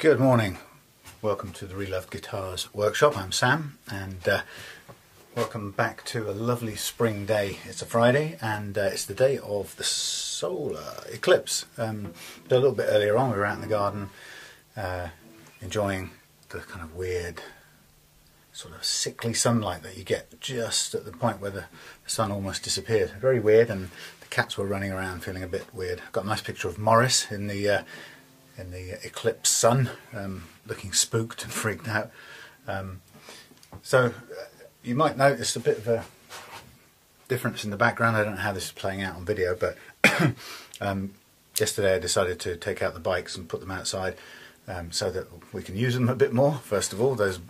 Good morning, welcome to the Reloved Guitars workshop. I'm Sam, and welcome back to a lovely spring day. It's a Friday and it's the day of the solar eclipse. A little bit earlier on we were out in the garden enjoying the kind of weird sort of sickly sunlight that you get just at the point where the sun almost disappeared. Very weird, and the cats were running around feeling a bit weird. I've got a nice picture of Morris in the eclipse sun, looking spooked and freaked out. So you might notice a bit of a difference in the background. I don't know how this is playing out on video, but yesterday I decided to take out the bikes and put them outside so that we can use them a bit more. First of all, those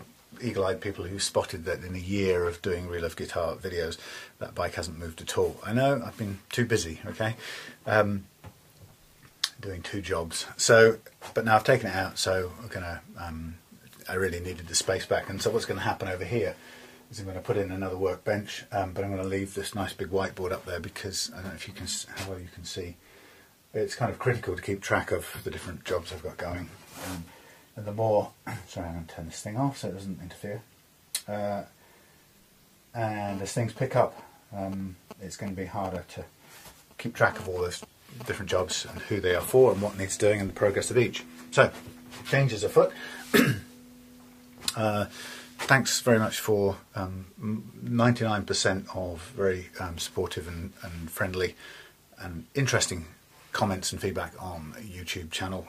eagle-eyed people who spotted that in a year of doing Reloved Guitar videos, that bike hasn't moved at all. I know, I've been too busy, okay? Doing two jobs. So, but now I've taken it out, so we're gonna, I really needed the space back, and so what's going to happen over here is I'm going to put in another workbench, but I'm going to leave this nice big whiteboard up there because I don't know if you can, how well you can see, it's kind of critical to keep track of the different jobs I've got going. And the more, sorry, I'm going to turn this thing off so it doesn't interfere. And as things pick up, it's going to be harder to keep track of all those different jobs and who they are for and what needs doing and the progress of each. So, changes afoot. Thanks very much for 99% of very supportive and friendly and interesting comments and feedback on a YouTube channel.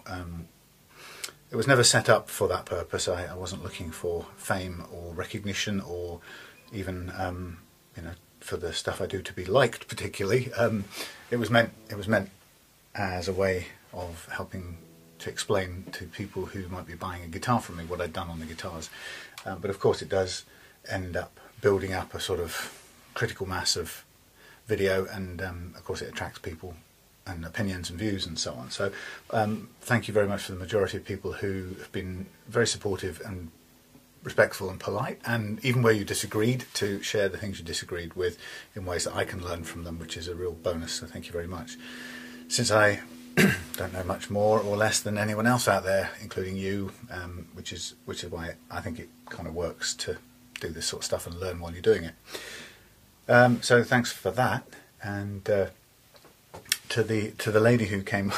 It was never set up for that purpose. I wasn't looking for fame or recognition or even you know, for the stuff I do to be liked particularly. It was meant as a way of helping to explain to people who might be buying a guitar from me what I'd done on the guitars. But of course it does end up building up a sort of critical mass of video, and of course it attracts people and opinions and views and so on. So thank you very much for the majority of people who have been very supportive and respectful and polite, and even where you disagreed, to share the things you disagreed with in ways that I can learn from them, which is a real bonus, so thank you very much. Since I don't know much more or less than anyone else out there, including you, which is why I think it kind of works to do this sort of stuff and learn while you're doing it. So thanks for that, and to the lady who came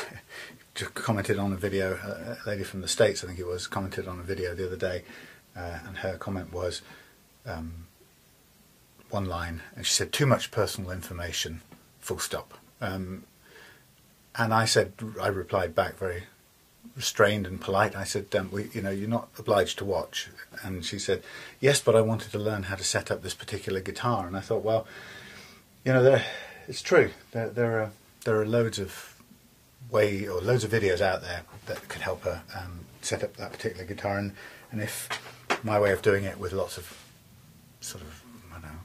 commented on a video, a lady from the States I think it was, commented on a video the other day, and her comment was one line, and she said, "Too much personal information, full stop." And I replied back very restrained and polite. I said, you know, you're not obliged to watch. And she said, "Yes, but I wanted to learn how to set up this particular guitar." And I thought, well, you know, it's true. There are loads of videos out there that could help her set up that particular guitar. And if my way of doing it with lots of sort of, I don't know,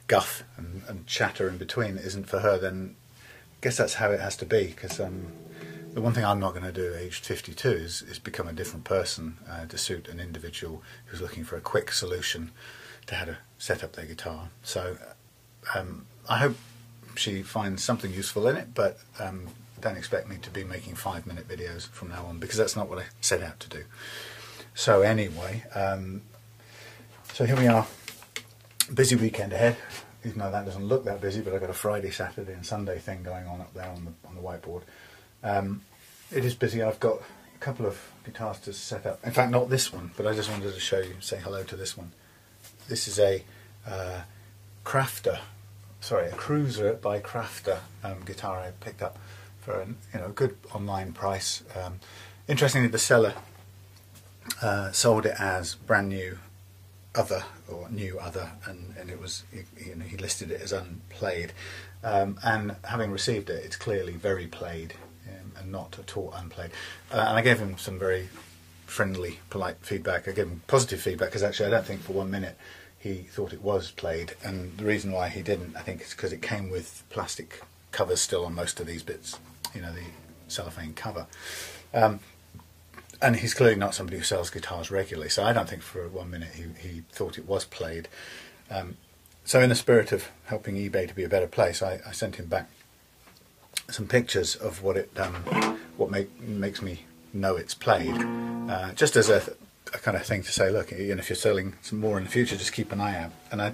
guff and chatter in between isn't for her, then I guess that's how it has to be, because the one thing I'm not going to do aged 52 is become a different person to suit an individual who's looking for a quick solution to how to set up their guitar. So I hope she finds something useful in it, but don't expect me to be making 5-minute videos from now on, because that's not what I set out to do. So anyway, so here we are, busy weekend ahead. Even though that doesn't look that busy, but I've got a Friday, Saturday and Sunday thing going on up there on the whiteboard. It is busy. I've got a couple of guitars to set up. In fact, not this one, but I just wanted to show you, say hello to this one. This is a Crafter, sorry, a Cruiser by Crafter guitar I picked up for a good online price. Interestingly, the seller sold it as brand new other, or new other, and it was, you know, he listed it as unplayed, and having received it, it's clearly very played and not at all unplayed. And I gave him some very friendly, polite feedback. I gave him positive feedback, because actually I don't think for 1 minute he thought it was played, and the reason why he didn't, I think, is because it came with plastic covers still on most of these bits, you know, the cellophane cover. And he's clearly not somebody who sells guitars regularly, so I don't think for 1 minute he thought it was played. So in the spirit of helping eBay to be a better place, I sent him back some pictures of what makes me know it's played, just as a kind of thing to say, look, you know, if you're selling some more in the future, just keep an eye out. And I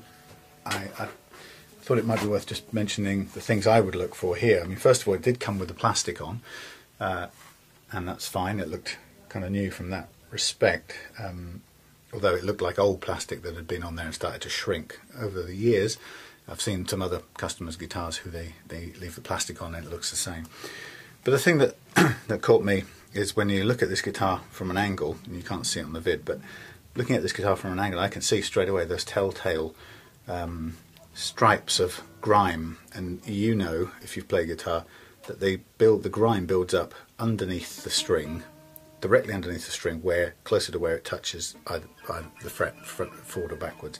thought it might be worth just mentioning the things I would look for here. I mean, first of all, it did come with the plastic on, and that's fine. It looked kind of new from that respect, although it looked like old plastic that had been on there and started to shrink over the years. I've seen some other customers' guitars who they leave the plastic on and it looks the same. But the thing that that caught me is when you look at this guitar from an angle, and you can't see it on the vid, but looking at this guitar from an angle, I can see straight away those telltale stripes of grime. And you know, if you've played guitar, that the grime builds up underneath the string, directly underneath the string, where closer to where it touches either the fret, forward or backwards.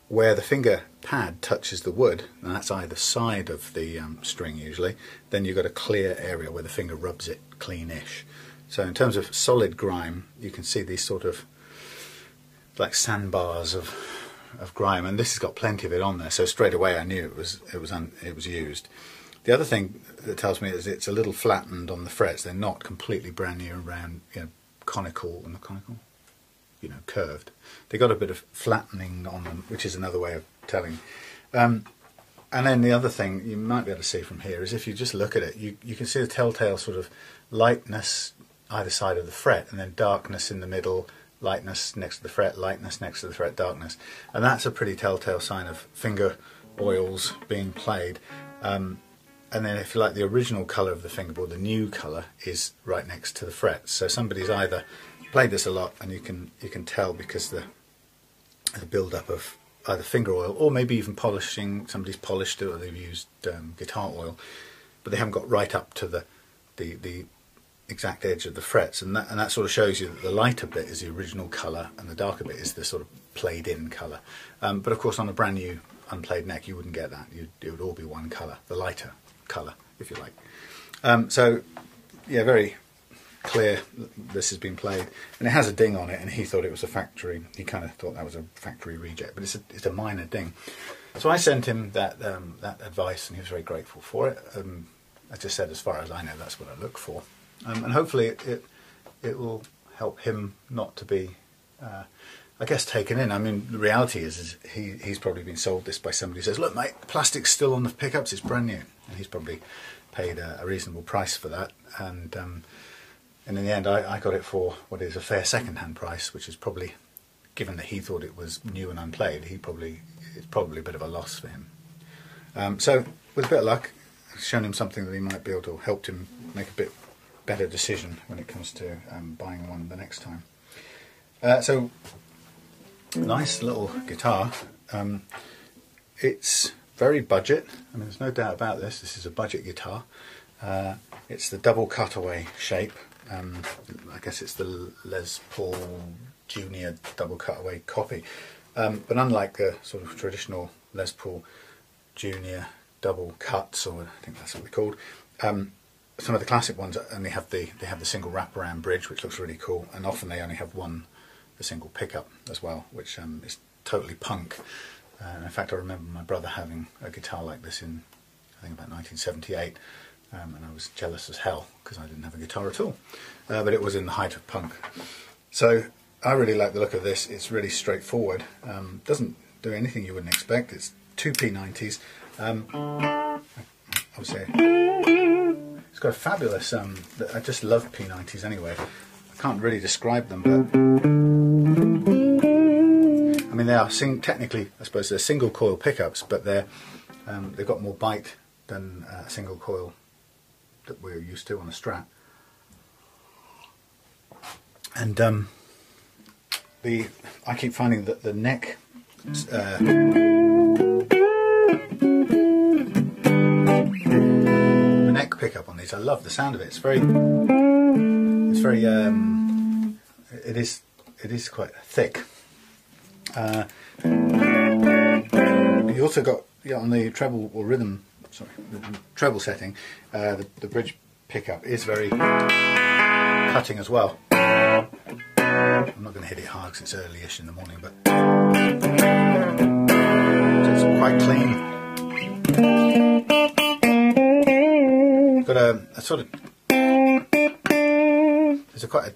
Where the finger pad touches the wood, and that's either side of the string usually, then you've got a clear area where the finger rubs it cleanish. So in terms of solid grime, you can see these sort of like sandbars of grime, and this has got plenty of it on there. So straight away I knew it was used. The other thing that tells me is it's a little flattened on the frets. They're not completely brand new around, you know, conical, you know, curved. They got a bit of flattening on them, which is another way of telling. And then the other thing you might be able to see from here is if you just look at it, you can see the telltale sort of lightness either side of the fret, and then darkness in the middle, lightness next to the fret, lightness next to the fret, darkness. And that's a pretty telltale sign of finger oils being played. And then if you like, the original colour of the fingerboard, the new colour, is right next to the frets. So somebody's either played this a lot, and you can tell because the build-up of either finger oil, or maybe even polishing. Somebody's polished it, or they've used guitar oil, but they haven't got right up to the exact edge of the frets, and that sort of shows you that the lighter bit is the original colour, and the darker bit is the sort of played-in colour. But of course, on a brand new unplayed neck, you wouldn't get that. It would all be one colour, the lighter colour, if you like. So, yeah, very clear this has been played, and it has a ding on it, and he thought it was a factory. He kind of thought that was a factory reject, but it's a minor ding. So I sent him that advice, and he was very grateful for it. I just said, as far as I know, that's what I look for, and hopefully it will help him not to be, I guess, taken in. I mean, the reality is he's probably been sold this by somebody who says, "Look, mate, the plastic's still on the pickups; it's brand new," and he's probably paid a reasonable price for that, and in the end, I got it for what is a fair second-hand price, which is probably, given that he thought it was new and unplayed, it's probably a bit of a loss for him. So, with a bit of luck, I've shown him something that he might be able to help him make a bit better decision when it comes to buying one the next time. So, nice little guitar. It's very budget. I mean, there's no doubt about this. This is a budget guitar. It's the double cutaway shape. I guess it's the Les Paul Junior double cutaway copy, but unlike the sort of traditional Les Paul Junior double cuts, or I think that's what they're called, some of the classic ones only have the single wraparound bridge, which looks really cool, and often they only have the single pickup as well, which is totally punk. And in fact, I remember my brother having a guitar like this in, I think, about 1978. And I was jealous as hell because I didn't have a guitar at all, but it was in the height of punk. So I really like the look of this. It's really straightforward, doesn't do anything you wouldn't expect. It's two P90s. Obviously it's got a fabulous, I just love P90s anyway. I can't really describe them, but I mean, they are technically, I suppose, they're single coil pickups, but they've got more bite than a single coil that we're used to on a Strat. And I keep finding that the neck pickup on these, I love the sound of it. It is quite thick. You also got, on the treble or rhythm, the treble setting, the bridge pickup is very cutting as well. I'm not going to hit it hard because it's early-ish in the morning, but it's quite clean. Got a sort of, there's quite a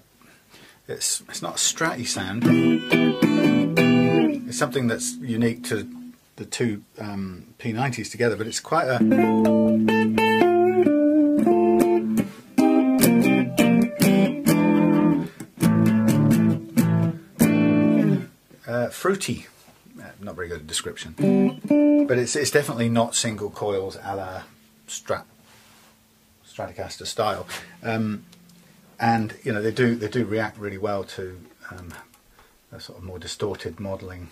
It's not a Stratty sound. It's something that's unique to the two P90s together, but it's quite a fruity. Not very good description, but it's definitely not single coils a la Stratocaster style, and you know they do react really well to a sort of more distorted modelling.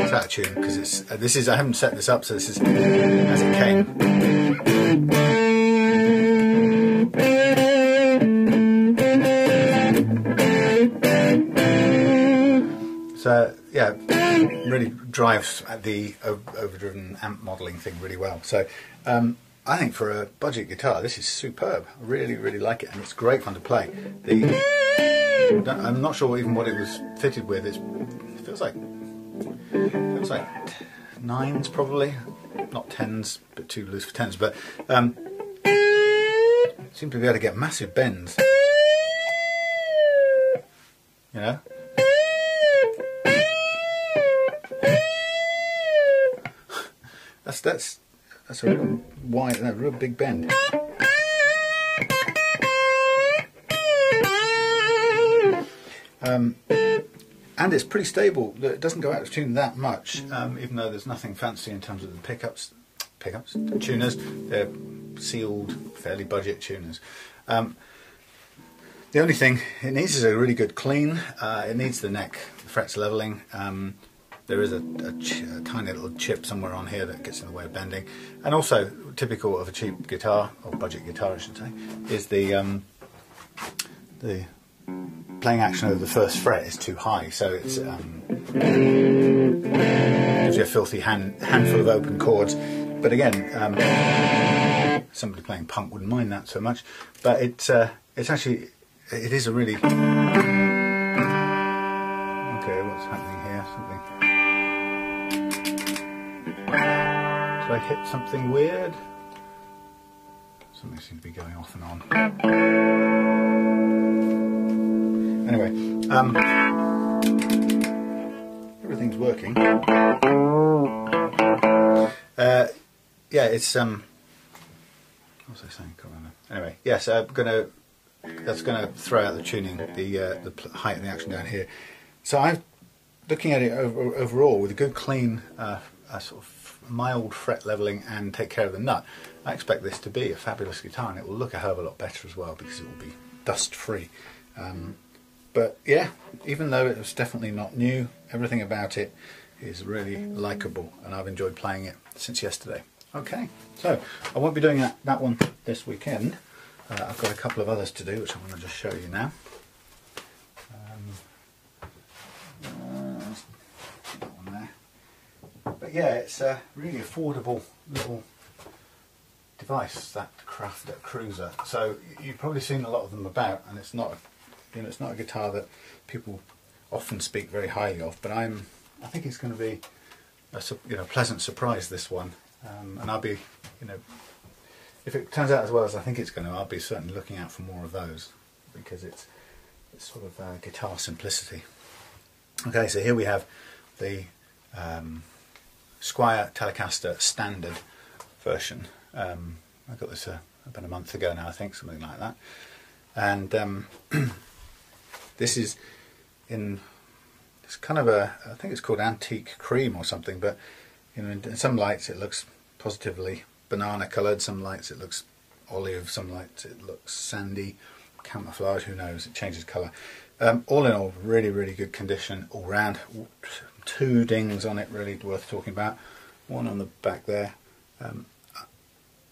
It's out of tune because it's I haven't set this up, so this is as it came. So yeah, really drives the overdriven amp modelling thing really well. So I think for a budget guitar, this is superb. I really, really like it, and it's great fun to play. I'm not sure even what it was fitted with. It feels like nines probably, not tens, a bit too loose for tens, but seem to be able to get massive bends. You know. That's a real wide, real big bend. And it's pretty stable. It doesn't go out of tune that much, even though there's nothing fancy in terms of the pickups, tuners. They're sealed, fairly budget tuners. The only thing it needs is a really good clean. It needs the neck, the frets leveling. There is a tiny little chip somewhere on here that gets in the way of bending, and also typical of a cheap guitar, or budget guitar I should say, is the playing action over the first fret is too high, so it's gives you a filthy handful of open chords. But again, somebody playing punk wouldn't mind that so much. But it's actually it is a really okay. What's happening here? Something. Did I hit something weird? Something seems to be going off and on. Anyway, everything's working. Yeah, it's what was I saying? Can't remember. Anyway, yes, that's gonna throw out the tuning, the height of the action down here. So I'm looking at it overall with a good clean, a sort of mild fret leveling and take care of the nut. I expect this to be a fabulous guitar, and it will look a hell of a lot better as well because it will be dust free. But yeah, even though it was definitely not new, everything about it is really likeable, and I've enjoyed playing it since yesterday. Okay, so I won't be doing that one this weekend. I've got a couple of others to do, which I'm going to just show you now. That one there. But yeah, it's a really affordable little device, that Crafter Cruiser. So you've probably seen a lot of them about, and it's not, it's not a guitar that people often speak very highly of. But I think it's going to be a pleasant surprise, this one, and I'll be, if it turns out as well as I think it's going to, I'll be certainly looking out for more of those, because it's sort of guitar simplicity. Okay, so here we have the Squier Telecaster Standard version. I got this about a month ago now, I think, something like that. And this is it's kind of I think it's called antique cream or something, but in some lights it looks positively banana coloured, some lights it looks olive, some lights it looks sandy, camouflage, who knows, it changes colour. All in all, really, really good condition all round. 2 dings on it, really worth talking about. One on the back there.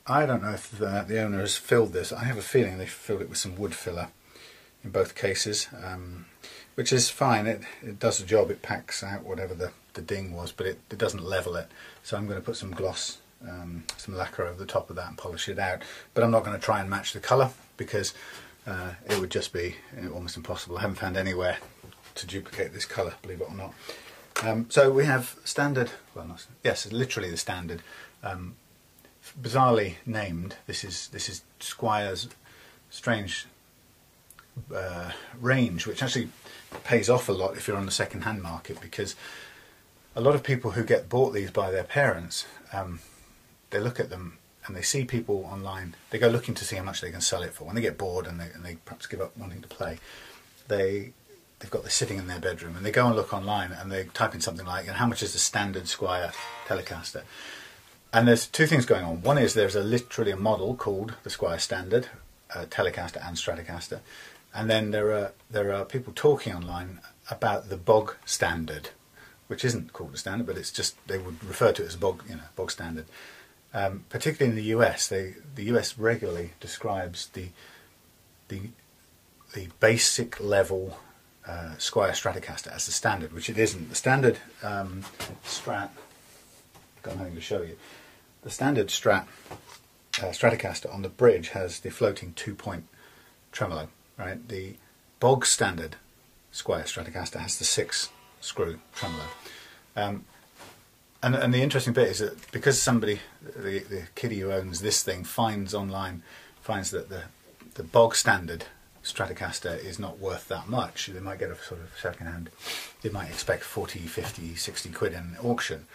I don't know if the owner has filled this. I have a feeling they filled it with some wood filler in both cases, which is fine. It does the job. It packs out whatever the ding was, but it doesn't level it. So I'm going to put some gloss, some lacquer over the top of that and polish it out. But I'm not going to try and match the colour, because it would just be almost impossible. I haven't found anywhere to duplicate this colour, believe it or not. So we have standard, well, not, yes, literally the standard, bizarrely named. This is Squier's strange range, which actually pays off a lot if you're on the second-hand market, because a lot of people who get bought these by their parents, they look at them and they see people online, they go looking to see how much they can sell it for. When they get bored and they perhaps give up wanting to play, they've got this sitting in their bedroom and they go and look online and they type in something like, and how much is the standard Squier Telecaster? And there's two things going on. One is there's literally a model called the Squier Standard, Telecaster and Stratocaster, and then there are people talking online about the bog standard, which isn't called a standard, but it's just, they would refer to it as bog standard. Particularly in the US, the US regularly describes the basic level Squier Stratocaster as the standard, which it isn't. The standard Strat, got nothing to show you. The standard Strat Stratocaster on the bridge has the floating 2-point tremolo, right? The bog standard Squier Stratocaster has the 6-screw tremolo. And the interesting bit is that because somebody, the kiddie who owns this thing, finds that the bog standard Stratocaster is not worth that much, they might get a sort of second hand, they might expect 40, 50, 60 quid in an auction.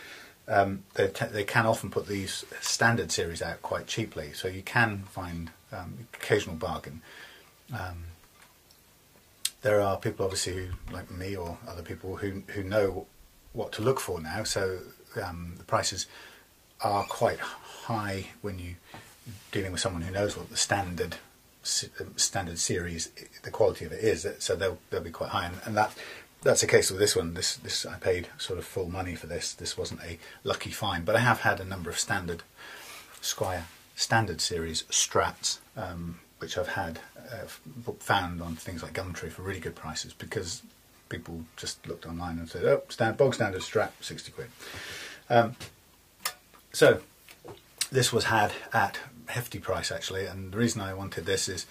They can often put these standard series out quite cheaply, so you can find occasional bargain. There are people obviously who, like me or other people, who know what to look for now, so the prices are quite high when you're dealing with someone who knows what the standard series, the quality of it is, so they'll be quite high, and that's the case with this one. This I paid sort of full money for this. This wasn't a lucky find, but I have had a number of standard Squier Standard series Strats, which I've had found on things like Gumtree for really good prices, because people just looked online and said, oh, bog standard Strat, 60 quid. So this was had at hefty price actually, and the reason I wanted this is,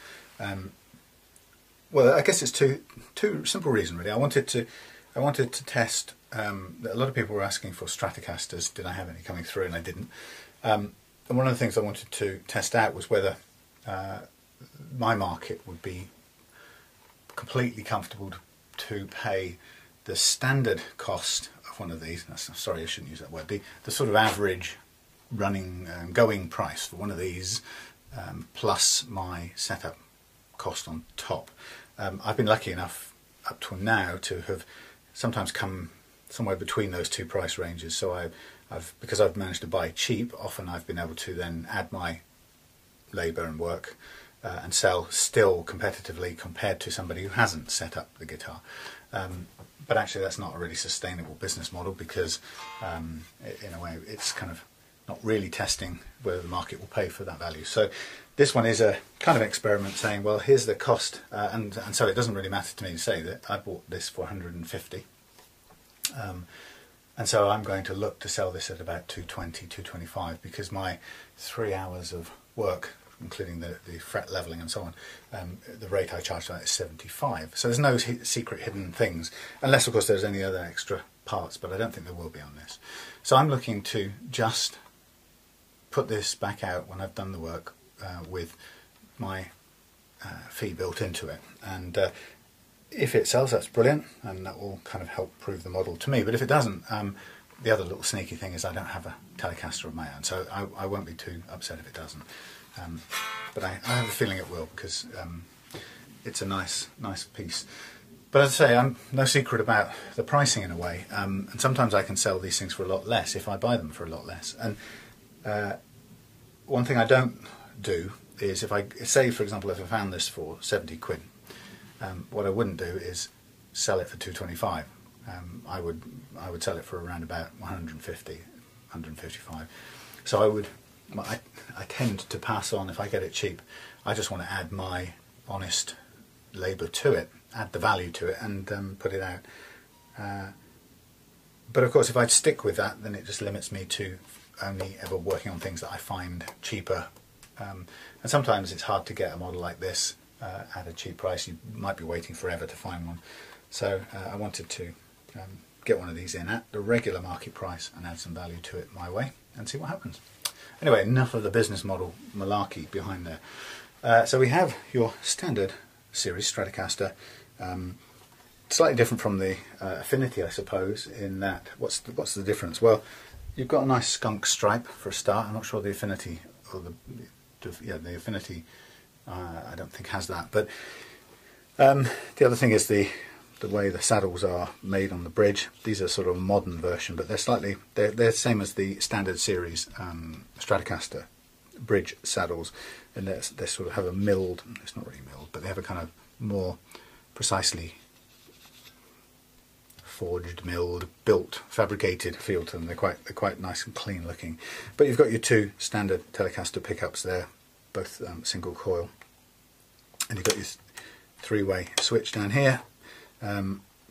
well, I guess it's two simple reasons really. I wanted to test. A lot of people were asking for Stratocasters. Did I have any coming through? And I didn't. And one of the things I wanted to test out was whether my market would be completely comfortable to pay the standard cost of one of these. Sorry, I shouldn't use that word. The sort of average running going price for one of these, plus my setup cost on top. I've been lucky enough up to now to have sometimes come somewhere between those two price ranges. So because I've managed to buy cheap, often I've been able to then add my labour and work and sell still competitively compared to somebody who hasn't set up the guitar. But actually that's not a really sustainable business model, because in a way it's kind of not really testing whether the market will pay for that value. So this one is a kind of experiment saying, well, here's the cost, and so it doesn't really matter to me to say that I bought this for 150, and so I'm going to look to sell this at about 220, 225, because my 3 hours of work, including the fret levelling and so on, the rate I charge for that is 75. So there's no secret hidden things, unless of course there's any other extra parts, but I don't think there will be on this. So I'm looking to just put this back out when I've done the work with my fee built into it, and if it sells, that's brilliant, and that will kind of help prove the model to me. But if it doesn't, the other little sneaky thing is I don't have a Telecaster of my own, so I won't be too upset if it doesn't. But I have a feeling it will, because it's a nice piece. But as I say, I'm no secret about the pricing in a way, and sometimes I can sell these things for a lot less if I buy them for a lot less. And one thing I don't do is, if I say, for example, if I found this for 70 quid, what I wouldn't do is sell it for 225. I would sell it for around about 150, 155. So I tend to pass on, if I get it cheap, I just want to add my honest labour to it, add the value to it, and put it out. But of course, if I stick with that, then it just limits me to only ever working on things that I find cheaper. And sometimes it's hard to get a model like this at a cheap price. You might be waiting forever to find one. So I wanted to get one of these in at the regular market price and add some value to it my way and see what happens. Anyway, enough of the business model malarkey behind there. So we have your standard series Stratocaster, slightly different from the Affinity, I suppose, in that what's the difference? Well, you've got a nice skunk stripe for a start. I'm not sure the Affinity or the Affinity I don't think has that, but the other thing is the way the saddles are made on the bridge. These are sort of a modern version, but they're the same as the standard series Stratocaster bridge saddles, and they sort of have a milled, it's not really milled, but they have a kind of more precisely forged, milled, built, fabricated feel to them. They're quite nice and clean looking. But you've got your two standard Telecaster pickups there, both single coil, and you've got your three-way switch down here,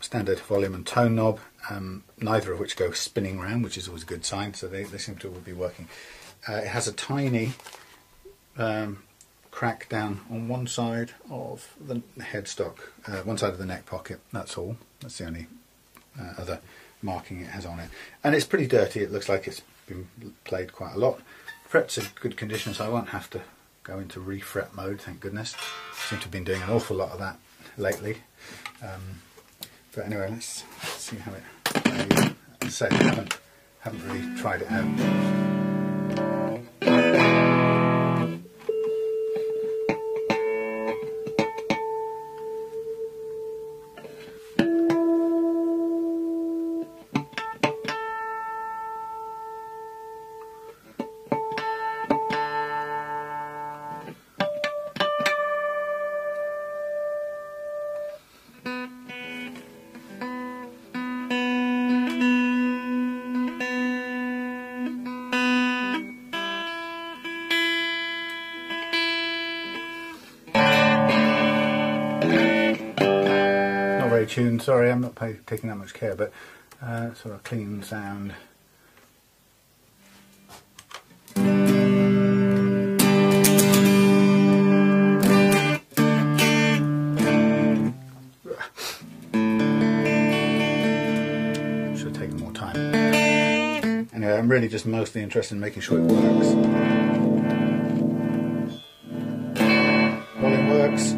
standard volume and tone knob, neither of which go spinning round, which is always a good sign, so they seem to all be working. It has a tiny crack down on one side of the headstock, one side of the neck pocket, that's all. That's the only other marking it has on it. And it's pretty dirty, it looks like it's been played quite a lot. Frets are good condition, so I won't have to go into refret mode, thank goodness. Seem to have been doing an awful lot of that lately. But anyway, let's see how it plays. As I say, I haven't really tried it out. Tuned. Sorry, I'm not taking that much care, but sort of clean sound. Should have taken more time. Anyway, I'm really just mostly interested in making sure it works. Volume works.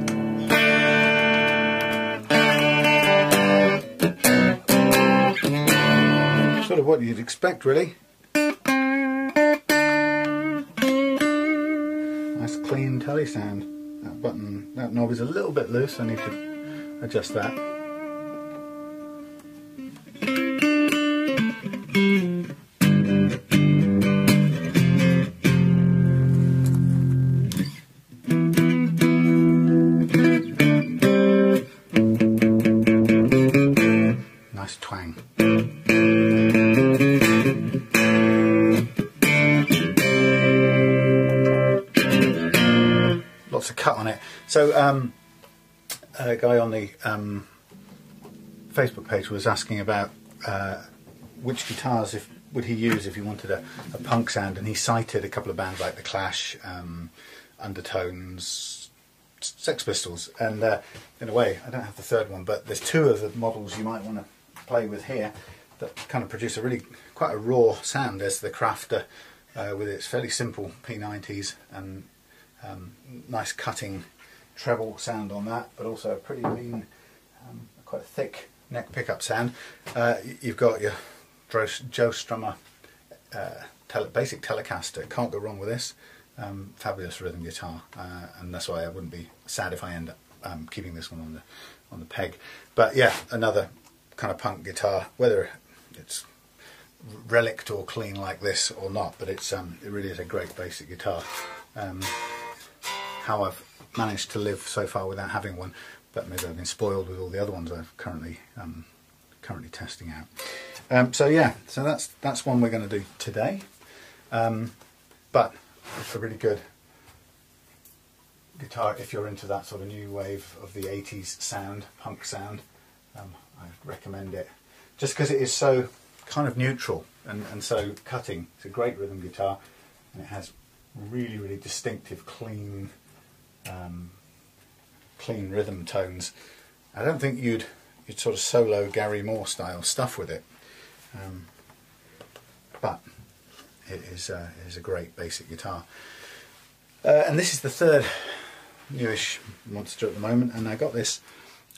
Sort of what you'd expect, really. Nice clean telly sound. That knob is a little bit loose, I need to adjust that. Nice twang. Lots of cut on it. So a guy on the Facebook page was asking about which guitars would he use if he wanted a punk sound, and he cited a couple of bands like The Clash, Undertones, Sex Pistols, and in a way I don't have the third one, but there's two of the models you might want to play with here that kind of produce quite a raw sound. There's the Crafter with its fairly simple P90s and nice cutting treble sound on that, but also a pretty lean, quite a thick neck pickup sound. You've got your Joe Strummer basic Telecaster, can't go wrong with this. Fabulous rhythm guitar, and that's why I wouldn't be sad if I end up keeping this one on the peg. But yeah, another kind of punk guitar, whether it's relict or clean like this or not, but it really is a great basic guitar. How I've managed to live so far without having one, but maybe I've been spoiled with all the other ones I'm currently testing out. So yeah, so that's one we're going to do today. But it's a really good guitar if you're into that sort of new wave of the 80s sound, punk sound. I recommend it just because it is so kind of neutral and so cutting. It's a great rhythm guitar, and it has really, really distinctive, clean rhythm tones. I don't think you'd your sort of solo Gary Moore style stuff with it. But it is a great basic guitar. And this is the third newish monster at the moment, and I got this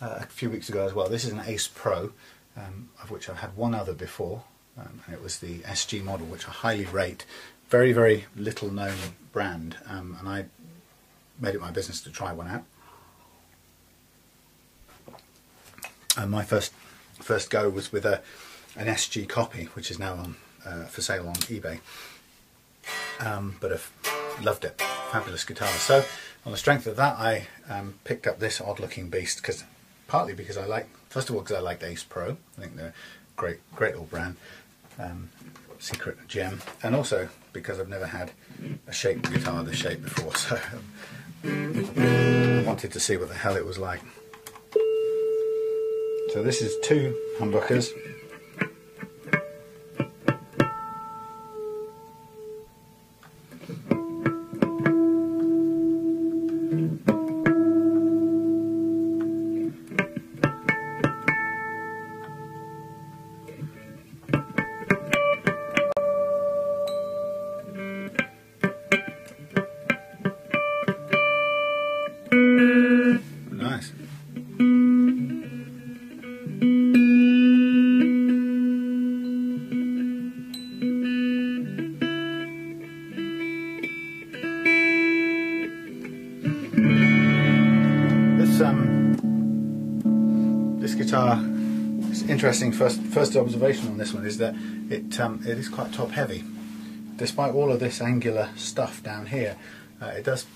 a few weeks ago as well. This is an Ace Pro, of which I've had one other before, and it was the SG model, which I highly rate. Very, very little known brand, and I made it my business to try one out. And my first go was with an SG copy, which is now on for sale on eBay. But I've loved it. Fabulous guitar. So on the strength of that, I picked up this odd-looking beast, partly because I like, first of all, because I liked Ace Pro. I think they're great little brand, secret gem, and also because I've never had a shaped guitar this shape before, so I wanted to see what the hell it was like. So this is 2 humbuckers. Nice. This guitar is interesting. First observation on this one is that it is quite top heavy. Despite all of this angular stuff down here, it does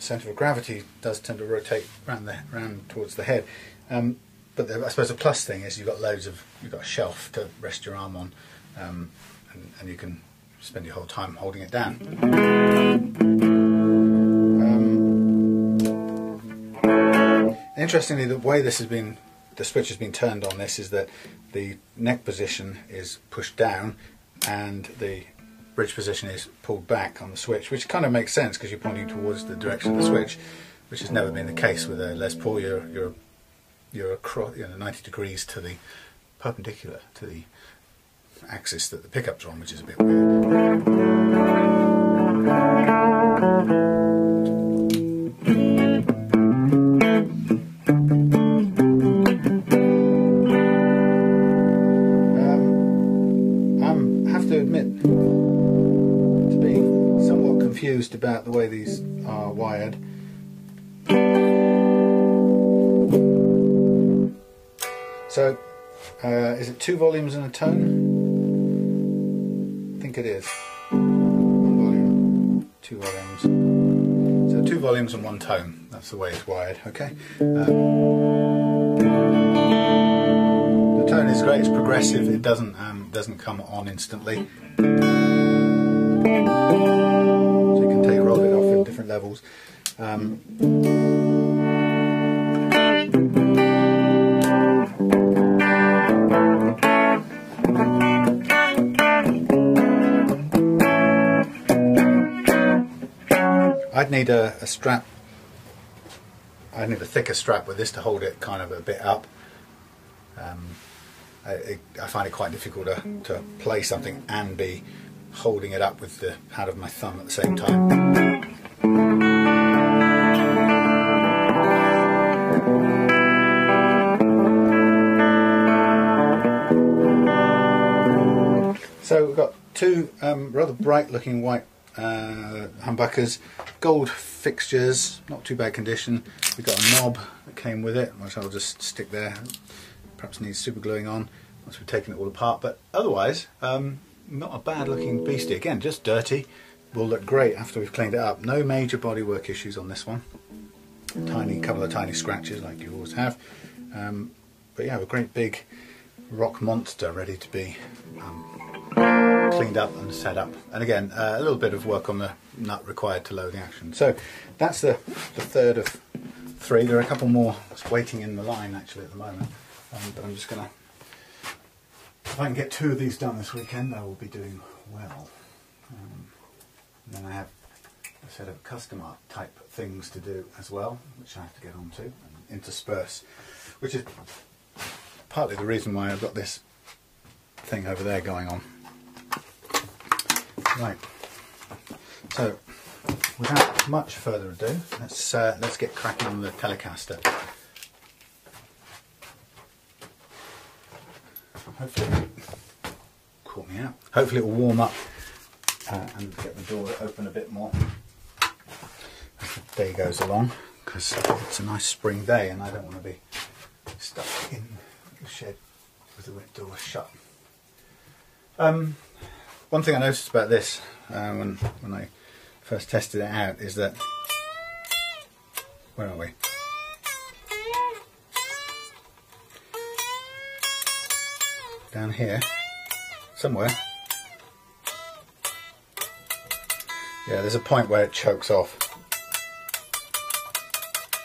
centre of gravity does tend to rotate round towards the head. But I suppose the plus thing is you've got a shelf to rest your arm on, and you can spend your whole time holding it down. Interestingly, the way this has been, the switch has been turned on this, is that the neck position is pushed down and the bridge position is pulled back on the switch, which kind of makes sense because you're pointing towards the direction of the switch, which has never been the case with a Les Paul. You're across, 90 degrees to the perpendicular to the axis that the pickups are on, which is a bit weird. About the way these are wired. So, is it 2 volumes and a tone? I think it is. 1 volume, 2 volumes. So 2 volumes and 1 tone. That's the way it's wired. Okay. The tone is great. It's progressive. It doesn't come on instantly. Roll it off in different levels. I'd need a strap. I'd need a thicker strap with this to hold it kind of a bit up. I find it quite difficult to play something and be holding it up with the pad of my thumb at the same time. So we've got 2 rather bright looking white humbuckers, gold fixtures, not too bad condition. We've got a knob that came with it, which I'll just stick there. Perhaps needs super gluing on once we've taken it all apart, but otherwise not a bad looking beastie. Again, just dirty. Will look great after we've cleaned it up. No major bodywork issues on this one. Couple of tiny scratches like you always have. But yeah, a great big rock monster ready to be cleaned up and set up. And again, a little bit of work on the nut required to load the action. So that's the third of 3. There are a couple more waiting in the line actually at the moment. But I'm just going to, if I can get 2 of these done this weekend, I will be doing well. And then I have a set of custom art type things to do as well, which I have to get onto and intersperse which is partly the reason why I've got this thing over there going on. Right, so without much further ado, let's get cracking on the Telecaster. Hopefully, caught me out. Hopefully it will warm up and get the door open a bit more as the day goes along, because it's a nice spring day and I don't want to be stuck in the shed with the door shut. One thing I noticed about this when I first tested it out is that, where are we? Down here, somewhere. Yeah, there's a point where it chokes off.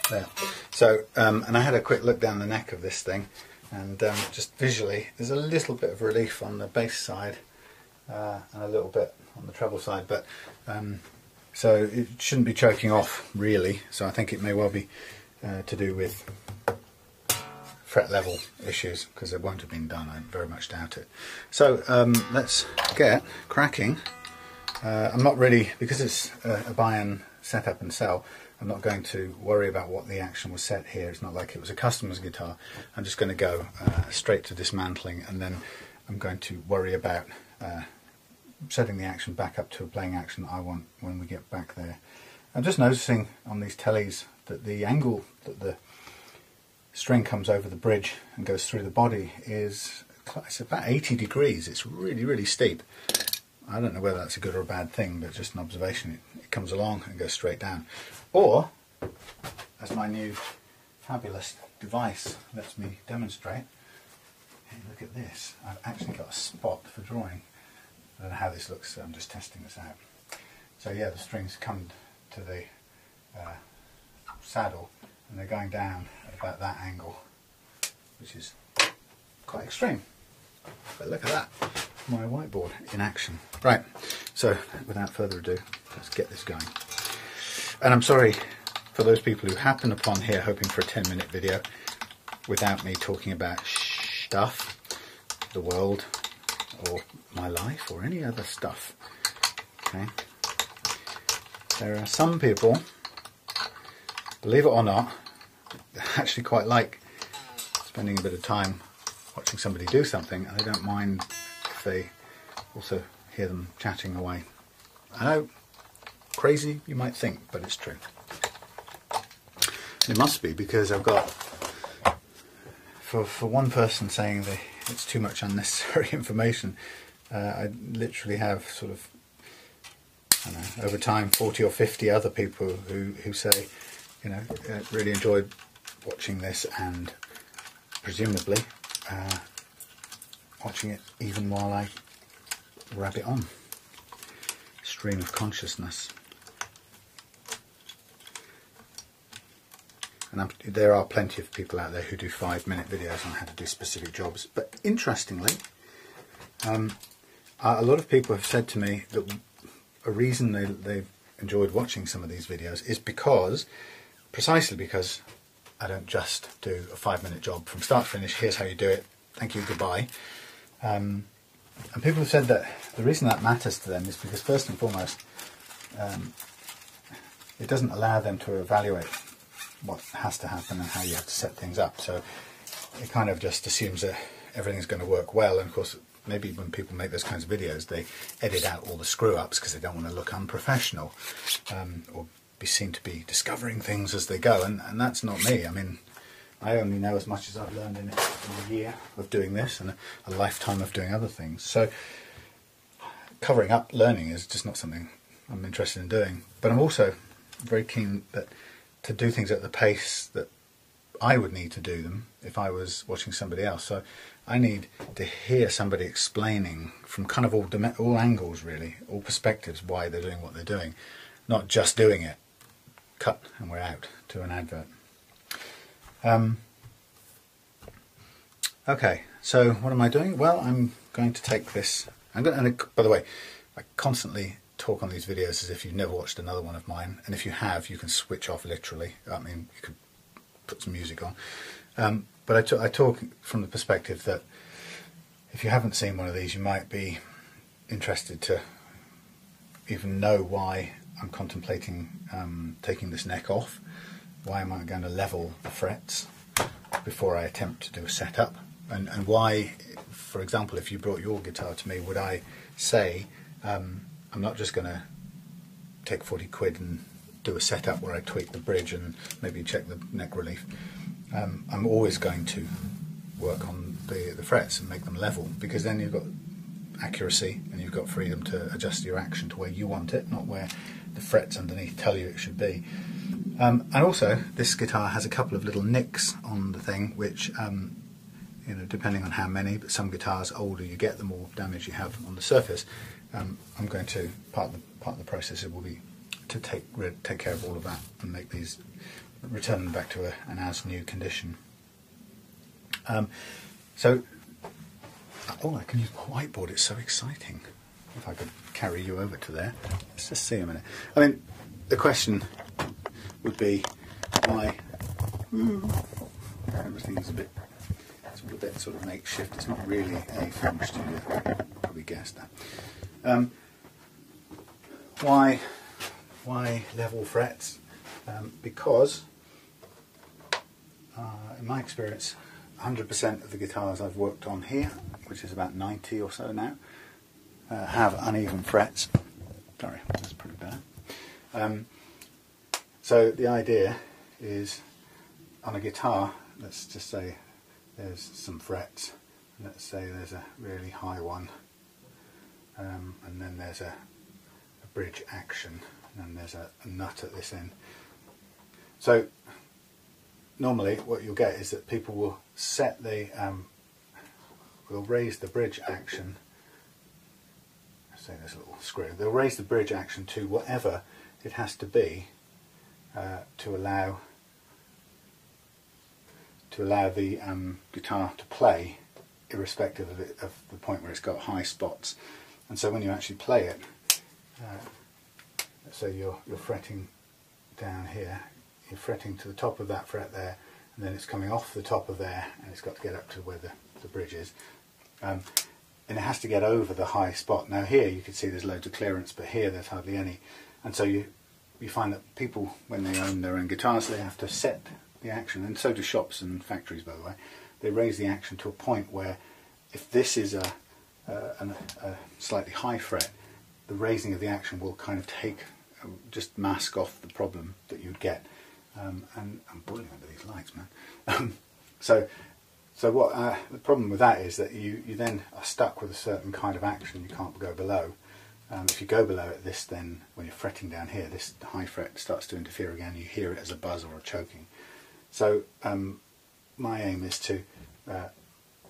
There. So, and I had a quick look down the neck of this thing, and just visually, there's a little bit of relief on the bass side and a little bit on the treble side, but so it shouldn't be choking off really. So I think it may well be to do with fret level issues, because it won't have been done. I very much doubt it. So let's get cracking. I'm not really, because it's a buy and set up and sell, I'm not going to worry about what the action was set here. It's not like it was a customer's guitar. I'm just going to go straight to dismantling, and then I'm going to worry about setting the action back up to a playing action I want when we get back there. I'm just noticing on these tellies that the angle that the string comes over the bridge and goes through the body is, it's about 80 degrees. It's really, really steep. I don't know whether that's a good or a bad thing, but just an observation. It comes along and goes straight down. Or, as my new fabulous device lets me demonstrate, hey, look at this. I've actually got a spot for drawing. I don't know how this looks, so I'm just testing this out. So yeah, the strings come to the saddle, and they're going down at about that angle, which is quite extreme. But look at that, my whiteboard in action. Right, so without further ado, let's get this going. And I'm sorry for those people who happen upon here hoping for a 10-minute video without me talking about stuff, the world, or my life, or any other stuff. Okay. There are some people, believe it or not, that actually quite like spending a bit of time watching somebody do something, and they don't mind if they also hear them chatting away. I know, crazy you might think, but it's true. It must be, because I've got, for one person saying that it's too much unnecessary information, I literally have sort of, I don't know, over time 40 or 50 other people who say, you know, really enjoyed watching this, and presumably watching it even while I rab it on. Stream of consciousness. And there are plenty of people out there who do 5-minute videos on how to do specific jobs. But interestingly, a lot of people have said to me that a reason they've enjoyed watching some of these videos is precisely because I don't just do a 5-minute job from start to finish. Here's how you do it. Thank you, goodbye. And people have said that the reason that matters to them is because, first and foremost, it doesn't allow them to evaluate what has to happen and how you have to set things up. So it kind of just assumes that everything's going to work well. And of course, maybe when people make those kinds of videos, they edit out all the screw-ups because they don't want to look unprofessional or be seen to be discovering things as they go. And that's not me. I mean, I only know as much as I've learned in a year of doing this and a lifetime of doing other things. So covering up learning is just not something I'm interested in doing. But I'm also very keen to do things at the pace that I would need to do them if I was watching somebody else. So I need to hear somebody explaining from kind of all angles, really, all perspectives, why they're doing what they're doing, not just doing it, cut and we're out to an advert. Okay, so what am I doing? Well, I'm going to take this. By the way, I constantly talk on these videos as if you've never watched another one of mine, and if you have, you can switch off literally. I mean, you could put some music on. but I talk from the perspective that if you haven't seen one of these, you might be interested to even know why I'm contemplating taking this neck off. Why am I going to level the frets before I attempt to do a setup? And why, for example, if you brought your guitar to me, would I say, I'm not just going to take 40 quid and do a setup where I tweak the bridge and maybe check the neck relief. I'm always going to work on the frets and make them level, because then you've got accuracy and you've got freedom to adjust your action to where you want it, not where the frets underneath tell you it should be. And also, this guitar has a couple of little nicks on the thing, which, you know, depending on how many, but some guitars, older you get, the more damage you have on the surface. I'm going to part of the process it will be to take care of all of that and make these, return them back to an as new condition. So. Oh, I can use my whiteboard, it's so exciting. If I could carry you over to there. Let's just see a minute. I mean, the question would be why everything's it's a bit sort of makeshift. It's not really a film studio. Probably guessed that. Why level frets? Because in my experience, 100% of the guitars I've worked on here, which is about 90 or so now, have uneven frets. Sorry, that's pretty bad. So the idea is, on a guitar, let's just say there's some frets. Let's say there's a really high one, and then there's a bridge action, and then there's a nut at this end. So normally what you'll get is that people will set will raise the bridge action, say there's a little screw, they'll raise the bridge action to whatever it has to be to allow the guitar to play, irrespective of the point where it's got high spots. And so when you actually play it, so you're fretting down here, you're fretting to the top of that fret there, and then it's coming off the top of there, and it's got to get up to where the bridge is. And it has to get over the high spot. Now here you can see there's loads of clearance, but here there's hardly any. And so you find that people, when they own their own guitars, they have to set the action, and so do shops and factories, by the way. They raise the action to a point where if this is a slightly high fret, the raising of the action will kind of just mask off the problem that you'd get. And I'm boiling under these lights, man. So what the problem with that is that you then are stuck with a certain kind of action you can't go below. If you go below it, then when you're fretting down here, this high fret starts to interfere again. You hear it as a buzz or a choking. So my aim is to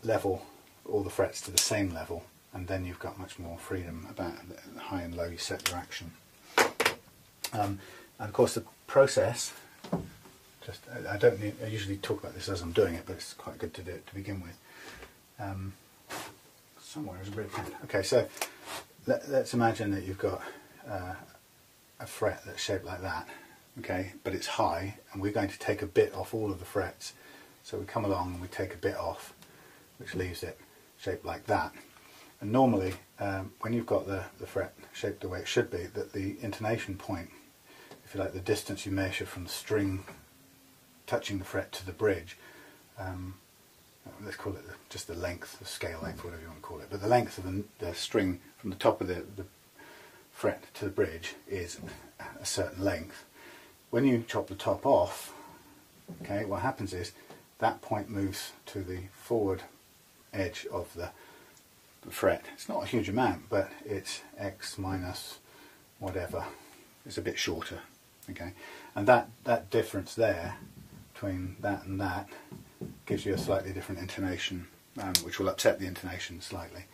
level all the frets to the same level, and then you've got much more freedom about the high and low you set your action. And of course the process, I usually talk about this as I'm doing it, but it's quite good to do it to begin with. Somewhere is a red pen. Okay, so let's imagine that you've got a fret that's shaped like that, okay, but it's high, and we're going to take a bit off all of the frets. So we come along and we take a bit off, which leaves it shaped like that. And normally, when you've got the fret shaped the way it should be, that the intonation point, if you like, the distance you measure from the string touching the fret to the bridge, let's call it just the length, the scale length, whatever you want to call it, but the length of the string from the top of the fret to the bridge is a certain length. When you chop the top off, okay, what happens is that point moves to the forward edge of the fret. It's not a huge amount, but it's X minus whatever. It's a bit shorter, okay, and that difference there between that and that gives you a slightly different intonation, which will upset the intonation slightly.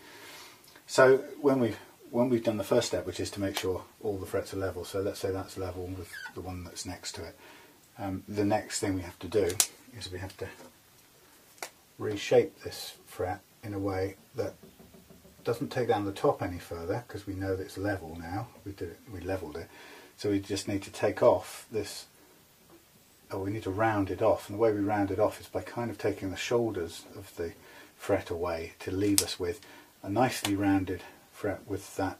So when we've done the first step, which is to make sure all the frets are level, so let's say that's level with the one that's next to it, the next thing we have to do is we have to reshape this fret in a way that doesn't take down the top any further, because we know that it's level now. We leveled it, so we just need to take off this we need to round it off, and the way we round it off is by kind of taking the shoulders of the fret away to leave us with a nicely rounded fret with that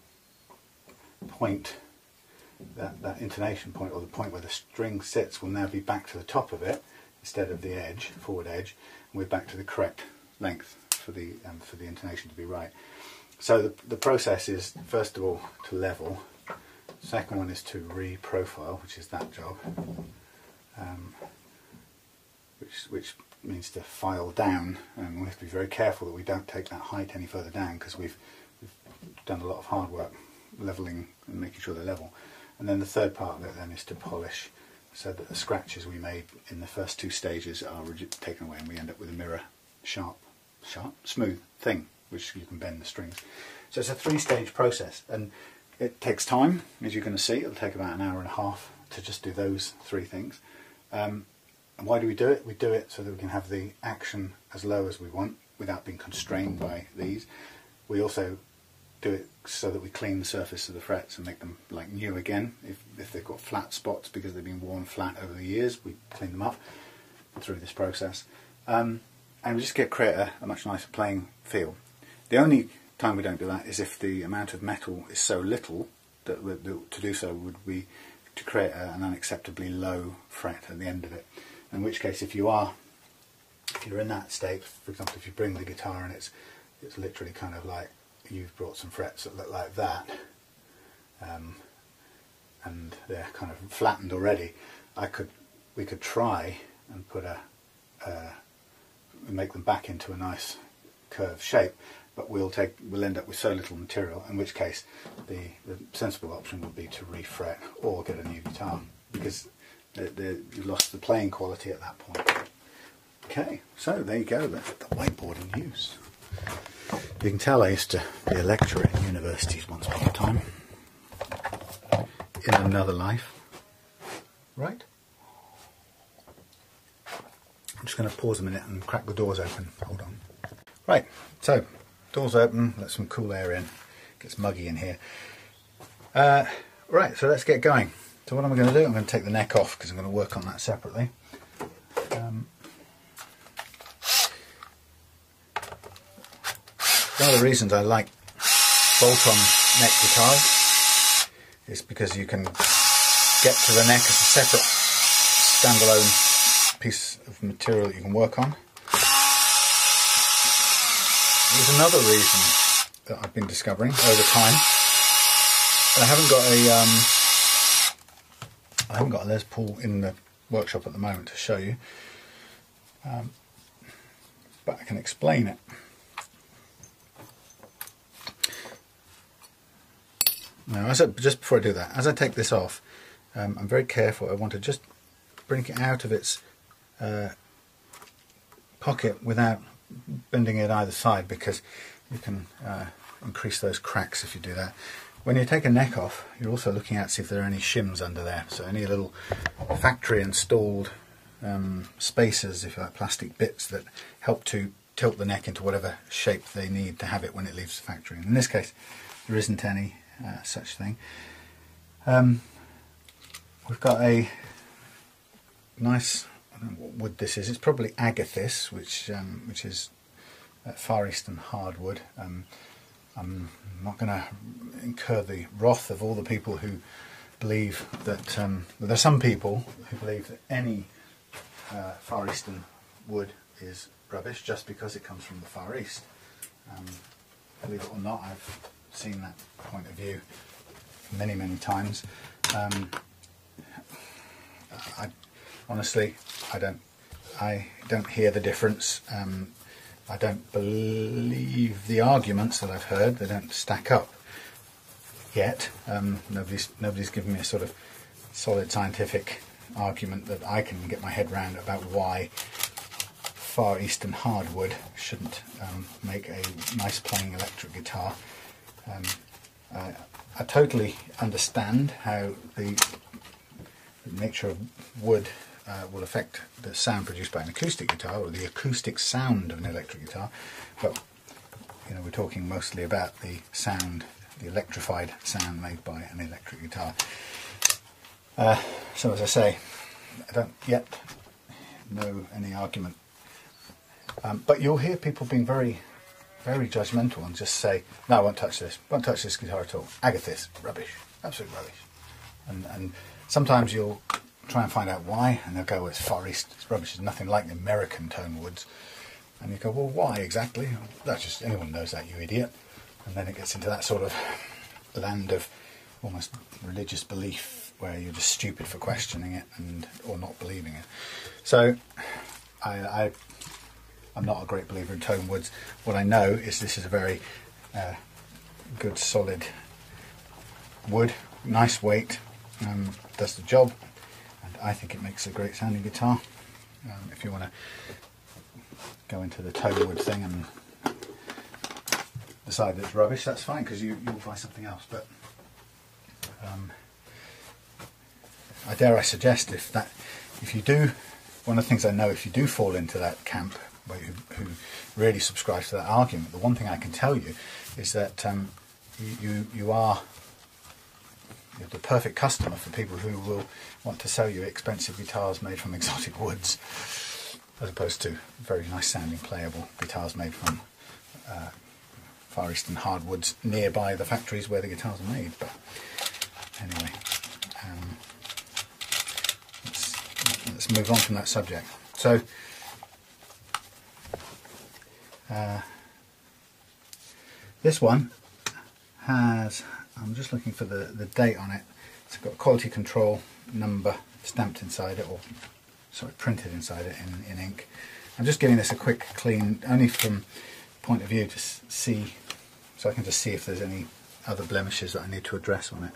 point, that intonation point, or the point where the string sits, will now be back to the top of it instead of the edge, forward edge, and we're back to the correct length for the intonation to be right. So the process is, first of all, to level. Second one is to re-profile, which is that job, which means to file down, and we have to be very careful that we don't take that height any further down, because we've done a lot of hard work leveling and making sure they're level. And then the third part of it then is to polish, so that the scratches we made in the first two stages are taken away, and we end up with a mirror, sharp, smooth thing, which you can bend the strings. So it's a three-stage process, and it takes time, as you're going to see. It'll take about an hour and a half to just do those three things. And why do we do it? We do it so that we can have the action as low as we want without being constrained by these. We also do it so that we clean the surface of the frets and make them like new again. If they've got flat spots because they've been worn flat over the years, we clean them up through this process. And we just create a much nicer playing feel. The only time we don't do that is if the amount of metal is so little that to do so would be to create an unacceptably low fret at the end of it. In which case, if you're in that state, for example, if you bring the guitar and it's literally kind of like you've brought some frets that look like that, and they're kind of flattened already, we could try and put make them back into a nice curved shape, but we'll end up with so little material, in which case the sensible option would be to refret or get a new guitar, because you've lost the playing quality at that point. Okay, so there you go, the whiteboard in use. You can tell I used to be a lecturer at universities once upon a time, in another life, right? I'm just going to pause a minute and crack the doors open. Hold on. Right, so doors open, let some cool air in. It gets muggy in here. Right, so let's get going. So what am I going to do? I'm going to take the neck off because I'm going to work on that separately. One of the reasons I like bolt-on neck guitars is because you can get to the neck as a separate standalone piece of material that you can work on. There's another reason that I've been discovering over time. I haven't got a Les Paul in the workshop at the moment to show you, but I can explain it. Now, just before I do that, as I take this off, I'm very careful. I want to just bring it out of its pocket without bending it either side, because you can increase those cracks if you do that. When you take a neck off, you're also looking at see if there are any shims under there, so any little factory installed spacers, if you like, plastic bits that help to tilt the neck into whatever shape they need to have it when it leaves the factory. And in this case, there isn't any such thing. We've got a nice, I don't know what wood this is. It's probably agathis, which is Far Eastern hardwood. I'm not going to incur the wrath of all the people who believe that there are some people who believe that any Far Eastern wood is rubbish just because it comes from the Far East. Believe it or not, I've seen that point of view many times. Honestly, I don't hear the difference. I don't believe the arguments that I've heard. They don't stack up yet. Nobody's given me a sort of solid scientific argument that I can get my head round about why Far Eastern hardwood shouldn't make a nice playing electric guitar. I totally understand how the nature of wood will affect the sound produced by an acoustic guitar, or the acoustic sound of an electric guitar, but we're talking mostly about the sound, the electrified sound made by an electric guitar. So as I say, don't yet know any argument. But you'll hear people being very, very judgmental and just say, no, I won't touch this. Won't touch this guitar at all. Agathis, rubbish. Absolute rubbish. And sometimes you'll try and find out why, and they'll go, well, it's Far East, it's rubbish, it's nothing like the American tone woods. And you go, well, why exactly? That's just, anyone knows that, you idiot. And then it gets into that sort of land of almost religious belief where you're just stupid for questioning it or not believing it. So I'm not a great believer in tone woods. What I know is this is a very good solid wood, nice weight, does the job, and I think it makes a great sounding guitar. If you want to go into the tone wood thing and decide that it's rubbish, that's fine, because you'll buy something else. But I dare I suggest, if you do, one of the things I know, if you do fall into that camp who really subscribes to that argument, the one thing I can tell you is that you're the perfect customer for people who will want to sell you expensive guitars made from exotic woods, as opposed to very nice sounding playable guitars made from Far Eastern hardwoods nearby the factories where the guitars are made. But anyway, let's move on from that subject. So this one has, I'm just looking for the date on it, it's got a quality control number stamped inside it, or sorry, printed inside it in ink. I'm just giving this a quick clean, only from point of view to see, so I can just see if there's any other blemishes that I need to address on it.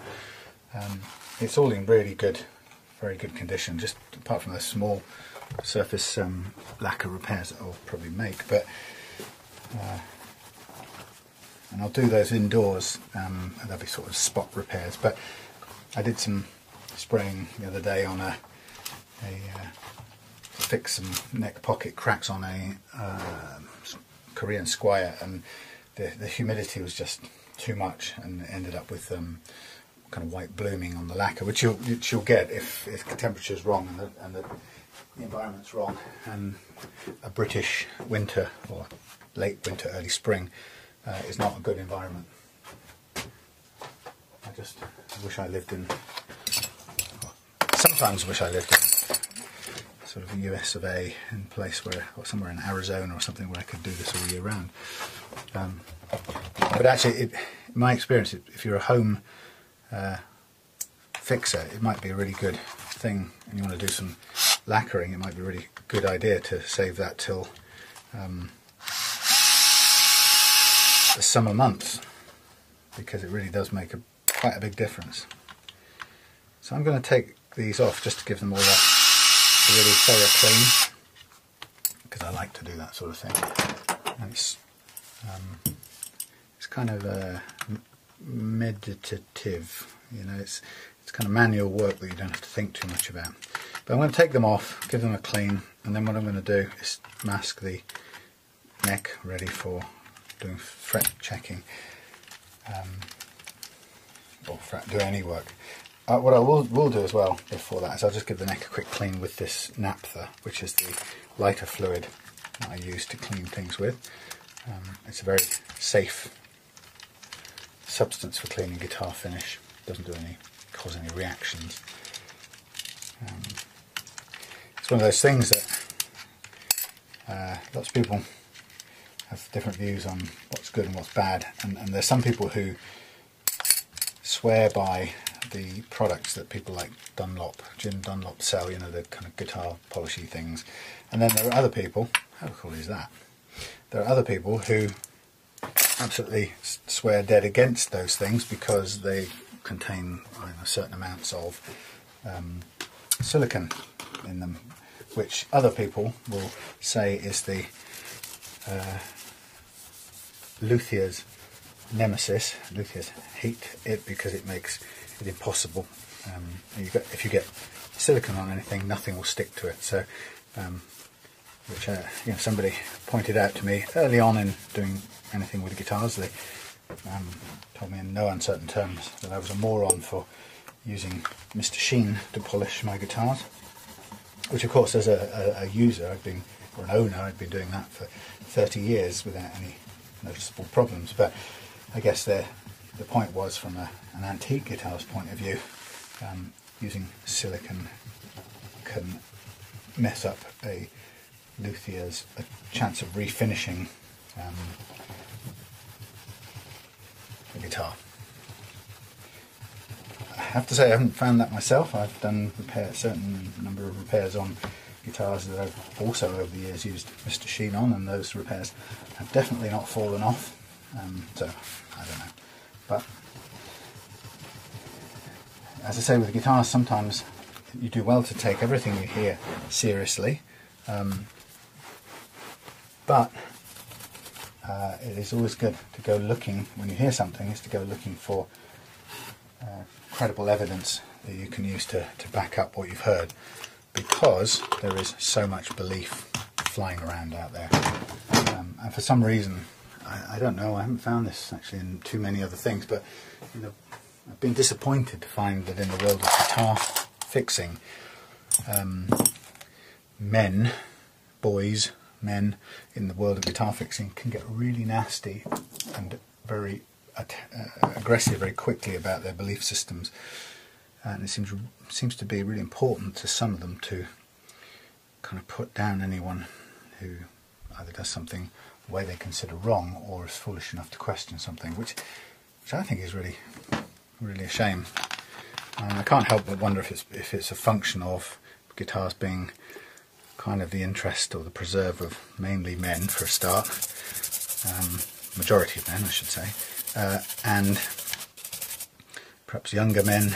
It's all in really good, very good condition, just apart from those small surface lacquer repairs that I'll probably make. But and I'll do those indoors, and they'll be sort of spot repairs. But I did some spraying the other day on to fix some neck pocket cracks on a Korean Squier, and the humidity was just too much, and ended up with kind of white blooming on the lacquer, which you'll get if the temperature's wrong and the environment's wrong, and a British winter or late winter, early spring is not a good environment. I just wish I lived in, sometimes wish I lived in sort of a US of A, in a place where, or somewhere in Arizona or something, where I could do this all year round. But actually, in my experience, if you're a home fixer, it might be a really good thing, and you want to do some lacquering, it might be a really good idea to save that till the summer months, because it really does make quite a big difference. So I'm going to take these off just to give them all a really thorough clean, because I like to do that sort of thing. And it's kind of meditative, you know, it's kind of manual work that you don't have to think too much about. But I'm going to take them off, give them a clean, and then what I'm going to do is mask the neck ready for doing fret checking, or do any work. What I will do as well before that is I'll just give the neck a quick clean with this naphtha, which is the lighter fluid that I use to clean things with. It's a very safe substance for cleaning guitar finish. Doesn't cause any reactions. It's one of those things that lots of people have different views on what's good and what's bad, and there's some people who swear by the products that people like Jim Dunlop sell, you know, the kind of guitar polishy things. And then there are other people, how cool is that? There are other people who absolutely swear dead against those things because they contain certain amounts of silicon in them, which other people will say is the luthier's nemesis. Luthiers hate it because it makes it impossible. If you get silicon on anything, nothing will stick to it. So, which somebody pointed out to me early on in doing anything with guitars. They told me in no uncertain terms that I was a moron for using Mr. Sheen to polish my guitars. which of course as a user, or an owner, I'd been doing that for 30 years without any noticeable problems. But I guess the point was, from an antique guitar's point of view, using silicon can mess up a luthier's chance of refinishing the guitar. I have to say I haven't found that myself. I've done a certain number of repairs on guitars that I've also over the years used Mr. Sheen on, and those repairs have definitely not fallen off. So I don't know. But as I say, with the guitars, sometimes you do well to take everything you hear seriously, but it is always good to go looking, when you hear something, is to go looking for credible evidence that you can use to back up what you've heard, because there is so much belief flying around out there. And for some reason, I don't know, I haven't found this actually in too many other things, but you know, I've been disappointed to find that in the world of guitar fixing, men in the world of guitar fixing can get really nasty and very aggressive very quickly about their belief systems, and it seems to be really important to some of them to kind of put down anyone who either does something the way they consider wrong, or is foolish enough to question something, which I think is really a shame. I can't help but wonder if it's a function of guitars being kind of the interest or the preserve of mainly men for a start, majority of men I should say, and perhaps younger men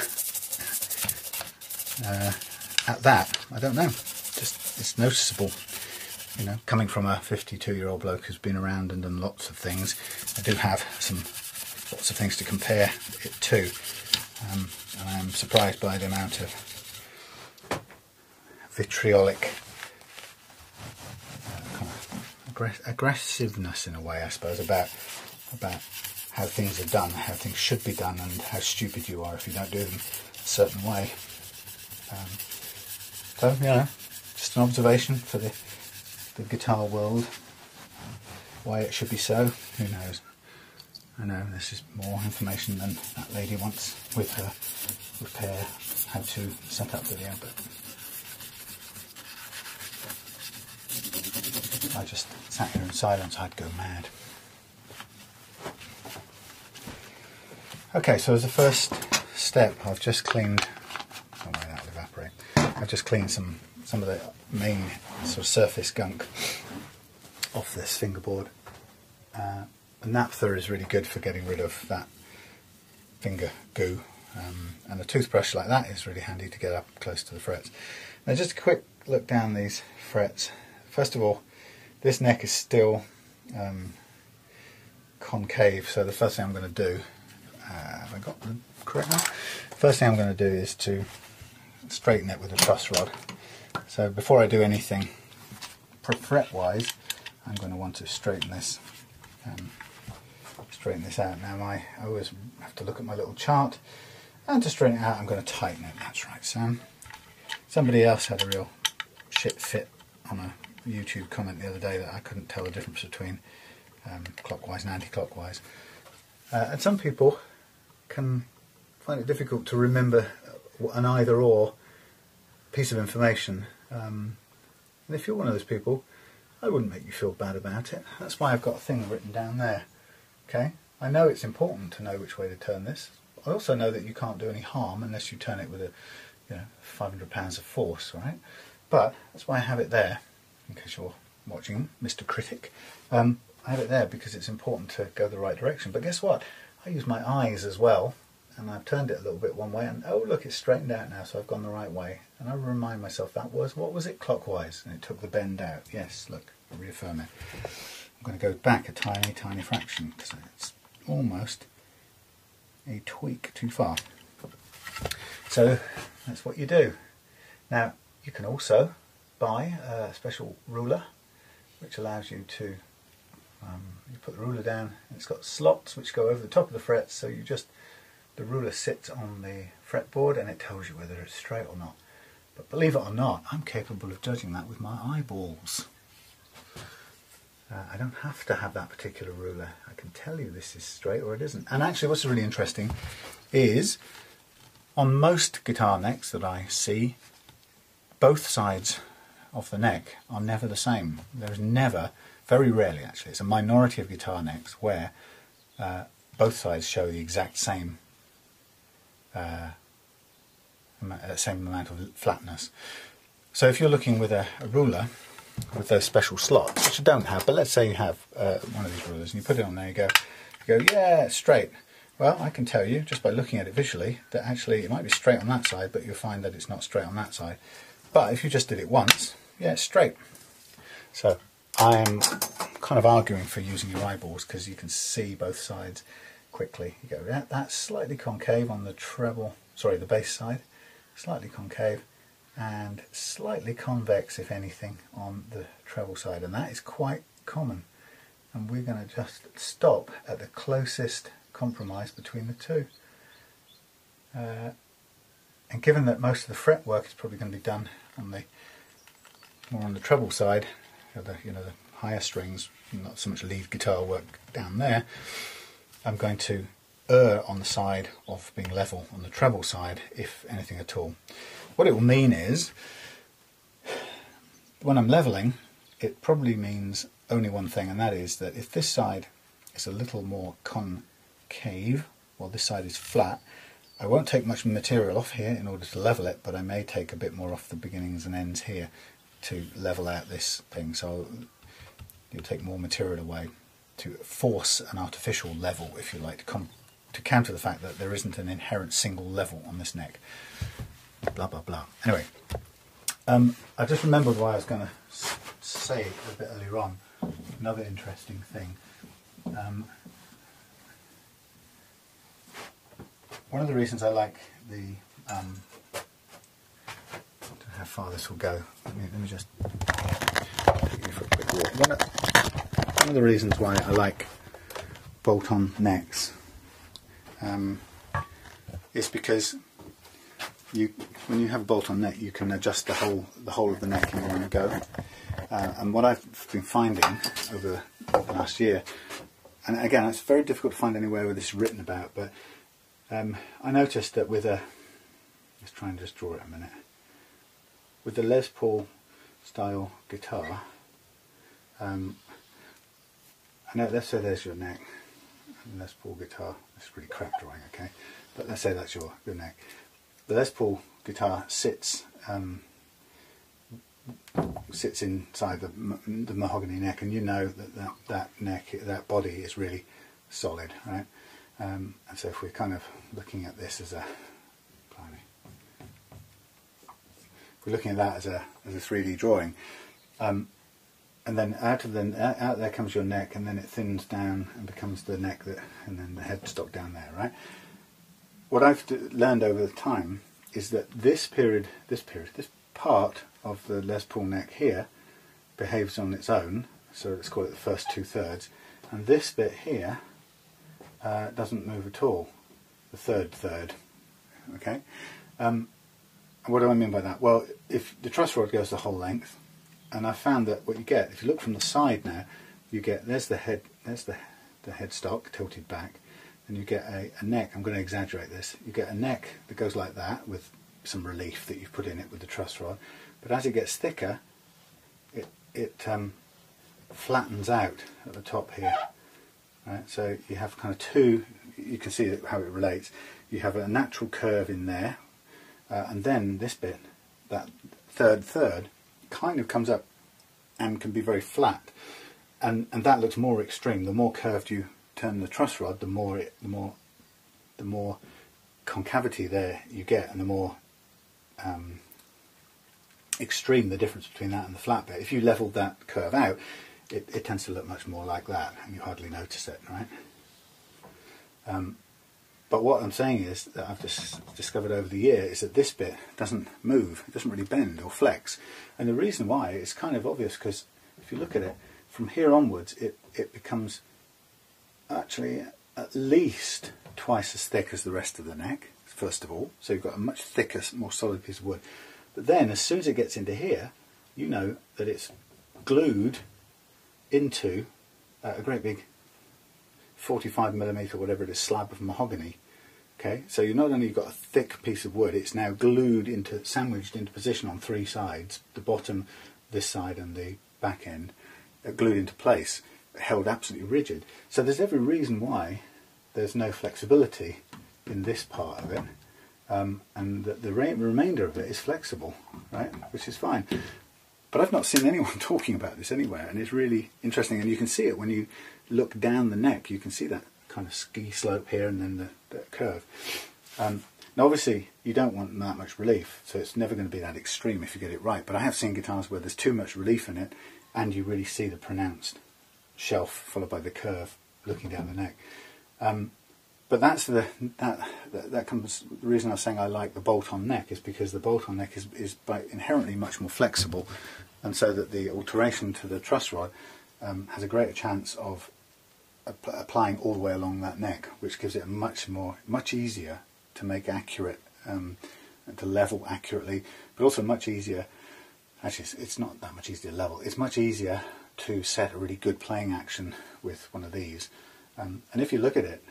at that. I don't know, just it's noticeable. You know, coming from a 52-year-old bloke who's been around and done lots of things, I do have lots of things to compare it to, and I'm surprised by the amount of vitriolic kind of aggressiveness, in a way, I suppose, about how things are done, how things should be done, and how stupid you are if you don't do them a certain way. So, you know, just an observation for the guitar world. Why it should be so, who knows? I know this is more information than that lady wants with her repair how to set up video, but if I just sat here in silence, I'd go mad. Okay, so as a first step, I've just cleaned, oh wait, that'll evaporate. I've just cleaned some of the main sort of surface gunk off this fingerboard. A naphtha is really good for getting rid of that finger goo, and a toothbrush like that is really handy to get up close to the frets. Now just a quick look down these frets. First of all, this neck is still concave, so the first thing I'm going to do, have I got the correct one? First thing I'm going to do is to straighten it with a truss rod. So before I do anything fret wise, I'm going to want to straighten this out. Now I always have to look at my little chart, and to straighten it out I'm going to tighten it. That's right, Sam. Somebody else had a real shit fit on a YouTube comment the other day that I couldn't tell the difference between clockwise and anti-clockwise. And some people can find it difficult to remember an either or piece of information. And if you're one of those people, I wouldn't make you feel bad about it. That's why I've got a thing written down there. Okay, I know it's important to know which way to turn this. I also know that you can't do any harm unless you turn it with 500 pounds of force, right? But that's why I have it there, in case you're watching, Mr. Critic. I have it there because it's important to go the right direction. But guess what? I use my eyes as well, and I've turned it a little bit one way, and oh look, it's straightened out now, so I've gone the right way. And I remind myself what was it, clockwise? And it took the bend out. Yes, look, I reaffirm it. I'm going to go back a tiny fraction because it's almost a tweak too far. So that's what you do. Now you can also buy a special ruler which allows you to you put the ruler down, and it's got slots which go over the top of the frets, so the ruler sits on the fretboard and it tells you whether it's straight or not. But believe it or not, I'm capable of judging that with my eyeballs. I don't have to have that particular ruler. I can tell you this is straight or it isn't. And actually what's really interesting is on most guitar necks that I see, both sides of the neck are never the same. There is never, very rarely actually, it's a minority of guitar necks where both sides show the exact same amount of flatness. So if you're looking with a ruler with those special slots, which you don't have, but let's say you have one of these rulers and you put it on there, you go, yeah, it's straight. Well, I can tell you just by looking at it visually that actually it might be straight on that side, but you'll find that it's not straight on that side. But if you just did it once, yeah, it's straight. So I'm kind of arguing for using your eyeballs because you can see both sides quickly. You go, yeah, that's slightly concave on the treble, sorry, the bass side, slightly concave, and slightly convex, if anything, on the treble side, and that is quite common. And we're going to just stop at the closest compromise between the two. And given that most of the fret work is probably going to be done on the more on the treble side, the higher strings, not so much lead guitar work down there, I'm going to err on the side of being level on the treble side, if anything at all. What it will mean is, when I'm leveling, it probably means only one thing, and that is that if this side is a little more concave, while this side is flat, I won't take much material off here in order to level it, but I may take a bit more off the beginnings and ends here to level out this thing. So you'll take more material away to force an artificial level, if you like, to counter the fact that there isn't an inherent single level on this neck. Blah blah blah. Anyway, I just remembered why I was going to say a bit earlier on. Another interesting thing. One of the reasons I like the I don't know how far this will go. Let me just take you for a quick walk. One of the reasons why I like bolt-on necks is because when you have a bolt-on neck, you can adjust the whole of the neck in one go. And what I've been finding over the last year, and again, it's very difficult to find anywhere where this is written about, but I noticed that with let's try and just draw it a minute. With the Les Paul style guitar, I know, let's say there's your neck, Les Paul guitar. It's really crap drawing, okay, but let's say that's your neck. The Les Paul guitar sits inside the mahogany neck, and you know that neck, that body is really solid, right? And so if we're kind of looking at this as a, if we're looking at that as a 3D drawing, and then out there comes your neck, and then it thins down and becomes the neck and then the headstock down there, right? What I've learned over the time is that this part of the Les Paul neck here behaves on its own, so let's call it the first 2/3, and this bit here doesn't move at all, the third, okay? What do I mean by that? Well, if the truss rod goes the whole length, and I found that what you get, if you look from the side now, you get, there's the headstock tilted back, and you get a neck. I'm going to exaggerate this. You get a neck that goes like that with some relief that you've put in it with the truss rod, but as it gets thicker, it flattens out at the top here. Right? So you have kind of two. You can see how it relates. You have a natural curve in there, and then this bit, that third, kind of comes up and can be very flat, and that looks more extreme. The more curved you turn the truss rod, the more concavity there you get, and the more extreme the difference between that and the flat bit. If you leveled that curve out, it tends to look much more like that, and you hardly notice it, right? But what I'm saying is that I've just discovered over the year is that this bit doesn't move, it doesn't really bend or flex, and the reason why is kind of obvious, because if you look at it from here onwards, it becomes actually at least twice as thick as the rest of the neck, first of all, so you've got a much thicker, more solid piece of wood, But then as soon as it gets into here, you know that it's glued into a great big 45mm or whatever it is slab of mahogany. Okay, so you not only got a thick piece of wood, it's now glued into, sandwiched into position on three sides, the bottom, this side and the back end, glued into place, held absolutely rigid. So there's every reason why there's no flexibility in this part of it, and the remainder of it is flexible, right, which is fine. But I've not seen anyone talking about this anywhere, and it's really interesting, and you can see it when you look down the neck. You can see that kind of ski slope here and then the curve. Now obviously you don't want that much relief, so it's never going to be that extreme if you get it right, but I have seen guitars where there's too much relief in it and you really see the pronounced shelf followed by the curve looking down the neck. But that's that comes, the reason I was saying I like the bolt-on neck is because the bolt-on neck is by inherently much more flexible, and so that the alteration to the truss rod has a greater chance of applying all the way along that neck, which gives it much easier to make accurate, to level accurately, but also much easier, actually it's not that much easier to level, it's much easier to set a really good playing action with one of these. And if you look at it,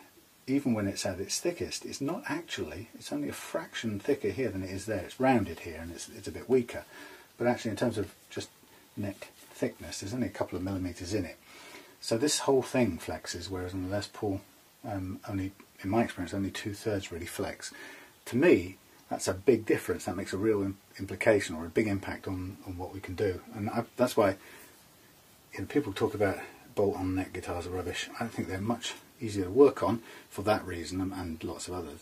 even when it's at its thickest, it's not actually, it's only a fraction thicker here than it is there. It's rounded here and it's a bit weaker, but actually in terms of just neck thickness, there's only a couple of millimeters in it. So this whole thing flexes, whereas on the Les Paul, only, in my experience, only 2/3 really flex. To me, that's a big difference. That makes a real implication or a big impact on what we can do. And that's why, you know, people talk about bolt-on neck guitars are rubbish. I think they're much easier to work on for that reason and lots of others.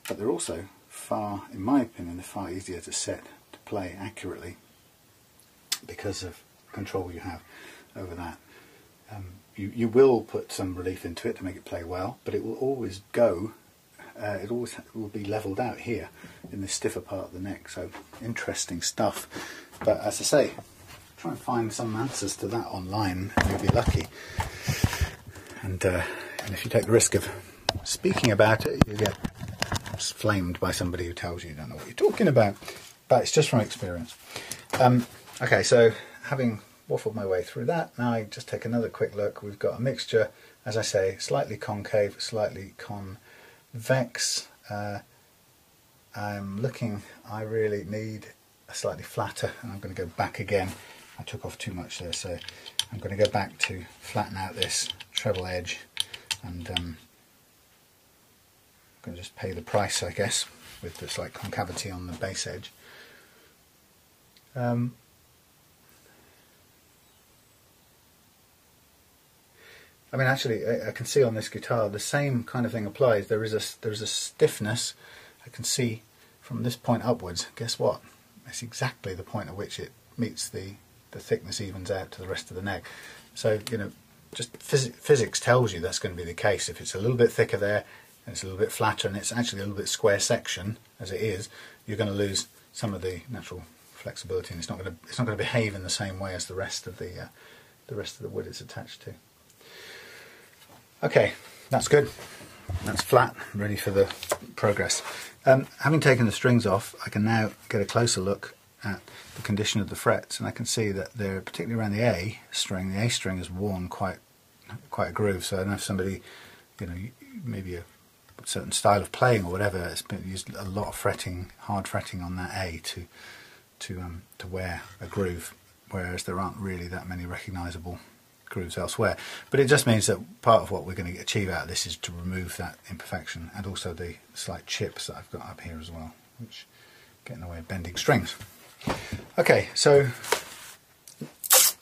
But they're also far, in my opinion, they're far easier to set to play accurately because of the control you have over that. You will put some relief into it to make it play well, but it will always go, it always will be levelled out here in the stiffer part of the neck. So interesting stuff. But as I say, try and find some answers to that online and you'll be lucky. And if you take the risk of speaking about it, you get flamed by somebody who tells you don't know what you're talking about. But it's just from experience. Okay, so having waffled my way through that, now I just take another quick look. We've got a mixture, as I say, slightly concave, slightly convex. I'm looking, I really need a slightly flatter, and I'm going to go back again. I took off too much there, so I'm going to go back to flatten out this treble edge, and I'm going to just pay the price, I guess, with the slight concavity on the bass edge. I mean, actually, I can see on this guitar the same kind of thing applies. There is a stiffness. I can see from this point upwards. Guess what? It's exactly the point at which it meets the thickness evens out to the rest of the neck. So, you know, just physics tells you that's going to be the case. If it's a little bit thicker there and it's a little bit flatter and it's actually a little bit square section as it is, you're going to lose some of the natural flexibility, and it's not going to behave in the same way as the rest of the wood it's attached to. Okay, that's good. That's flat, ready for the progress. Having taken the strings off, I can now get a closer look at the condition of the frets, and I can see that they're, particularly around the A string, has worn quite a groove. So I don't know if somebody, you know, maybe a certain style of playing or whatever, it's been used a lot of fretting, hard fretting on that A to wear a groove, whereas there aren't really that many recognisable grooves elsewhere. But it just means that part of what we're going to achieve out of this is to remove that imperfection, and also the slight chips that I've got up here as well, which get in the way of bending strings. Okay, so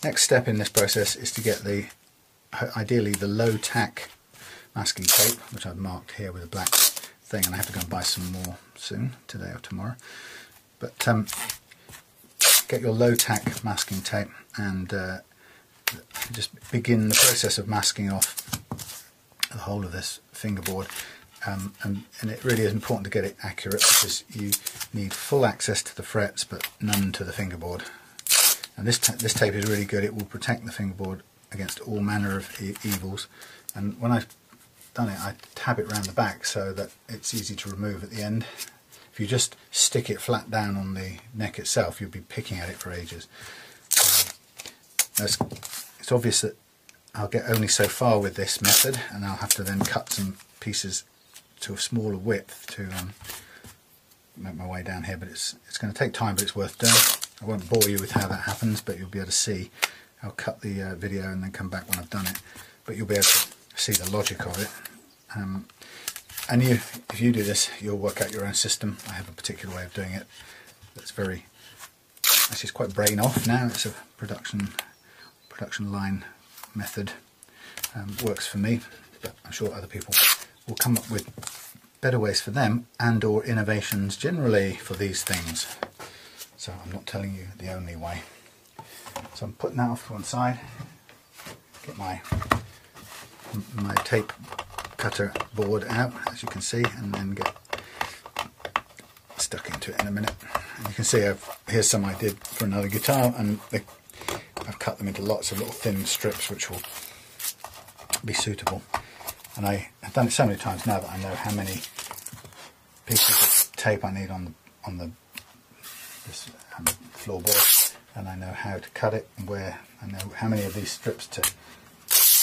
next step in this process is to get ideally the low tack masking tape, which I've marked here with a black thing, and I have to go and buy some more soon, today or tomorrow. But get your low tack masking tape and just begin the process of masking off the whole of this fingerboard, and it really is important to get it accurate because you need full access to the frets but none to the fingerboard. And this tape is really good. It will protect the fingerboard against all manner of evils, and when I've done it I tab it around the back so that it's easy to remove at the end. If If you just stick it flat down on the neck itself, you'll be picking at it for ages. It's obvious that I'll get only so far with this method, and I'll have to then cut some pieces to a smaller width to make my way down here, but it's going to take time, but it's worth doing. I won't bore you with how that happens, but you'll be able to see. I'll cut the video and then come back when I've done it, but you'll be able to see the logic of it. And if you do this, you'll work out your own system. I have a particular way of doing it that's actually it's quite brain off now. It's a production line method. Works for me, but I'm sure other people will come up with better ways for them and or innovations generally for these things. So I'm not telling you the only way. So I'm putting that off to one side, get my tape cutter board out, as you can see, and then get stuck into it in a minute. And you can see here's some I did for another guitar, and I've cut them into lots of little thin strips which will be suitable. And I've done it so many times now that I know how many pieces of tape I need on this floorboard, and I know how to cut it, and where I know how many of these strips to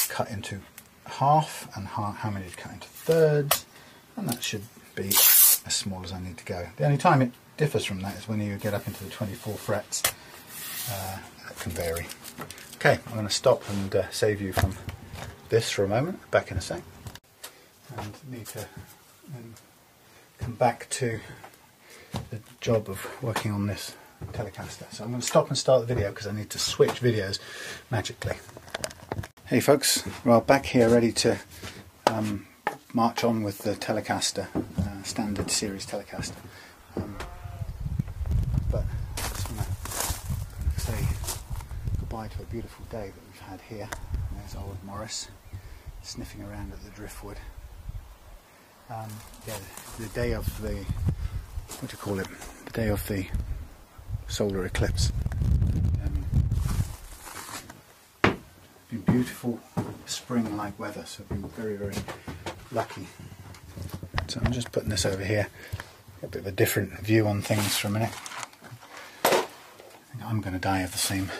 cut into half and how many to cut into thirds, and that should be as small as I need to go. The only time it differs from that is when you get up into the 24 frets. That can vary. Okay, I'm going to stop and save you from this for a moment. Back in a sec. And need to come back to the job of working on this Telecaster. So I'm going to stop and start the video because I need to switch videos magically. Hey folks, well, back here ready to march on with the Telecaster, Standard series Telecaster. But I just want to say goodbye to a beautiful day that we've had here. And there's old Morris sniffing around at the driftwood. Yeah, the day of the, what do you call it, the day of the solar eclipse. Been beautiful spring-like weather, so I've been very, very lucky. So I'm just putting this over here, get a bit of a different view on things for a minute. I think I'm going to die of the same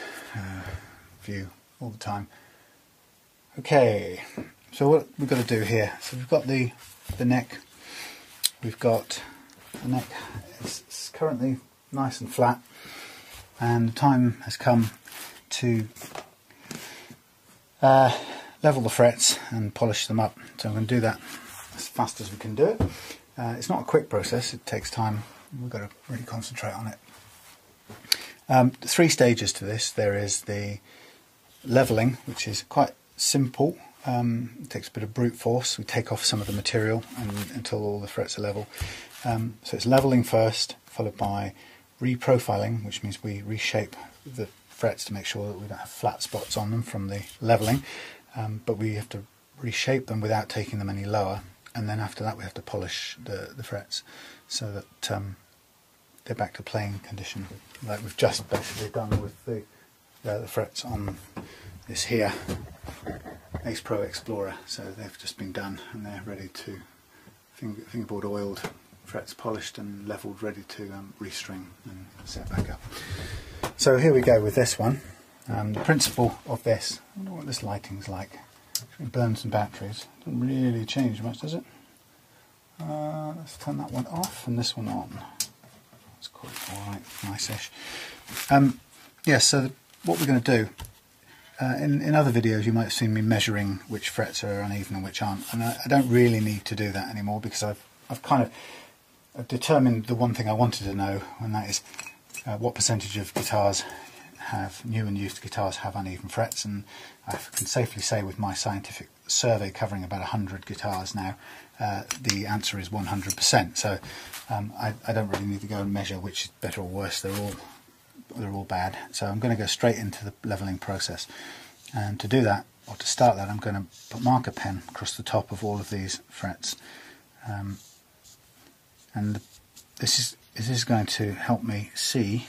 view all the time. Okay, so what we've got to do here, so we've got the neck, we've got the neck, it's currently nice and flat, and the time has come to level the frets and polish them up. So I'm going to do that as fast as we can do it. It's not a quick process, it takes time, we've got to really concentrate on it. 3 stages to this. There is the levelling, which is quite simple. It takes a bit of brute force. We take off some of the material until all the frets are level. So it's levelling first, followed by reprofiling, which means we reshape the frets to make sure that we don't have flat spots on them from the levelling, but we have to reshape them without taking them any lower, and then after that we have to polish the frets so that they're back to playing condition, like we've just basically done with the frets on this here Ace Pro Explorer. So they've just been done and they're ready to fingerboard oiled, frets polished and levelled, ready to restring and set back up. So here we go with this one. The principle of this, I wonder what this lighting's like. It burns some batteries. Doesn't really change much, does it? Let's turn that one off and this one on. That's quite alright, nice-ish. Yeah, so what we're going to do, in other videos you might have seen me measuring which frets are uneven and which aren't, and I don't really need to do that anymore because I've kind of determined the one thing I wanted to know, and that is what percentage of guitars new and used guitars have uneven frets, and I can safely say with my scientific survey covering about 100 guitars now, the answer is 100%. So I don't really need to go and measure which is better or worse. They're all bad. So I'm going to go straight into the levelling process, and to do that, or to start that, I'm going to put marker pen across the top of all of these frets, and this is going to help me see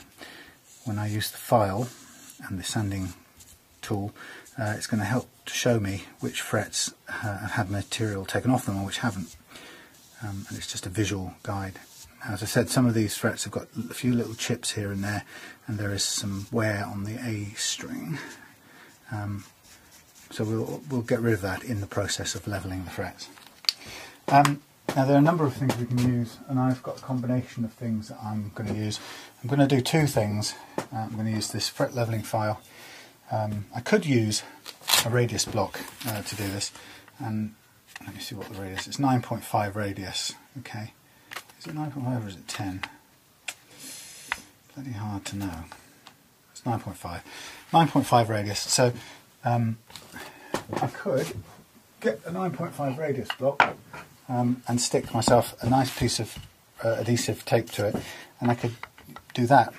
when I use the file and the sanding tool. It's going to help to show me which frets have had material taken off them and which haven't, and it's just a visual guide. As I said, some of these frets have got a few little chips here and there, and there is some wear on the A string. So we'll get rid of that in the process of levelling the frets. Now there are a number of things we can use, and I've got a combination of things that I'm going to use. I'm going to do two things. I'm going to use this fret levelling file. I could use a radius block to do this, and let me see what the radius is. It's 9.5 radius. Okay, is it 9.5 or is it 10? Bloody hard to know. It's 9.5. 9.5 radius. So I could get a 9.5 radius block and stick myself a nice piece of adhesive tape to it, and I could do that.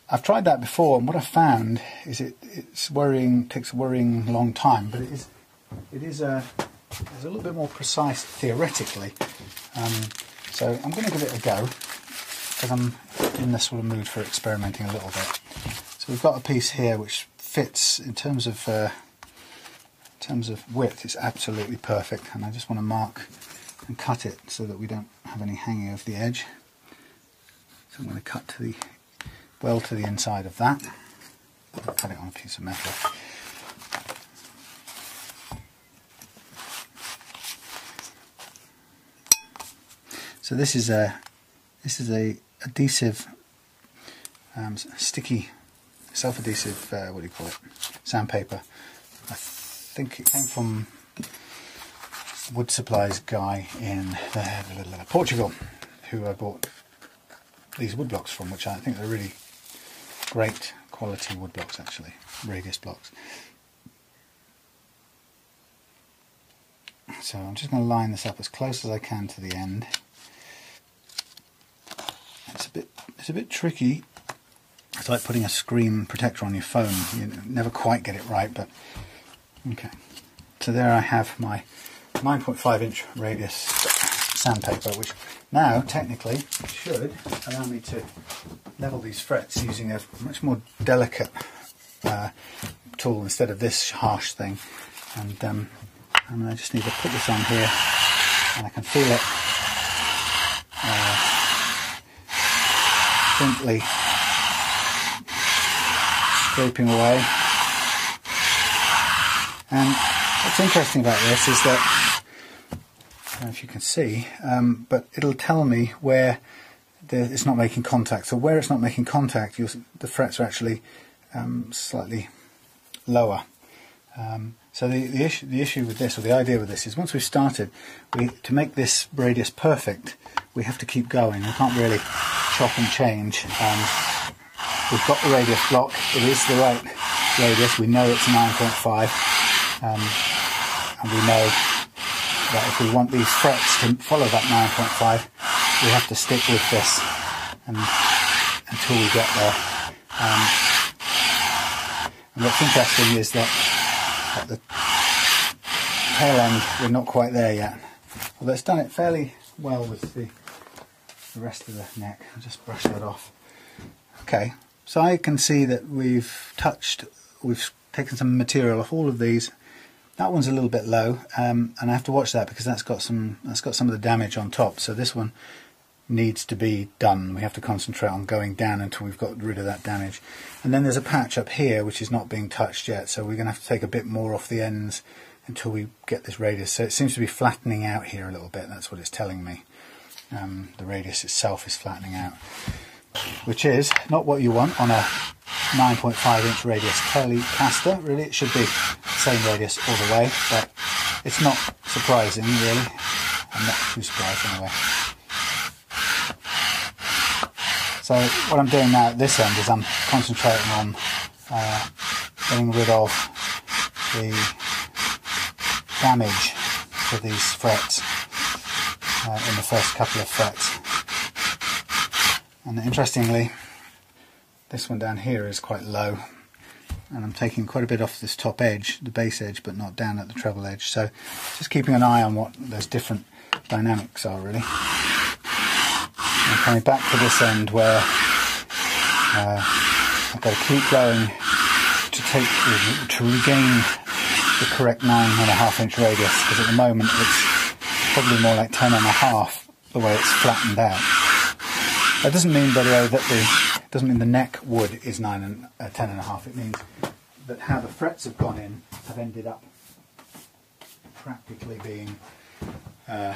I've tried that before, and what I've found is takes a worrying long time, but it's a little bit more precise theoretically. So I'm going to give it a go, because I'm in this sort of mood for experimenting a little bit. So we've got a piece here which fits in terms of width. It's absolutely perfect, and I just want to mark and cut it so that we don't have any hanging over the edge. So I'm going to cut to the inside of that. I'll cut it on a piece of metal. So this is a adhesive, sticky, self-adhesive. What do you call it? Sandpaper. I think it came from wood supplies guy in Portugal, who I bought these wood blocks from, which I think they're really great quality wood blocks, actually, radius blocks. So I'm just going to line this up as close as I can to the end. It's a bit tricky. It's like putting a screen protector on your phone. You never quite get it right, but okay. So there I have my 9.5 inch radius sandpaper, which now technically should allow me to level these frets using a much more delicate tool instead of this harsh thing. And I just need to put this on here, and I can feel it gently scraping away. And what's interesting about this is that, I don't know if you can see, but it'll tell me where it's not making contact. So where it's not making contact, the frets are actually slightly lower. So the issue with this, or the idea with this, is once we've started, to make this radius perfect, we have to keep going. We can't really chop and change. We've got the radius block. It is the right radius. We know it's 9.5, and we know that if we want these frets to follow that 9.5, we have to stick with this until we get there. And what's interesting is that at the tail end we're not quite there yet. Although it's done it fairly well with the rest of the neck. I'll just brush that off. Okay, so I can see that we've taken some material off all of these. That one's a little bit low, and I have to watch that because that's got some of the damage on top. So this one needs to be done. We have to concentrate on going down until we've got rid of that damage. And then there's a patch up here which is not being touched yet, so we're going to have to take a bit more off the ends until we get this radius. So it seems to be flattening out here a little bit. That's what it's telling me. The radius itself is flattening out, which is not what you want on a 9.5 inch radius Telecaster. Really, it should be the same radius all the way, but it's not surprising, really. I'm not too surprised anyway. So what I'm doing now at this end is I'm concentrating on getting rid of the damage to these frets in the first couple of frets. And interestingly, this one down here is quite low, and I'm taking quite a bit off this top edge, the bass edge, but not down at the treble edge. So just keeping an eye on what those different dynamics are, really. I'm coming back to this end where I've got to keep going to regain the correct 9.5 inch radius, because at the moment it's probably more like 10.5, the way it's flattened out. That doesn't mean, by the way, that the neck wood is 10 and a half. It means that how the frets have gone in have ended up practically being 10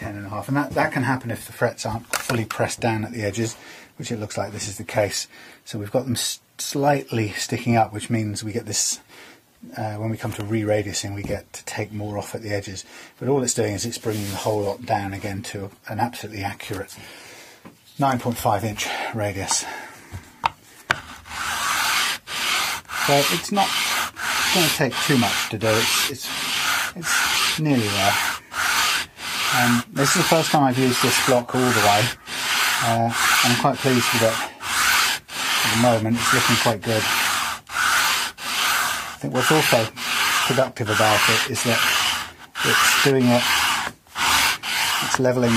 and a half, and that can happen if the frets aren't fully pressed down at the edges, which it looks like this is the case. So we've got them slightly sticking up, which means we get this, when we come to re-radiusing, we get to take more off at the edges. But all it's doing is it's bringing the whole lot down again to an absolutely accurate 9.5 inch radius. So it's not going to take too much to do. It's nearly there. This is the first time I've used this block all the way, and I'm quite pleased with it. At the moment it's looking quite good. I think what's also productive about it is that it's doing it, it's levelling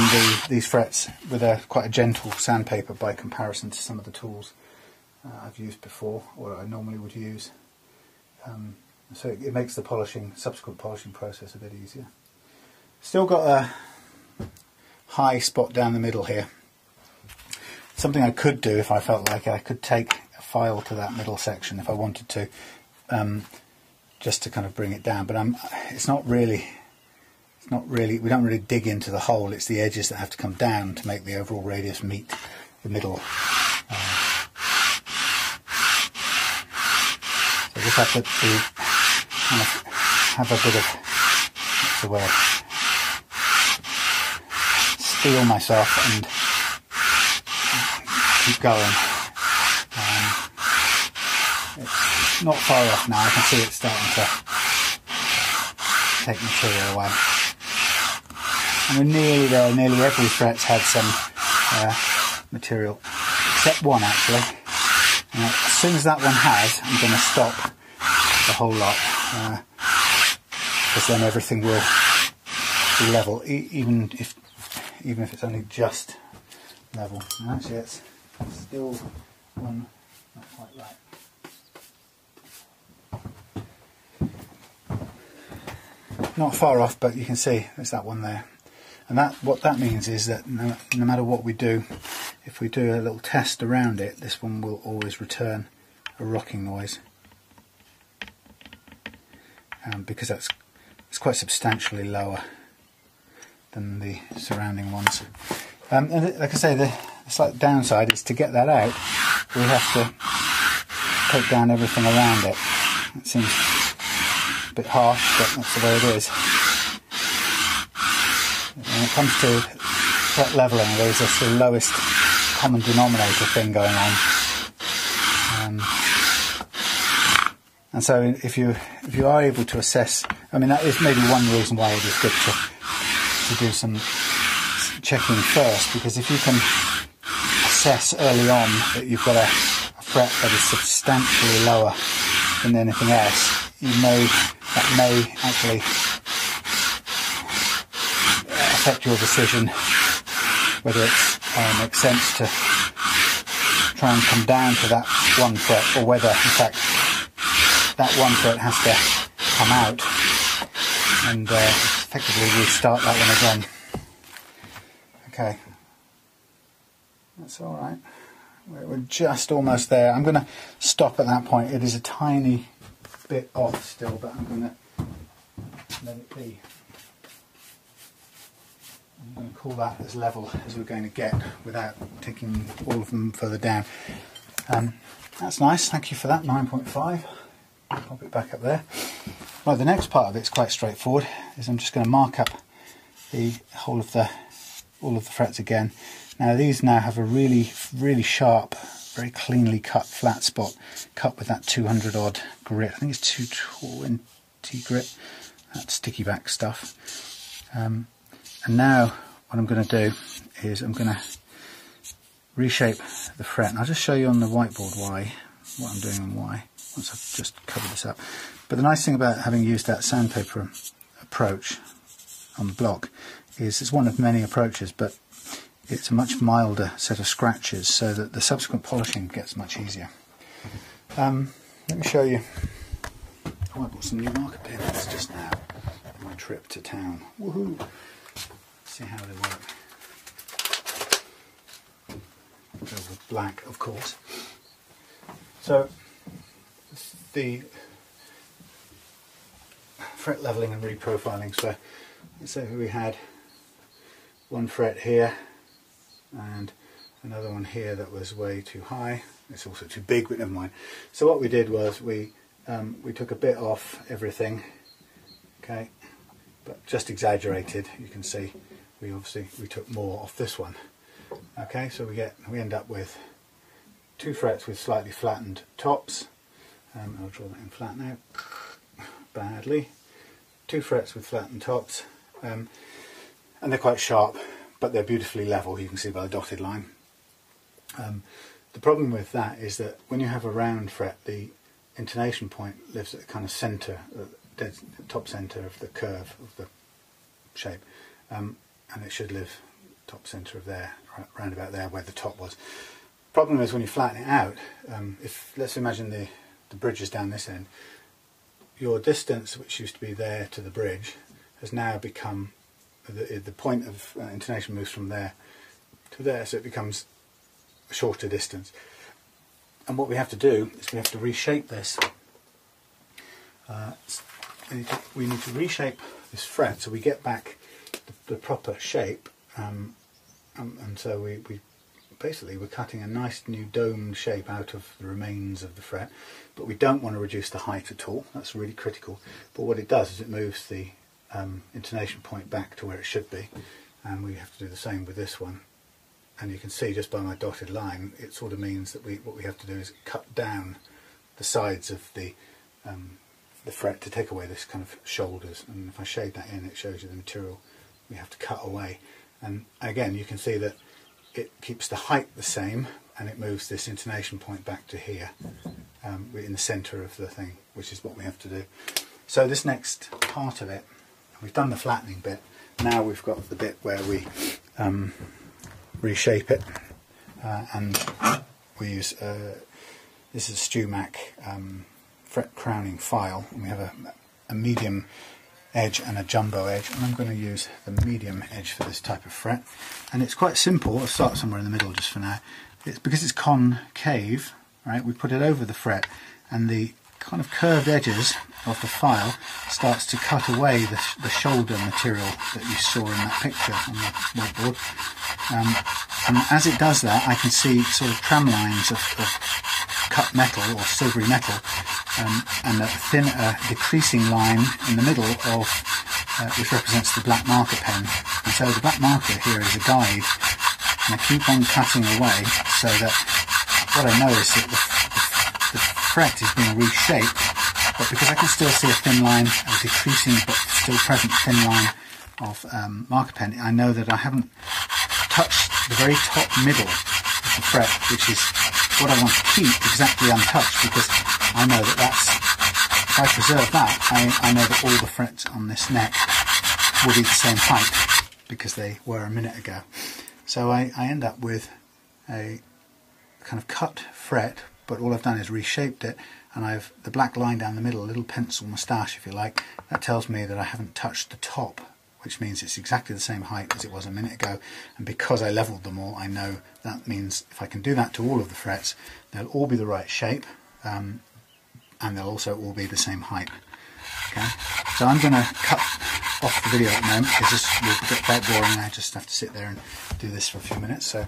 these frets with quite a gentle sandpaper by comparison to some of the tools I've used before, or I normally would use. So it makes the subsequent polishing process a bit easier. Still got a high spot down the middle here. Something I could do if I felt like I could take a file to that middle section if I wanted to, just to kind of bring it down. But it's not really. We don't really dig into the hole. It's the edges that have to come down to make the overall radius meet the middle. So I just have to kind of have a bit of, what's the word, steel myself and keep going. It's not far off now. I can see it's starting to take material away. And we're nearly there. Nearly every fret's had some material, except one actually. As soon as that one has, I'm going to stop the whole lot, because then everything will be level, even if it's only just level. And actually, it's still one not quite right. Not far off, but you can see there's that one there. And what that means is that no matter what we do, if we do a little test around it, this one will always return a rocking noise, because it's quite substantially lower than the surrounding ones. And like I say, the slight downside is to get that out, we have to take down everything around it. It seems a bit harsh, but that's the way it is. When it comes to fret levelling, there's this lowest common denominator thing going on, and so if you are able to assess, I mean, that is maybe one reason why it is good to do some checking first, because if you can assess early on that you've got a fret that is substantially lower than anything else, that may actually affect your decision whether it makes sense to try and come down to that one fret, or whether in fact that one fret has to come out and effectively restart that one again. Okay, that's alright, we're just almost there. I'm going to stop at that point. It is a tiny bit off still, but I'm going to let it be. I'm going to call that as level as we're going to get without taking all of them further down. That's nice, thank you for that, 9.5. Pop it back up there. Right, the next part of it's quite straightforward. Is I'm just going to mark up the whole of all of the frets again. Now these now have a really sharp, very cleanly cut flat spot, cut with that 200 odd grit. I think it's 220 grit, that sticky back stuff. And now what I'm going to do is I'm going to reshape the fret, and I'll just show you on the whiteboard what I'm doing and why, once I've just covered this up. But the nice thing about having used that sandpaper approach on the block is it's one of many approaches, but it's a much milder set of scratches, so that the subsequent polishing gets much easier. Let me show you. Oh, I bought some new marker pins just now on my trip to town. Woohoo! See how they work. filled with black, of course. So the fret leveling and reprofiling. So let's say we had one fret here and another one here that was way too high. It's also too big, but never mind. So what we did was we took a bit off everything, okay, but just exaggerated. You can see we took more off this one. Okay, so we end up with two frets with slightly flattened tops. I'll draw that in flat now. Badly. Two frets with flattened tops, and they're quite sharp, but they're beautifully level. You can see by the dotted line. The problem with that is that when you have a round fret, the intonation point lives at the kind of centre, dead top centre of the curve of the shape, and it should live top centre of there, round about there where the top was. Problem is when you flatten it out, if let's imagine the bridge is down this end, your distance, which used to be there to the bridge, has now become, the point of intonation moves from there to there, so it becomes a shorter distance. And what we have to do is we have to reshape this. We need to reshape this fret so we get back the proper shape, and so we basically we're cutting a nice new domed shape out of the remains of the fret, but we don't want to reduce the height at all. That's really critical. But what it does is it moves the intonation point back to where it should be, and we have to do the same with this one. And you can see just by my dotted line, it sort of means that what we have to do is cut down the sides of the fret to take away this kind of shoulders. And if I shade that in, it shows you the material we have to cut away. And again, you can see that it keeps the height the same, and it moves this intonation point back to here, in the centre of the thing, which is what we have to do. So this next part of it, we've done the flattening bit. Now we've got the bit where we reshape it, and we use this is a StewMac fret crowning file, and we have a medium edge and a jumbo edge, and I'm going to use the medium edge for this type of fret. And it's quite simple. I'll start somewhere in the middle just for now. It's because it's concave, right? We put it over the fret, and the kind of curved edges of the file starts to cut away the shoulder material that you saw in that picture on the whiteboard. And as it does that, I can see sort of tram lines of cut metal or silvery metal, and a thin decreasing line in the middle of which represents the black marker pen. And so the black marker here is a guide, and I keep on cutting away so that what I know is that the fret is being reshaped, but because I can still see a thin line, a decreasing but still present thin line of marker pen, I know that I haven't touched the very top middle of the fret, which is what I want to keep exactly untouched, because I know that if I preserve that, I know that all the frets on this neck will be the same height because they were a minute ago. So I end up with a kind of cut fret, but all I've done is reshaped it, and I've the black line down the middle, a little pencil moustache if you like. That tells me that I haven't touched the top, which means it's exactly the same height as it was a minute ago. And because I leveled them all, I know that means if I can do that to all of the frets, they'll all be the right shape, and they'll also all be the same height. Okay, so I'm going to cut off the video at the moment because this will get quite boring. I just have to sit there and do this for a few minutes. So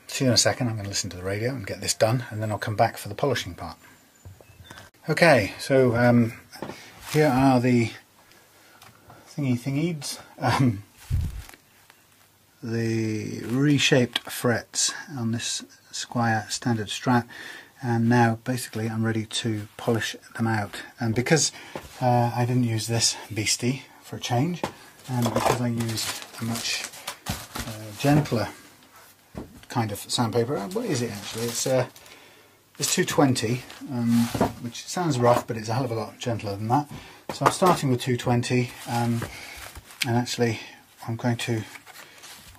see you in a second. I'm going to listen to the radio and get this done, and then I'll come back for the polishing part. Okay, so here are the thingies, the reshaped frets on this Squier Standard Strat, and now basically I'm ready to polish them out. And because I didn't use this beastie for a change, and because I used a much gentler kind of sandpaper, what is it actually? It's 220, which sounds rough, but it's a hell of a lot gentler than that. So I'm starting with 220, and actually I'm going to,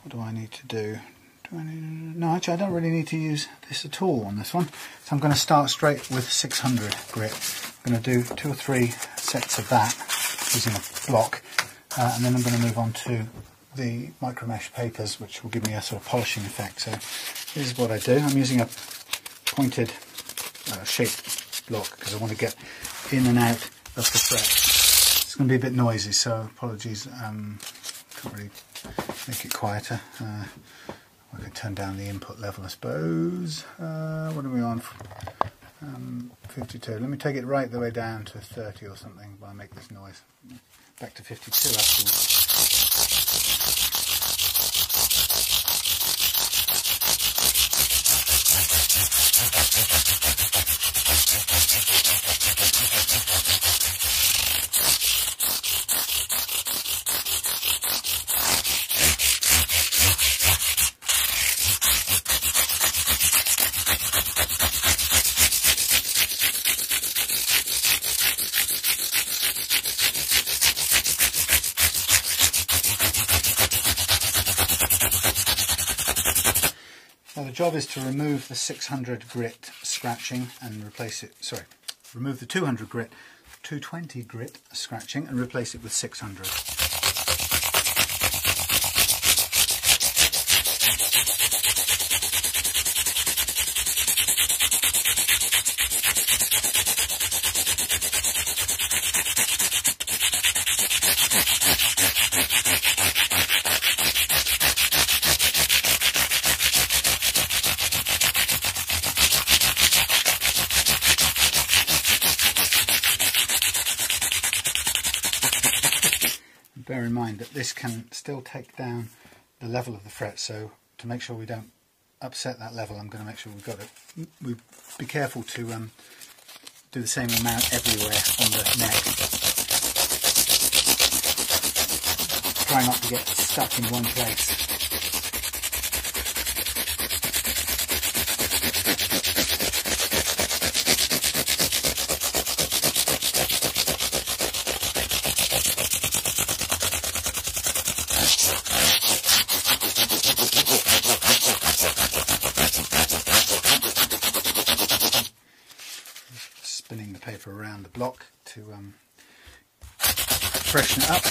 what do I need to do? No, actually I don't really need to use this at all on this one. So I'm going to start straight with 600 grit. I'm going to do 2 or 3 sets of that using a block, and then I'm going to move on to the micro mesh papers, which will give me a sort of polishing effect. So this is what I do. I'm using a pointed shaped block because I want to get in and out of the fret. It's going to be a bit noisy, so apologies. Can't really make it quieter. I can turn down the input level, I suppose. What are we on? 52. Let me take it right the way down to 30 or something while I make this noise. Back to 52 afterwards. Now the job is to remove the 600 grit scratching and replace it, sorry, remove the 200 grit, 220 grit scratching and replace it with 600. Bear in mind that this can still take down the level of the fret, so to make sure we don't upset that level, I'm going to make sure we've got it. We be careful to do the same amount everywhere on the neck. Try not to get stuck in one place. Spinning the paper around the block to freshen it up.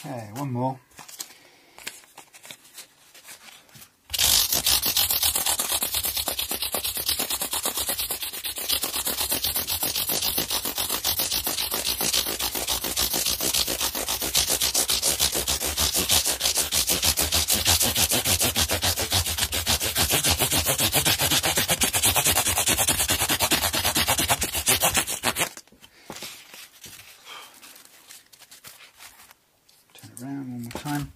Okay, one more. Around one more time.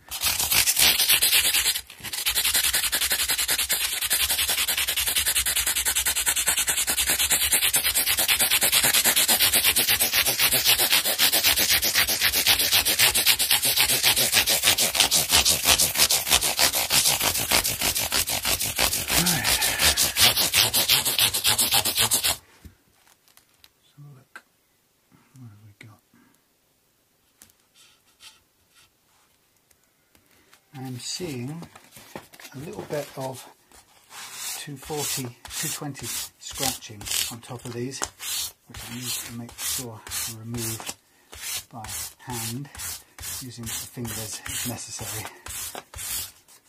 I'm seeing a little bit of 240, 220 scratching on top of these, which I need to make sure I remove by hand using the fingers if necessary.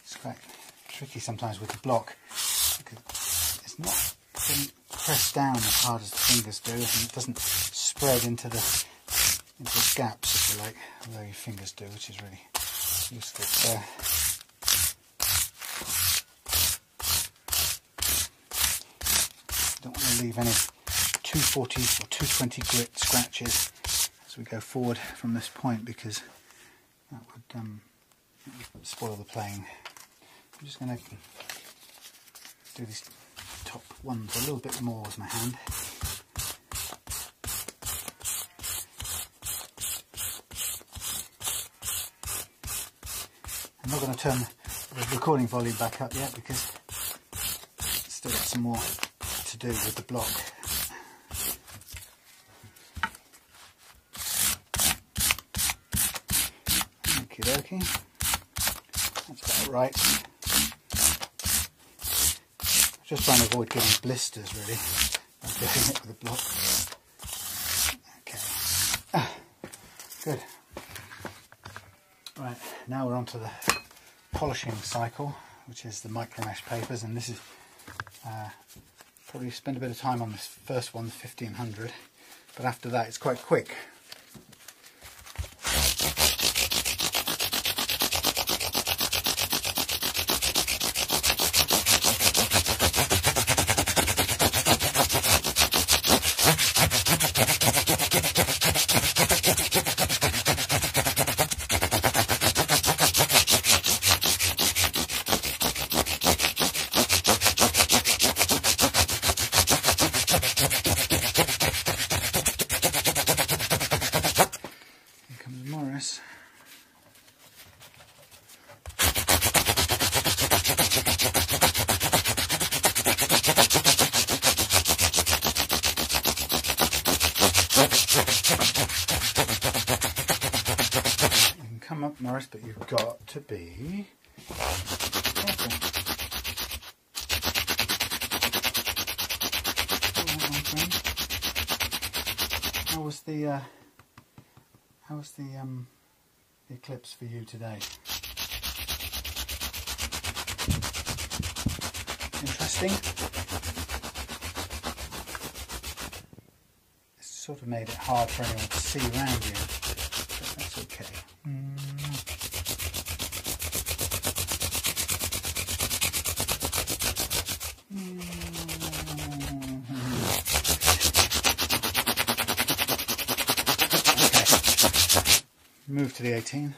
It's quite tricky sometimes with the block because it's not pressed down as hard as the fingers do, and it doesn't spread into the gaps, if you like, although your fingers do, which is really useful. So Don't want to leave any 240 or 220 grit scratches as we go forward from this point, because that would spoil the playing. I'm just going to do these top ones a little bit more with my hand. I'm not going to turn the recording volume back up yet because I've still got some more to do with the block. Okie dokie, that's about right. Just trying to avoid getting blisters really by doing it with a block. Okay, good. Right, now we're on to the polishing cycle, which is the micro mesh papers, and this is probably spend a bit of time on this first one, the 1500, but after that it's quite quick. Morris, but you've got to be careful. How was the eclipse for you today? Interesting. It's sort of made it hard for anyone to see around you, but that's okay. Move to the 18.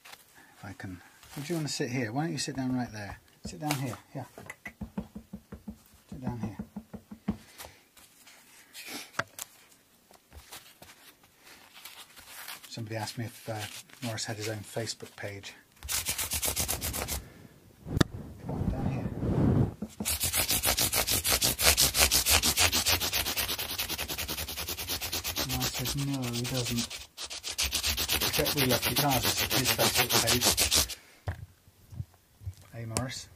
If I can. Would you want to sit here? Why don't you sit down right there? Sit down here. Yeah. Sit down here. Somebody asked me if Morris had his own Facebook page. Come on, down here. Morris says no, he doesn't. Except We Love Guitars is his Facebook page. Hey Morris.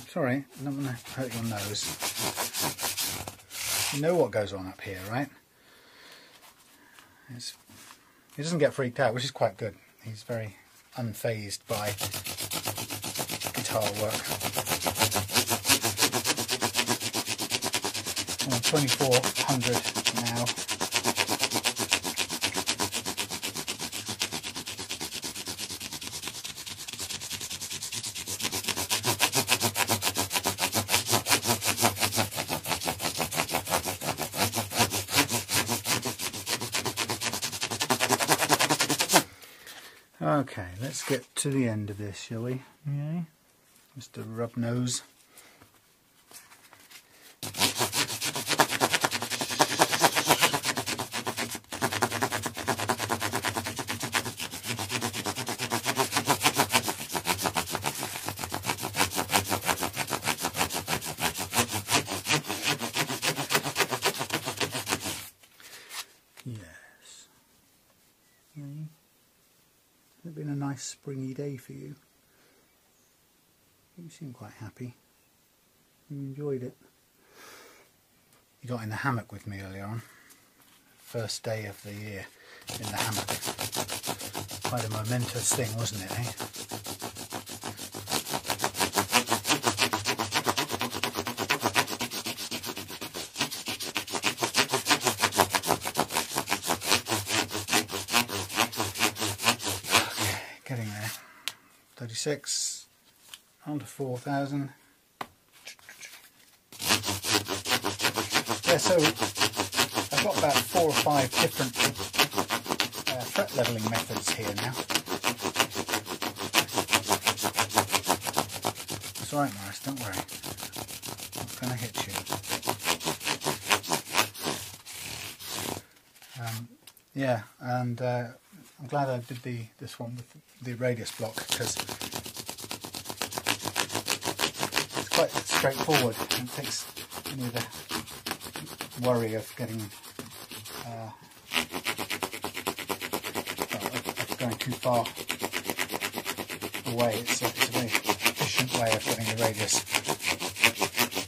Sorry, I'm not going to hurt your nose. You know what goes on up here, right? He doesn't get freaked out, which is quite good. He's very unfazed by guitar work. I'm 2400 now. Okay, let's get to the end of this, shall we? Yeah. Mr. Rubnose. Yes. Yeah. It's been a nice springy day for you. You seem quite happy. You enjoyed it. You got in the hammock with me earlier on. First day of the year in the hammock. Quite a momentous thing, wasn't it, eh? 36 onto 4000. Yeah, so I've got about 4 or 5 different fret leveling methods here now. It's alright, Morris, don't worry. I'm not going to hit you. Yeah, and I'm glad I did this one with the radius block, because it's quite straightforward and takes any of the worry of getting of going too far away. It's a very efficient way of getting the radius,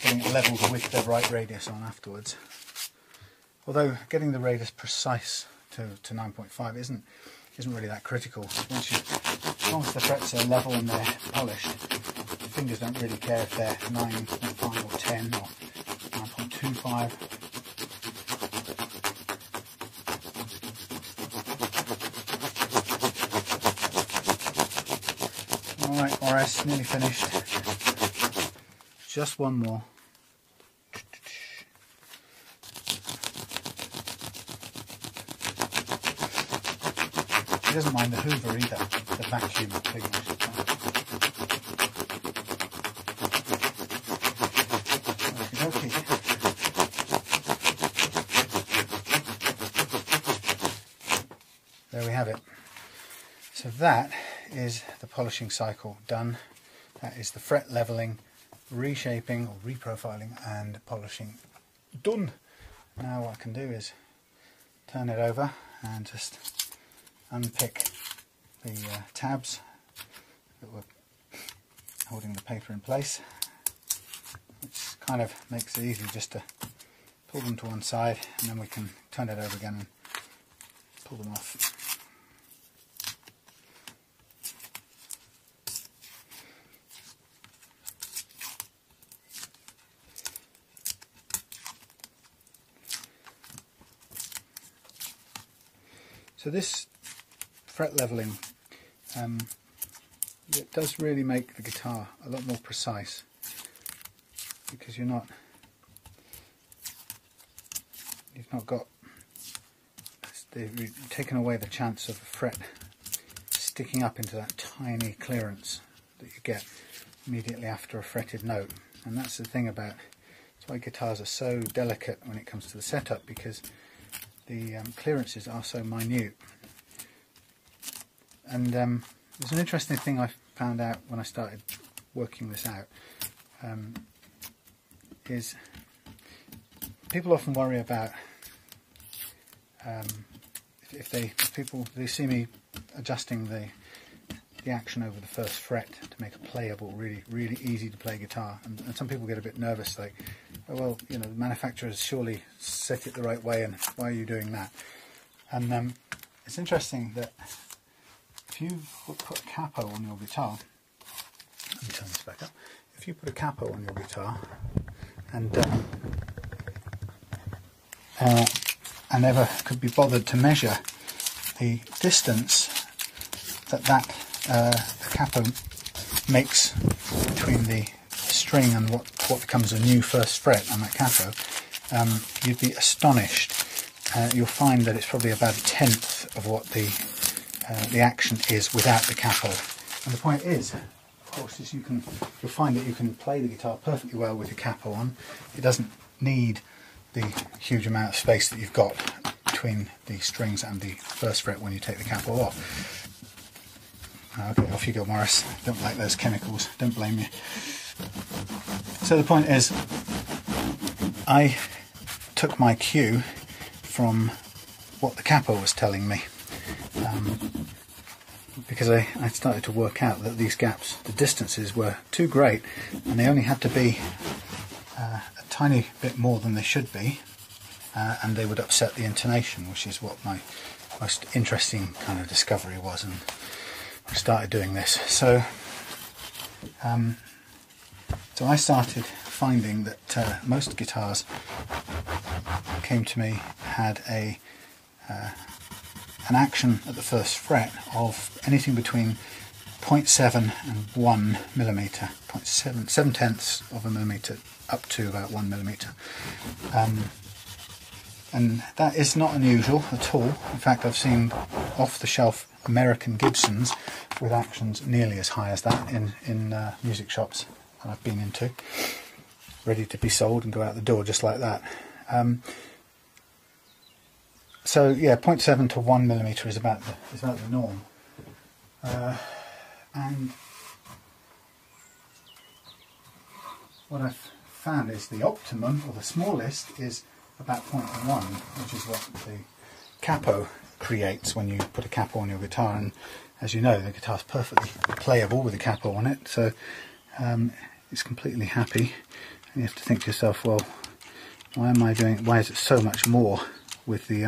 getting it levelled with the right radius on afterwards. Although getting the radius precise to 9.5 isn't really that critical. As long as the frets are level and they're polished, the fingers don't really care if they're 9.5 or 10 or 9.25. Alright, Morris, nearly finished. Just one more. He doesn't mind the hoover either, the vacuum cleaner. Okay. There we have it. So that is the polishing cycle done. That is the fret leveling, reshaping or reprofiling and polishing done. Now what I can do is turn it over and just unpick the tabs that were holding the paper in place, which kind of makes it easy just to pull them to one side, and then we can turn it over again and pull them off. So this fret leveling, it does really make the guitar a lot more precise, because you've not got, you've taken away the chance of a fret sticking up into that tiny clearance that you get immediately after a fretted note. And that's the thing about, that's why guitars are so delicate when it comes to the setup, because the clearances are so minute. And there's an interesting thing I found out when I started working this out, is people often worry about if people see me adjusting the action over the first fret to make a playable, really easy to play guitar, and some people get a bit nervous, like, oh, well, you know, the manufacturers surely set it the right way, and why are you doing that? And it's interesting that if you put a capo on your guitar, let me turn this back up, if you put a capo on your guitar and ever could be bothered to measure the distance that the capo makes between the string and what becomes a new first fret on that capo, you'd be astonished. You'll find that it's probably about 1/10 of what the action is without the capo. And the point is, of course, is you'll find that you can play the guitar perfectly well with the capo on. It doesn't need the huge amount of space that you've got between the strings and the first fret when you take the capo off. Okay, off you go, Morris. Don't like those chemicals, don't blame you. So the point is, I took my cue from what the capo was telling me, because I started to work out that these gaps, the distances were too great, and they only had to be a tiny bit more than they should be, and they would upset the intonation, which is what my most interesting kind of discovery was, and I started doing this. So so I started finding that most guitars came to me had an action at the first fret of anything between 0.7 and 1 millimetre, 7/10 of a millimetre up to about 1 millimetre. And that is not unusual at all. In fact, I've seen off-the-shelf American Gibsons with actions nearly as high as that in music shops that I've been into, ready to be sold and go out the door just like that. So yeah, 0.7 to 1 millimetre is about the norm. And what I've found is the optimum, or the smallest, is about 0.1, which is what the capo creates when you put a capo on your guitar. And as you know, the guitar's perfectly playable with a capo on it, so it's completely happy. And you have to think to yourself, well, why is it so much more with the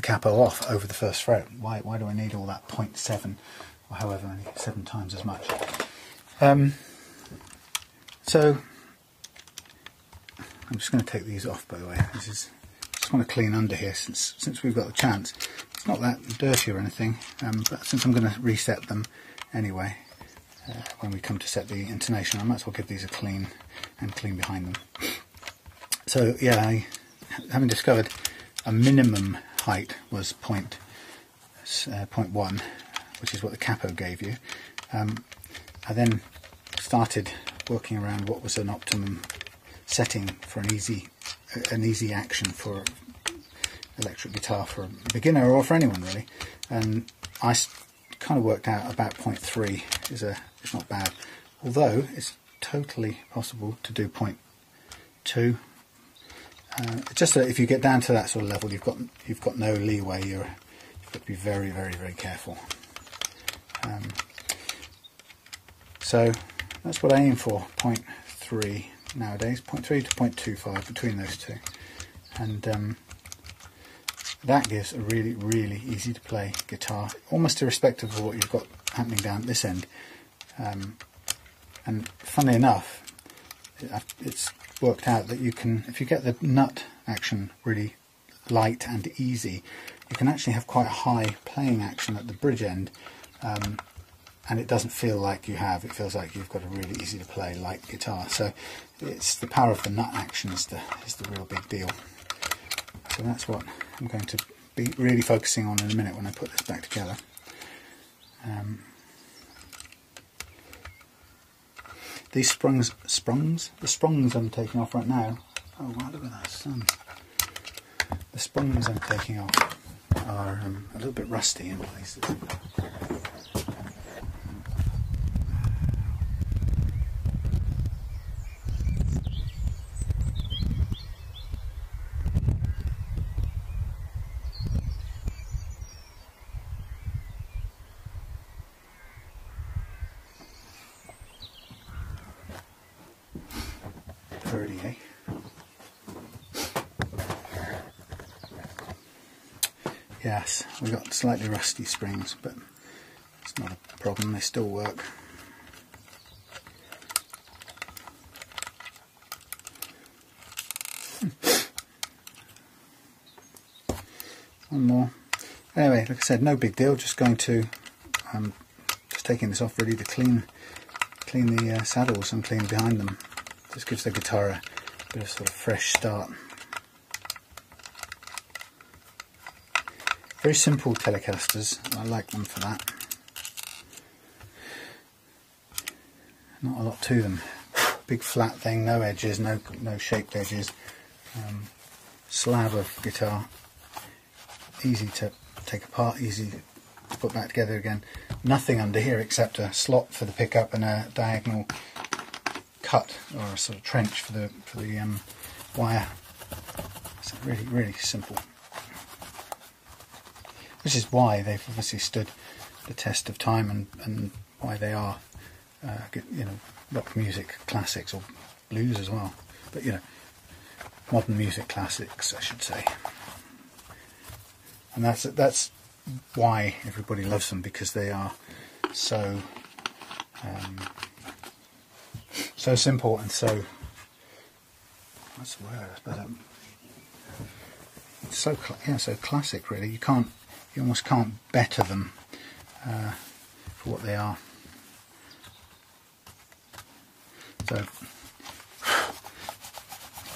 capo off over the first fret? Why do I need all that 0.7 or however many, 7 times as much? So I'm just going to take these off, by the way. Just want to clean under here since we've got the chance. It's not that dirty or anything, but since I'm going to reset them anyway, when we come to set the intonation, I might as well give these a clean and clean behind them. So yeah, having discovered a minimum height was 0.1, which is what the capo gave you, I then started working around what was an optimum setting for an easy action for electric guitar for a beginner or for anyone really, and I kind of worked out about 0.3 is not bad, although it's totally possible to do 0.2. Just that if you get down to that sort of level, you've got no leeway. You've got to be very, very, very careful. So that's what I aim for, 0.3 nowadays, 0.3 to 0.25, between those two, and that gives a really, really easy to play guitar, almost irrespective of what you've got happening down at this end. And funnily enough, it's worked out that you can, if you get the nut action really light and easy, you can actually have quite a high playing action at the bridge end, and it doesn't feel like you have. It feels like you've got a really easy to play light guitar. So it's the power of the nut action is the real big deal. So that's what I'm going to be really focusing on in a minute when I put this back together. These the sprungs I'm taking off right now. Oh wow, look at that sun. The sprungs I'm taking off are a little bit rusty in places. Yes, we've got slightly rusty springs, but it's not a problem, they still work. One more. Anyway, like I said, no big deal, just going to, just taking this off really to clean the saddles and clean behind them. Just gives the guitar a bit of sort of fresh start. Very simple Telecasters, I like them for that. Not a lot to them. Big flat thing, no edges, no shaped edges. Slab of guitar, easy to take apart, easy to put back together again. Nothing under here except a slot for the pickup and a diagonal cut or a sort of trench for the wire. It's really, really simple. Which is why they've obviously stood the test of time and why they are, rock music classics, or blues as well. But modern music classics, I should say. And that's why everybody loves them, because they are so so simple and so, what's the word? So classic, really. You can't you almost can't better them for what they are. So if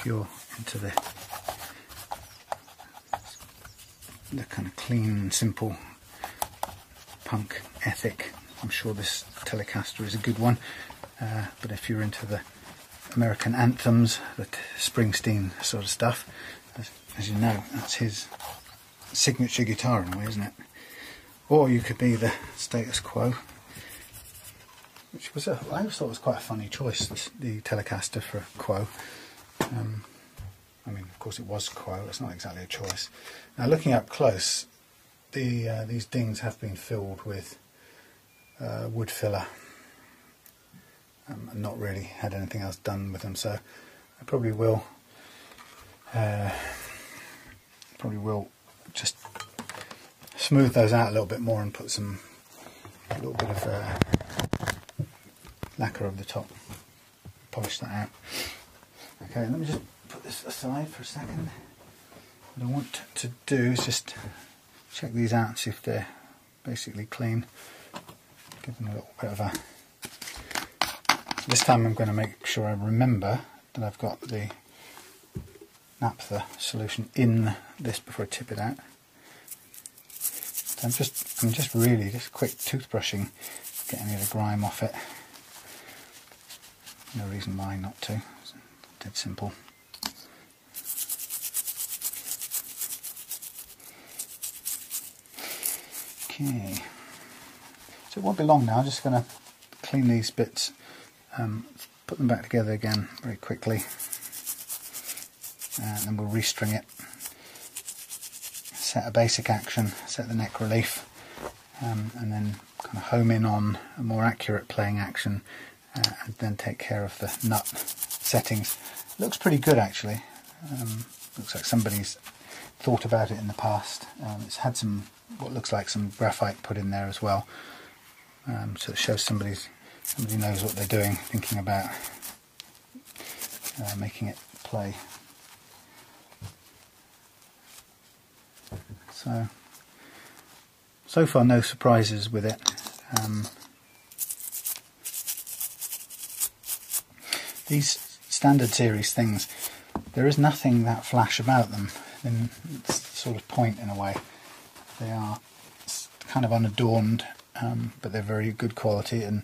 you're into the kind of clean, simple punk ethic, I'm sure this Telecaster is a good one. But if you're into the American anthems, the Springsteen sort of stuff, as you know, that's his signature guitar in a way, isn't it? Or you could be the status quo, which was I always thought was quite a funny choice, the Telecaster for quo. I mean, of course it was quo, it's not exactly a choice. Now looking up close, these dings have been filled with wood filler, and not really had anything else done with them, so I probably will just smooth those out a little bit more and put a little bit of lacquer over the top, polish that out. Okay, let me just put this aside for a second. What I want to do is just check these out and see if they're basically clean. Give them a little bit of a... This time I'm going to make sure I remember that I've got the naphtha solution in this before I tip it out. So I'm just really quick toothbrushing, get any of the grime off it. No reason why not to. It's dead simple. Okay. So it won't be long now. I'm just going to clean these bits, put them back together again very quickly, and then we'll restring it. Set a basic action, set the neck relief, and then kind of home in on a more accurate playing action, and then take care of the nut settings. Looks pretty good actually. Looks like somebody's thought about it in the past. It's had some, what looks like some graphite put in there as well, so it shows somebody knows what they're doing, thinking about making it play. So far no surprises with it. These standard series things, there is nothing that flash about them, and it's the sort of point in a way. They are kind of unadorned, but they're very good quality, and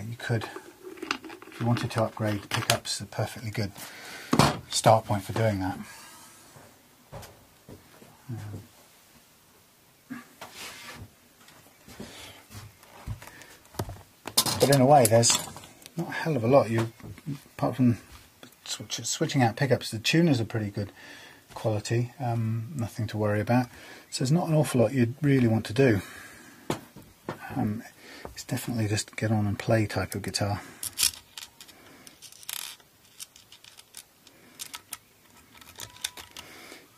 you could, if you wanted to upgrade the pickups, a perfectly good start point for doing that. But in a way, there's not a hell of a lot. Apart from switching out pickups, the tuners are pretty good quality. Nothing to worry about. So there's not an awful lot you'd really want to do. It's definitely just get on and play type of guitar.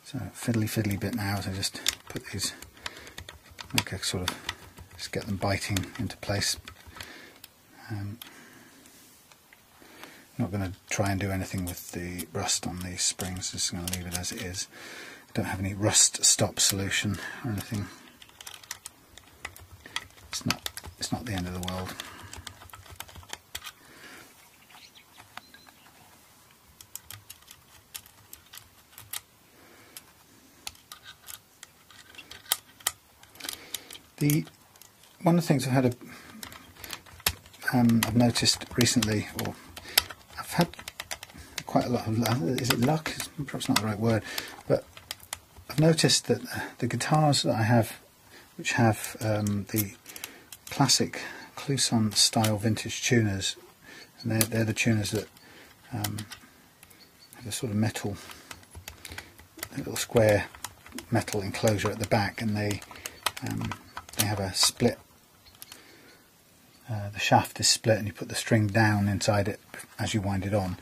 So fiddly bit now as I just put these, make a sort of, just get them biting into place. Not going to try and do anything with the rust on these springs, just going to leave it as it is. I don't have any rust stop solution or anything. It's not the end of the world. One of the things I've noticed recently, or I've had quite a lot of, is it luck? It's perhaps not the right word, but I've noticed that the guitars that I have, which have the classic Clousson style vintage tuners, and they're the tuners that have a sort of metal, a little square metal enclosure at the back, and they have a split. The shaft is split and you put the string down inside it as you wind it on.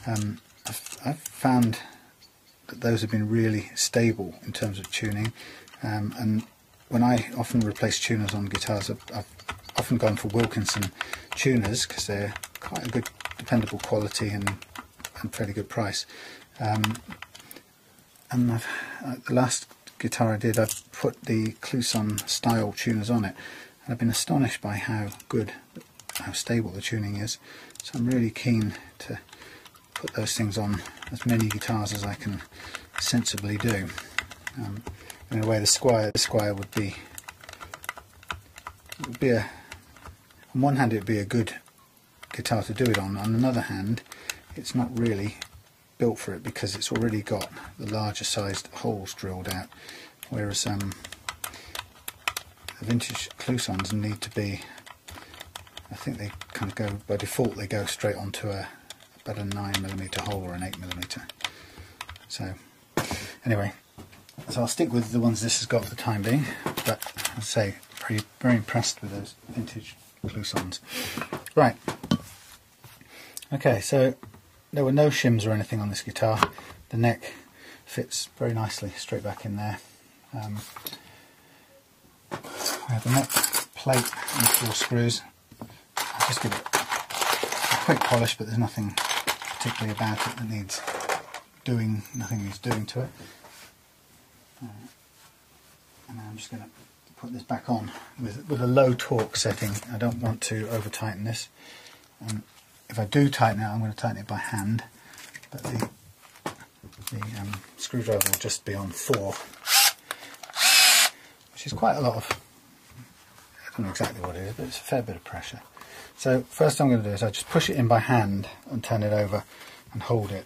I've found that those have been really stable in terms of tuning, and when I often replace tuners on guitars, I've often gone for Wilkinson tuners because they're quite a good dependable quality and fairly good price. And the last guitar I did, I put the Clouson style tuners on it, and I've been astonished by how stable the tuning is. So I'm really keen to put those things on as many guitars as I can sensibly do. In a way, the Squier would be on one hand it would be a good guitar to do it on. On another hand, it's not really built for it because it's already got the larger sized holes drilled out, whereas the vintage Clousons need to be, I think they kind of go, by default they go straight onto about a 9mm hole or an 8mm. So anyway, so I'll stick with the ones this has got for the time being, but I'll say very impressed with those vintage Clousons. Right, okay, so there were no shims or anything on this guitar. The neck fits very nicely straight back in there. We have the neck plate and 4 screws. I'll just give it a quick polish, but there's nothing particularly about it that needs doing, nothing needs doing to it. And I'm just going to put this back on with a low torque setting. I don't want to over tighten this. If I do tighten it, I'm going to tighten it by hand, but the screwdriver will just be on 4, which is quite a lot of, I don't know exactly what it is, but it's a fair bit of pressure. So first I'm going to do is I just push it in by hand and turn it over and hold it,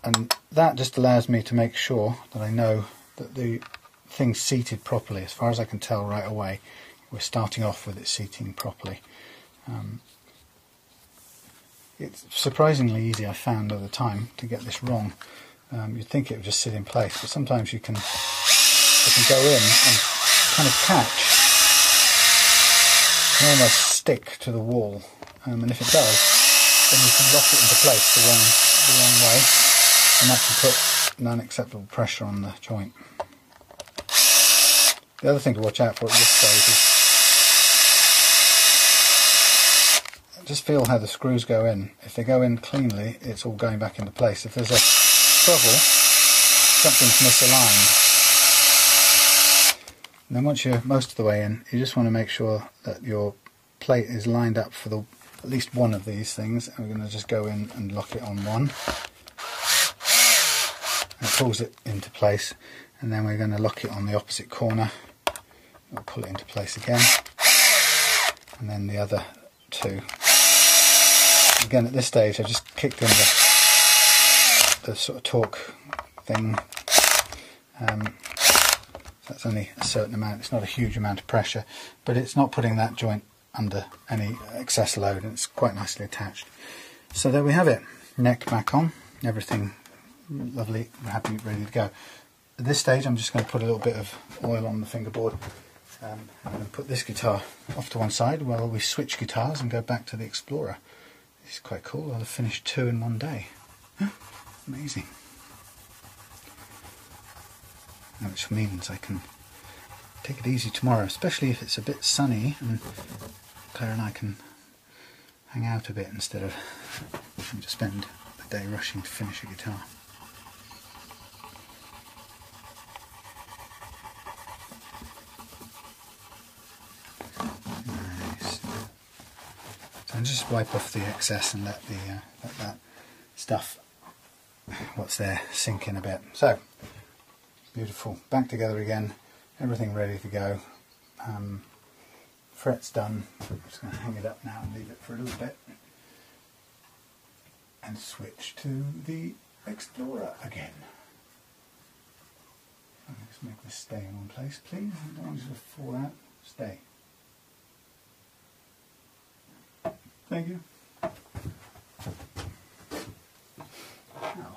and that just allows me to make sure that I know that the thing's seated properly. As far as I can tell right away, we're starting off with it seating properly. It's surprisingly easy, I found over time, to get this wrong. You'd think it would just sit in place, but sometimes it can go in and kind of catch, can almost stick to the wall, and if it does, then you can lock it into place the wrong way, and that can put an unacceptable pressure on the joint. The other thing to watch out for at this stage is just feel how the screws go in. If they go in cleanly, it's all going back into place. If there's a trouble, something's misaligned. And then once you're most of the way in, you just want to make sure that your plate is lined up for at least one of these things. And we're going to just go in and lock it on one. And it pulls it into place. And then we're going to lock it on the opposite corner. We'll pull it into place again. And then the other 2. Again, at this stage, I just kicked in the sort of torque thing. That's only a certain amount. It's not a huge amount of pressure, but it's not putting that joint under any excess load, and it's quite nicely attached. So there we have it. Neck back on, everything lovely, happy, ready to go. At this stage, I'm just going to put a little bit of oil on the fingerboard. I'm going to put this guitar off to one side while we switch guitars and go back to the Explorer. This is quite cool. I'll have finished 2 in one day. Amazing. Which means I can take it easy tomorrow, especially if it's a bit sunny and Claire and I can hang out a bit instead of having to spend the day rushing to finish a guitar. Nice. So I'll just wipe off the excess and let that stuff, what's there, sink in a bit. So beautiful, back together again, everything ready to go. Fret's done. I'm just going to hang it up now and leave it for a little bit and switch to the Explorer again. Let's make this stay in one place, please. I don't want it to fall out. Stay. Thank you. Now.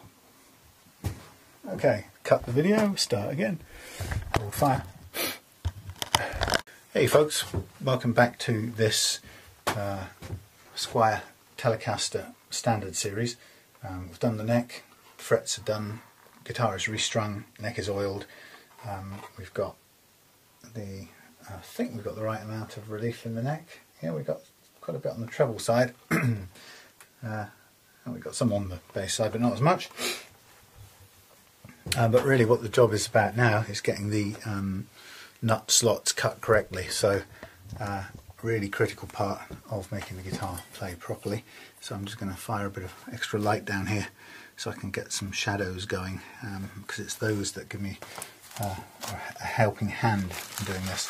Okay, cut the video, start again. All fire. Hey folks, welcome back to this Squier Telecaster Standard series. We've done the neck, frets are done, guitar is restrung, neck is oiled. We've got I think we've got the right amount of relief in the neck. Yeah, we've got quite a bit on the treble side. And we've got some on the bass side, but not as much. But really what the job is about now is getting the nut slots cut correctly. So really critical part of making the guitar play properly. So I'm just going to fire a bit of extra light down here so I can get some shadows going, because it's those that give me a helping hand in doing this.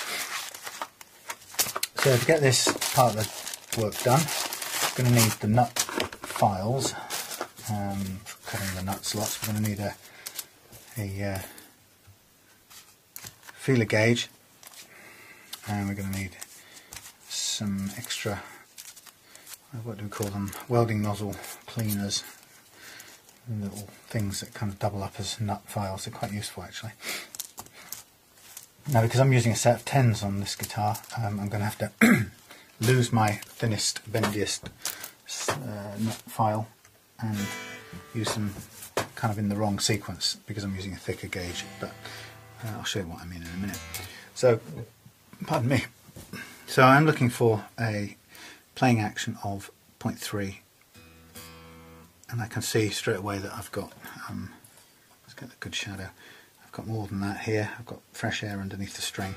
So to get this part of the work done, I'm going to need the nut files for cutting the nut slots. We're going to need a feeler gauge, and we're going to need some extra, what do we call them, welding nozzle cleaners, little things that kind of double up as nut files. They're quite useful actually. Now, because I'm using a set of 10s on this guitar, I'm going to have to lose my thinnest, bendiest nut file and use them kind of in the wrong sequence because I'm using a thicker gauge, but I'll show you what I mean in a minute. So, pardon me. So I'm looking for a playing action of 0.3, and I can see straight away that I've got, let's get a good shadow, I've got more than that here. I've got fresh air underneath the string.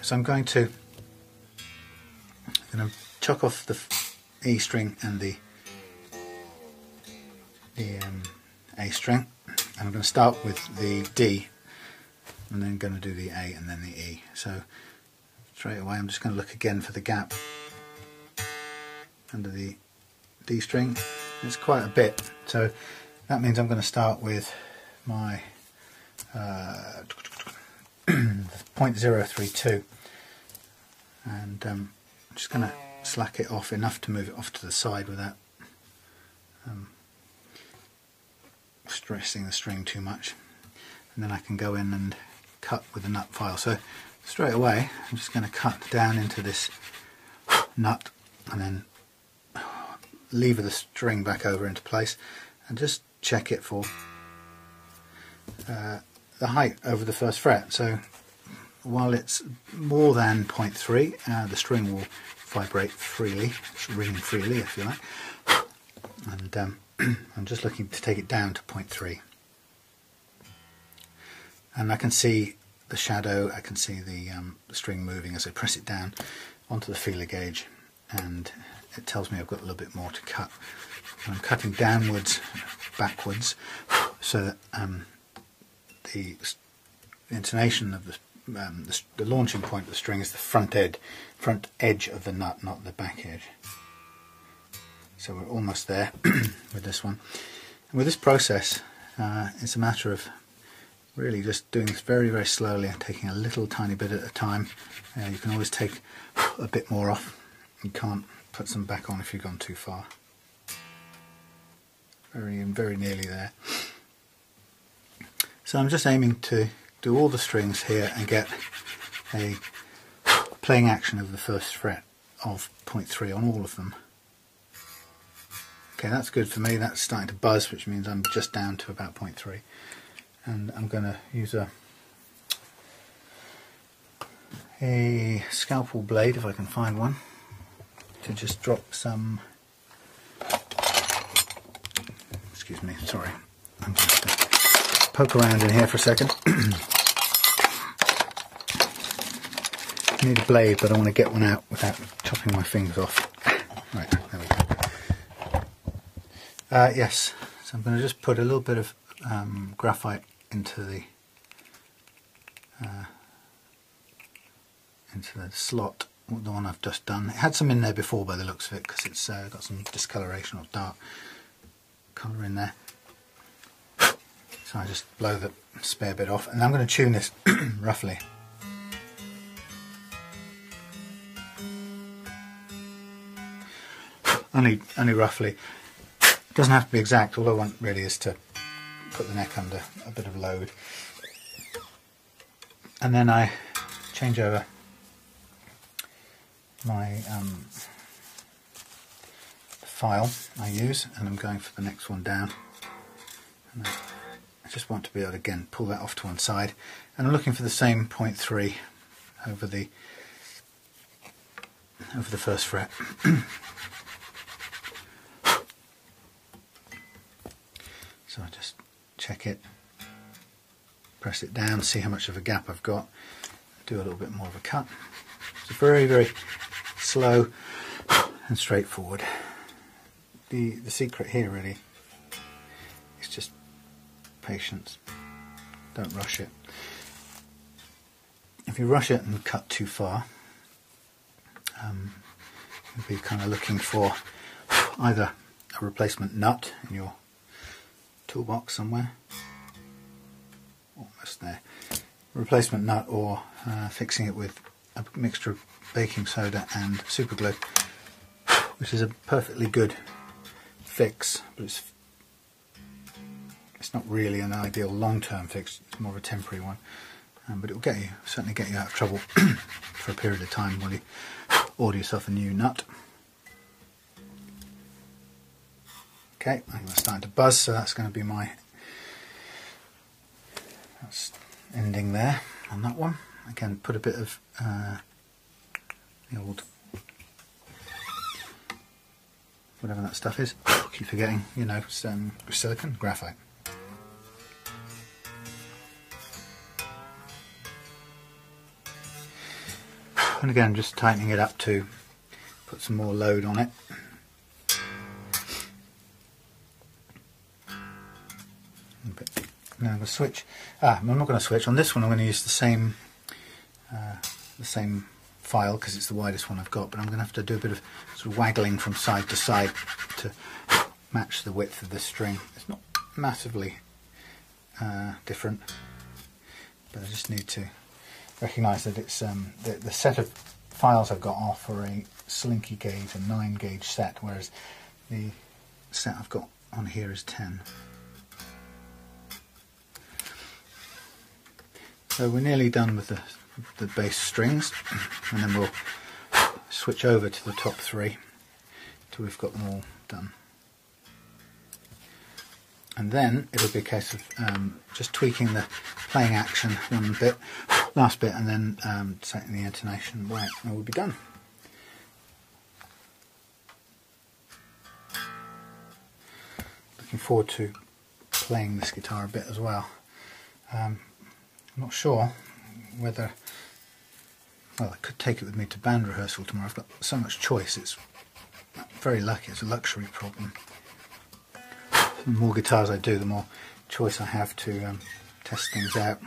So I'm going to chuck off the E string and the A string, and I'm going to start with the D and then going to do the A and then the E. So straight away I'm just going to look again for the gap under the D string. It's quite a bit, so that means I'm going to start with my 0.032, and I'm just going to slack it off enough to move it off to the side without stressing the string too much, and then I can go in and cut with a nut file. So straight away I'm just going to cut down into this nut and then lever the string back over into place and just check it for the height over the first fret. So while it's more than 0.3, the string will vibrate freely, ring freely if you like, and I'm just looking to take it down to 0.3, and I can see the shadow, I can see the string moving as I press it down onto the feeler gauge, and it tells me I've got a little bit more to cut. I'm cutting downwards, backwards, so that the intonation of the launching point of the string is the front edge of the nut, not the back edge. So we're almost there with this one. And with this process, it's a matter of really just doing this very, very slowly and taking a little tiny bit at a time. You can always take a bit more off. You can't put some back on if you've gone too far. Very nearly there. So I'm just aiming to do all the strings here and get a playing action of the first fret of 0.3 on all of them. Okay, that's good for me. That's starting to buzz, which means I'm just down to about 0.3. And I'm going to use a scalpel blade, if I can find one, to just drop some, excuse me, sorry, I'm just going to poke around in here for a second. I need a blade, but I want to get one out without chopping my fingers off. Right, there we go. Yes, so I'm going to just put a little bit of graphite into the slot, the one I've just done. It had some in there before by the looks of it, because it's got some discoloration or dark colour in there. So I just blow the spare bit off, and I'm going to tune this roughly. Only roughly. It doesn't have to be exact. All I want really is to put the neck under a bit of load, and then I change over my file I use, and I'm going for the next one down, and I just want to be able to again pull that off to one side, and I'm looking for the same 0.3 over the first fret. So I just check it, press it down, see how much of a gap I've got, do a little bit more of a cut. It's very, very slow and straightforward. The secret here really is just patience. Don't rush it. If you rush it and cut too far, you'll be kind of looking for either a replacement nut in your toolbox somewhere, almost there, a replacement nut, or fixing it with a mixture of baking soda and super glue, which is a perfectly good fix, but it's not really an ideal long-term fix. It's more of a temporary one, but it will certainly get you out of trouble for a period of time while you order yourself a new nut. Okay, I think that's starting to buzz, so that's going to be my ending there on that one. Again, put a bit of the old, whatever that stuff is, keep forgetting, you know, silicon, graphite. And again, just tightening it up to put some more load on it. Now the switch. I'm not going to switch on this one. I'm going to use the same file because it's the widest one I've got. But I'm going to have to do a bit of sort of waggling from side to side to match the width of the string. It's not massively different, but I just need to recognise that it's the set of files I've got are for a slinky gauge, a 9 gauge set, whereas the set I've got on here is 10. So we're nearly done with the bass strings, and then we'll switch over to the top 3 till we've got them all done. And then it'll be a case of just tweaking the playing action one bit, last bit, and then setting the intonation right, and we'll be done. Looking forward to playing this guitar a bit as well. I'm not sure whether, well, I could take it with me to band rehearsal tomorrow. I've got so much choice, it's very lucky, it's a luxury problem. The more guitars I do, the more choice I have to test things out.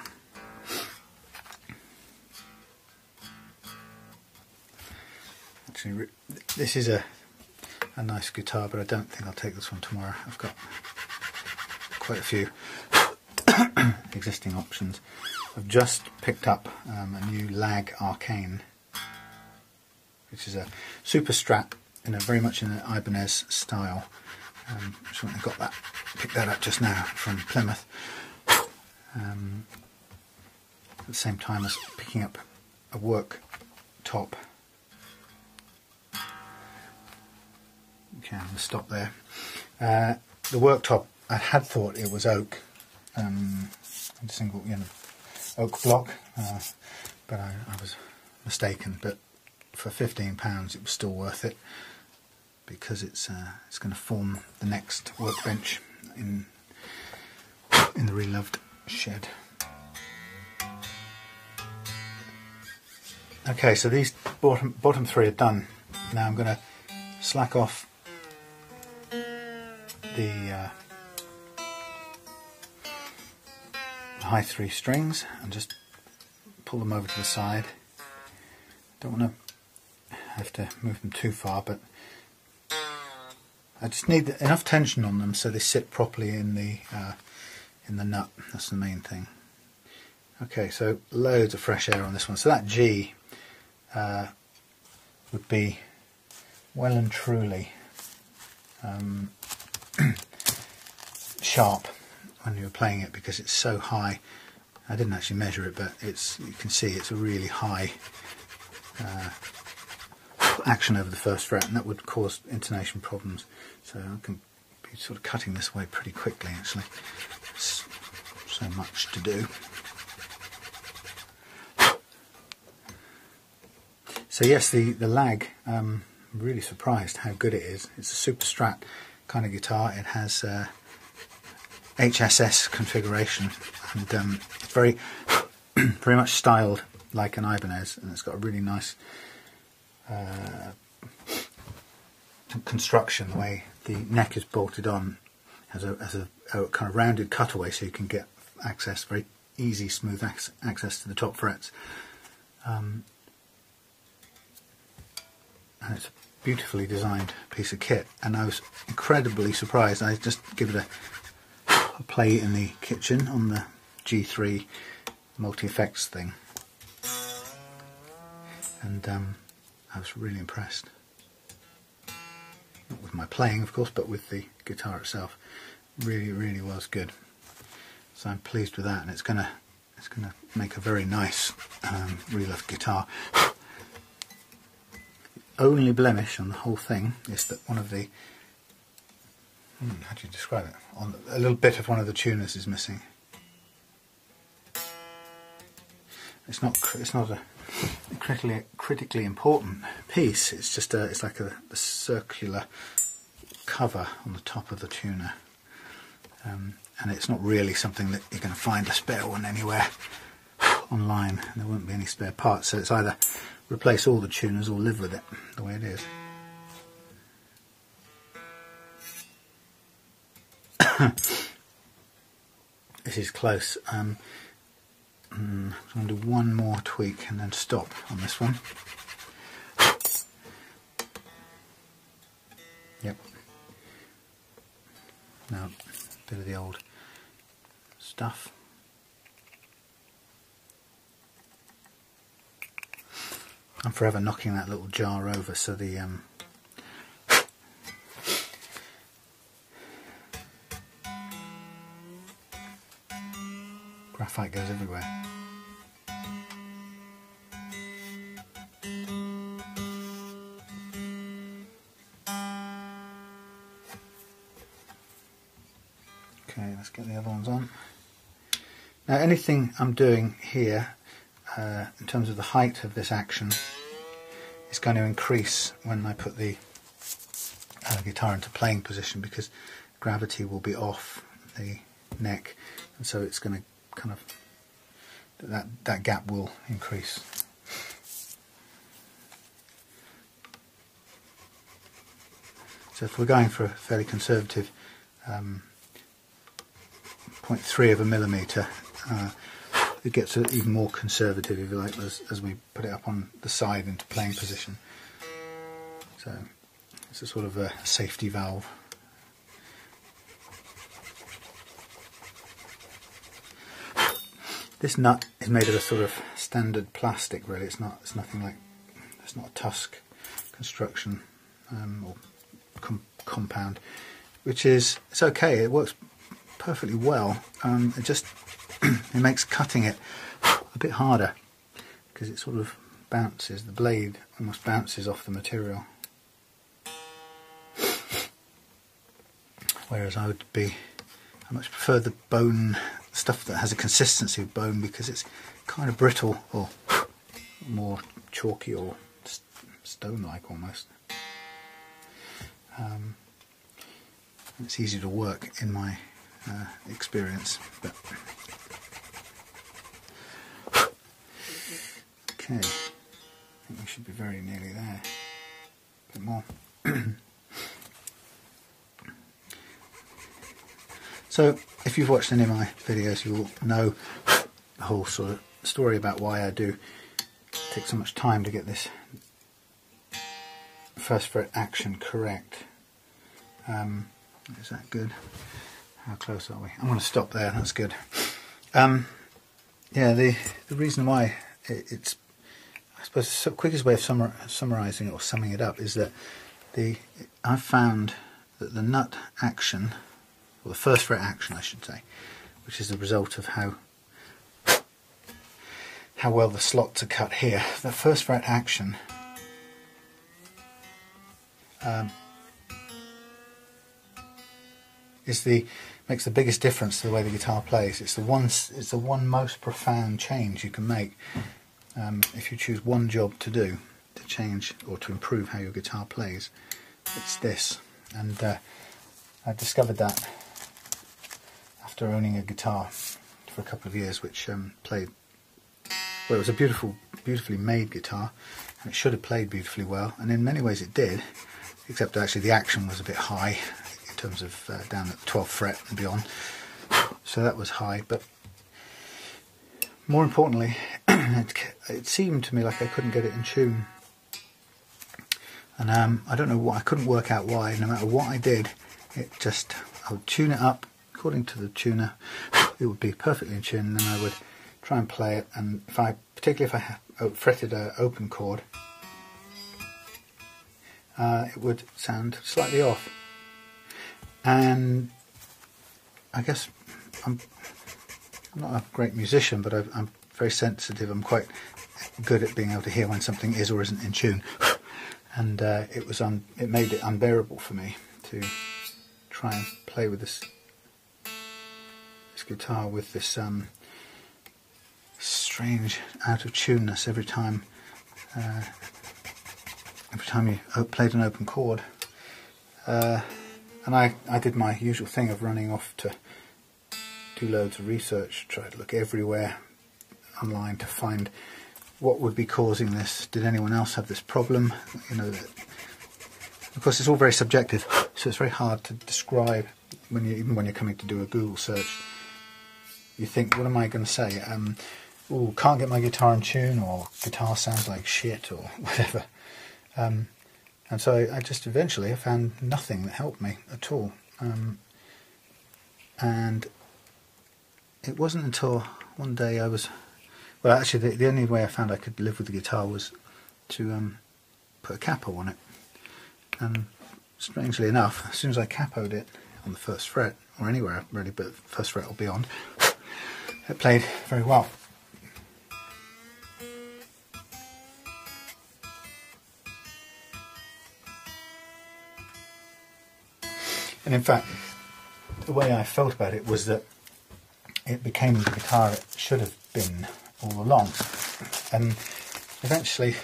Actually, this is a nice guitar, but I don't think I'll take this one tomorrow. I've got quite a few existing options. I've just picked up a new Lag Arcane, which is a super Strat in a very much in an Ibanez style. So I got that, picked that up just now from Plymouth. At the same time as picking up a work top. Okay, I'm going to stop there. The work top, I had thought it was oak, a single, oak block, but I was mistaken. But for £15, it was still worth it, because it's going to form the next workbench in the reloved shed. Okay, so these bottom 3 are done. Now I'm going to slack off the high 3 strings and just pull them over to the side. Don't want to have to move them too far, but I just need enough tension on them so they sit properly in the nut. That's the main thing. Okay, so loads of fresh air on this one. So that G would be well and truly sharp when you're playing it, because it's so high. I didn't actually measure it, but you can see it's a really high action over the first fret, and that would cause intonation problems. So I can be sort of cutting this away pretty quickly, actually. It's so much to do. So yes, the Lag, I'm really surprised how good it is. It's a super Strat kind of guitar. It has HSS configuration, and it's very very much styled like an Ibanez, and it's got a really nice construction. The way the neck is bolted on has a kind of rounded cutaway, so you can get access, very easy, smooth access to the top frets. And it's a beautifully designed piece of kit, and I was incredibly surprised. I just give it a play in the kitchen on the G3 multi-effects thing, and I was really impressed. Not with my playing, of course, but with the guitar itself. Really, really was good. So I'm pleased with that, and it's gonna make a very nice relift guitar. The only blemish on the whole thing is that one of the how do you describe it? A little bit of one of the tuners is missing. It's not a critically important piece. It's just it's like a circular cover on the top of the tuner, and it's not really something that you're going to find a spare one anywhere online, and there won't be any spare parts. So it's either replace all the tuners or live with it the way it is. This is close. I'm going to do one more tweak and then stop on this one. Yep. Now, a bit of the old stuff. I'm forever knocking that little jar over, so the graphite goes everywhere. Okay, let's get the other ones on. Now, anything I'm doing here in terms of the height of this action is going to increase when I put the guitar into playing position, because gravity will be off the neck, and so it's going to kind of, that gap will increase. So if we're going for a fairly conservative 0.3 of a millimetre, it gets even more conservative, if you like, as we put it up on the side into playing position. So it's a sort of a safety valve. This nut is made of a sort of standard plastic, really. It's nothing like, it's not a tusk construction or compound, which is, it's okay. It works perfectly well. It just it makes cutting it a bit harder, because it sort of bounces, the blade almost bounces off the material. Whereas I much prefer the bone stuff that has a consistency of bone, because it's kind of brittle, or more chalky, or stone-like almost. It's easy to work in my experience. But okay, I think we should be very nearly there. A bit more. So, if you've watched any of my videos, you'll know the whole sort of story about why I do take so much time to get this first fret action correct. Is that good? How close are we? I'm going to stop there. That's good. Yeah, the reason why it's, I suppose, the quickest way of summarising it or summing it up is that I've found that the nut action, or the first fret action I should say, which is the result of how well the slots are cut here, the first fret action makes the biggest difference to the way the guitar plays. It's the one most profound change you can make if you choose one job to do to change or to improve how your guitar plays. It's this, and I discovered that after owning a guitar for a couple of years, which played, well, it was a beautifully made guitar, and it should have played beautifully well, and in many ways it did, except actually the action was a bit high in terms of down at the 12th fret and beyond, so that was high. But more importantly, it seemed to me like I couldn't get it in tune, and I don't know why. I couldn't work out why. No matter what I did, I would tune it up according to the tuner, it would be perfectly in tune, and then I would try and play it, and particularly if I fretted an open chord, it would sound slightly off. And I guess I'm not a great musician, but I'm very sensitive. I'm quite good at being able to hear when something is or isn't in tune, and it made it unbearable for me to try and play with this guitar with this strange out of tuneness every time you played an open chord. And I did my usual thing of running off to do loads of research, try to look everywhere online to find what would be causing this. Did anyone else have this problem? You know, of course it's all very subjective, so it's very hard to describe even when you're coming to do a Google search. You think, what am I going to say? Oh, can't get my guitar in tune, or guitar sounds like shit, or whatever. And so I just eventually found nothing that helped me at all. And it wasn't until one day well, actually the only way I found I could live with the guitar was to put a capo on it. And strangely enough, as soon as I capoed it on the 1st fret, or anywhere really, but 1st fret or beyond, it played very well. And in fact, the way I felt about it was that it became the guitar it should have been all along. And eventually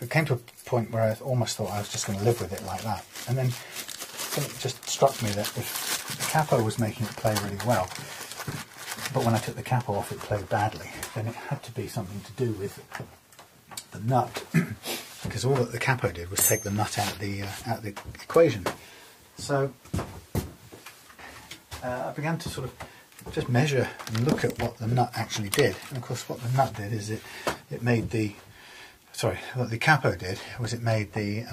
it came to a point where I almost thought I was just going to live with it like that. And then it just struck me that if the capo was making it play really well, but when I took the capo off it played badly, then it had to be something to do with the nut, because all that the capo did was take the nut out of the equation. So I began to sort of just measure and look at what the nut actually did. And of course what the nut did is it made what the capo did was it made the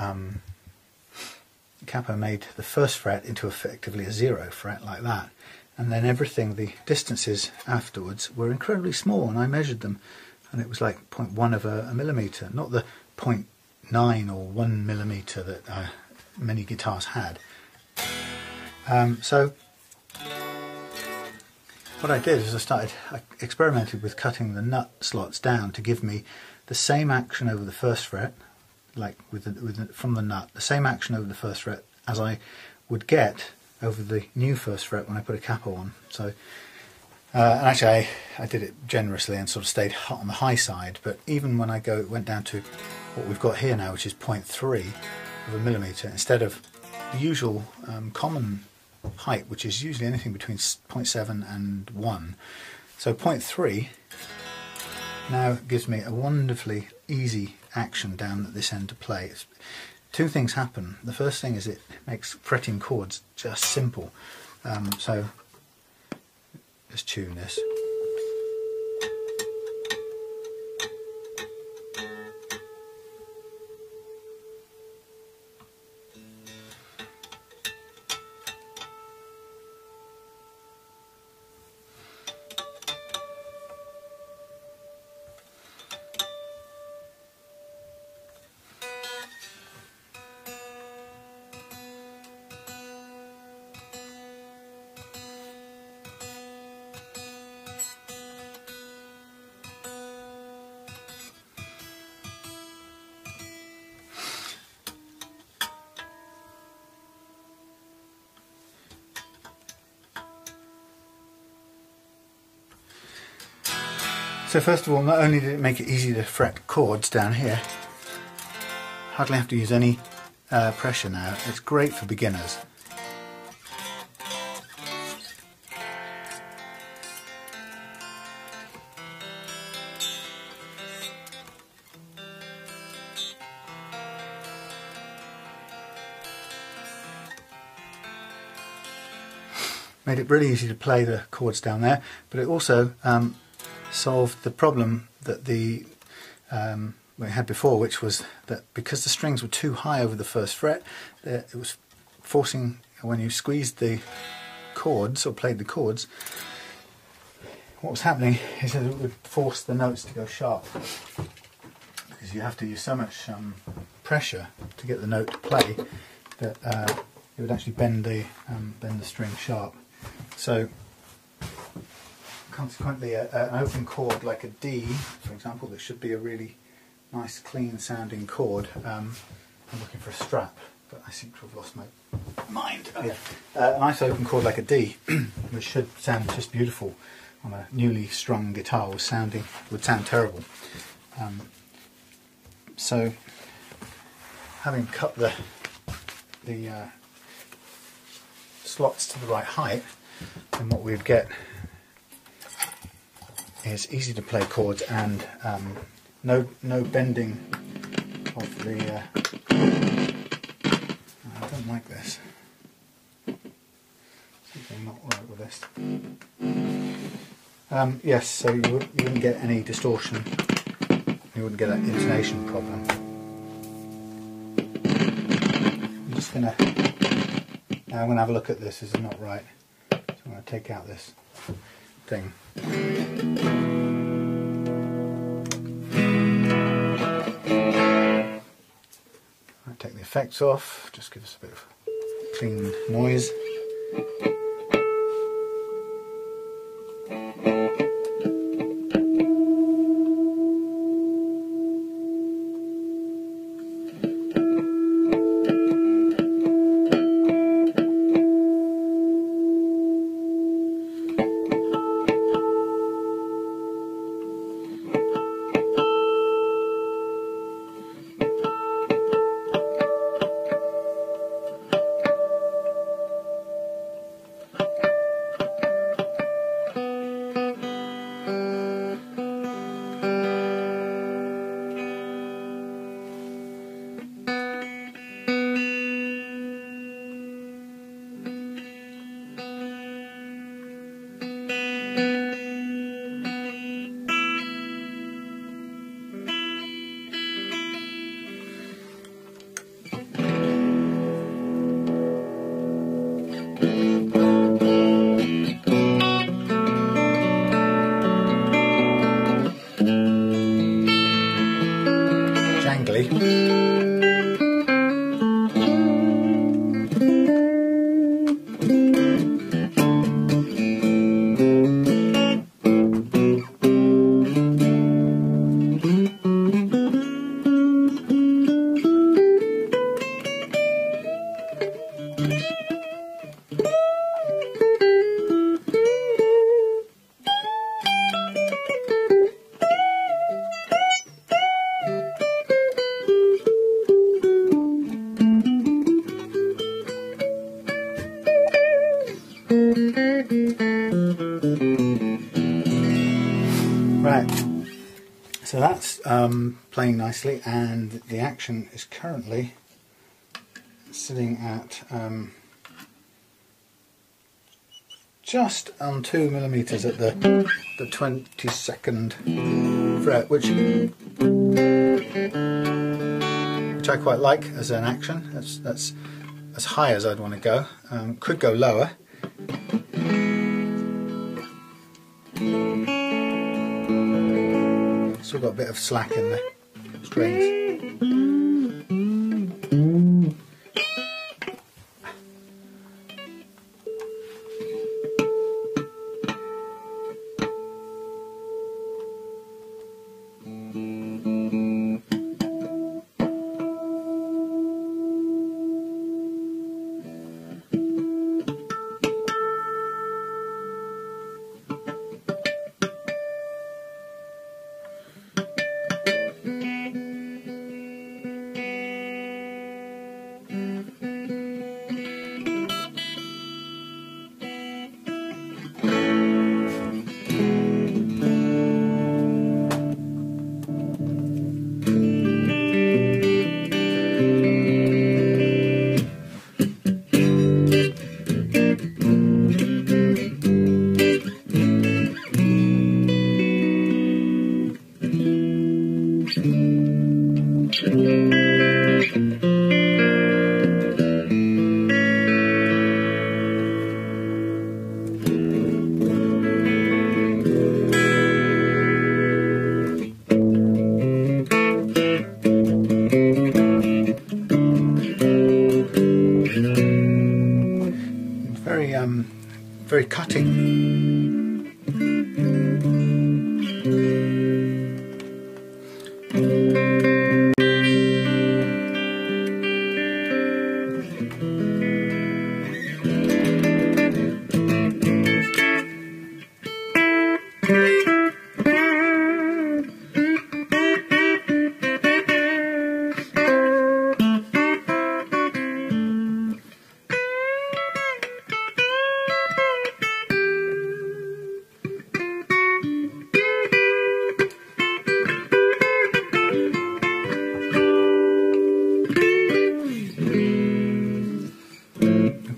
capo made the 1st fret into effectively a 0 fret, like that. And then everything, the distances afterwards, were incredibly small, and I measured them, and it was like 0.1 of a millimetre, not the 0.9 or 1 millimetre that many guitars had. So what I did is I experimented with cutting the nut slots down to give me the same action over the 1st fret, like from the nut, the same action over the 1st fret as I would get over the new 1st fret when I put a capo on. So, and actually I did it generously and sort of stayed on the high side, but even when I went down to what we've got here now, which is 0.3 of a millimetre, instead of the usual common height, which is usually anything between 0.7 and 1. So 0.3 now gives me a wonderfully easy action down at this end to play. Two things happen. The first thing is it makes fretting chords just simple. So let's tune this. So first of all, not only did it make it easy to fret chords down here, hardly have to use any pressure now. It's great for beginners. . made it really easy to play the chords down there, but it also solved the problem that we had before, which was that because the strings were too high over the first fret, it was forcing, when you squeezed the chords or played the chords, what was happening is that it would force the notes to go sharp, because you have to use so much pressure to get the note to play that it would actually bend the string sharp. So consequently, an open chord like a D, for example, that should be a really nice clean sounding chord. I'm looking for a Strat, but I seem to have lost my mind. Oh, yeah. A nice open chord like a D, which should sound just beautiful on a newly strung guitar, would sound terrible. So having cut the slots to the right height, then what we'd get is easy to play chords and no bending of the. I don't like this. Something not right with this. Yes, so you wouldn't get any distortion. You wouldn't get that intonation problem. I'm just gonna. Now I'm gonna have a look at this. This is not right. So I'm gonna take out this thing. I'll take the effects off, just give us a bit of clean noise. Right, so that's playing nicely, and the action is currently sitting at just on 2 millimeters at the 22nd fret, which I quite like as an action. That's as high as I'd want to go. Could go lower. Still got a bit of slack in the strings.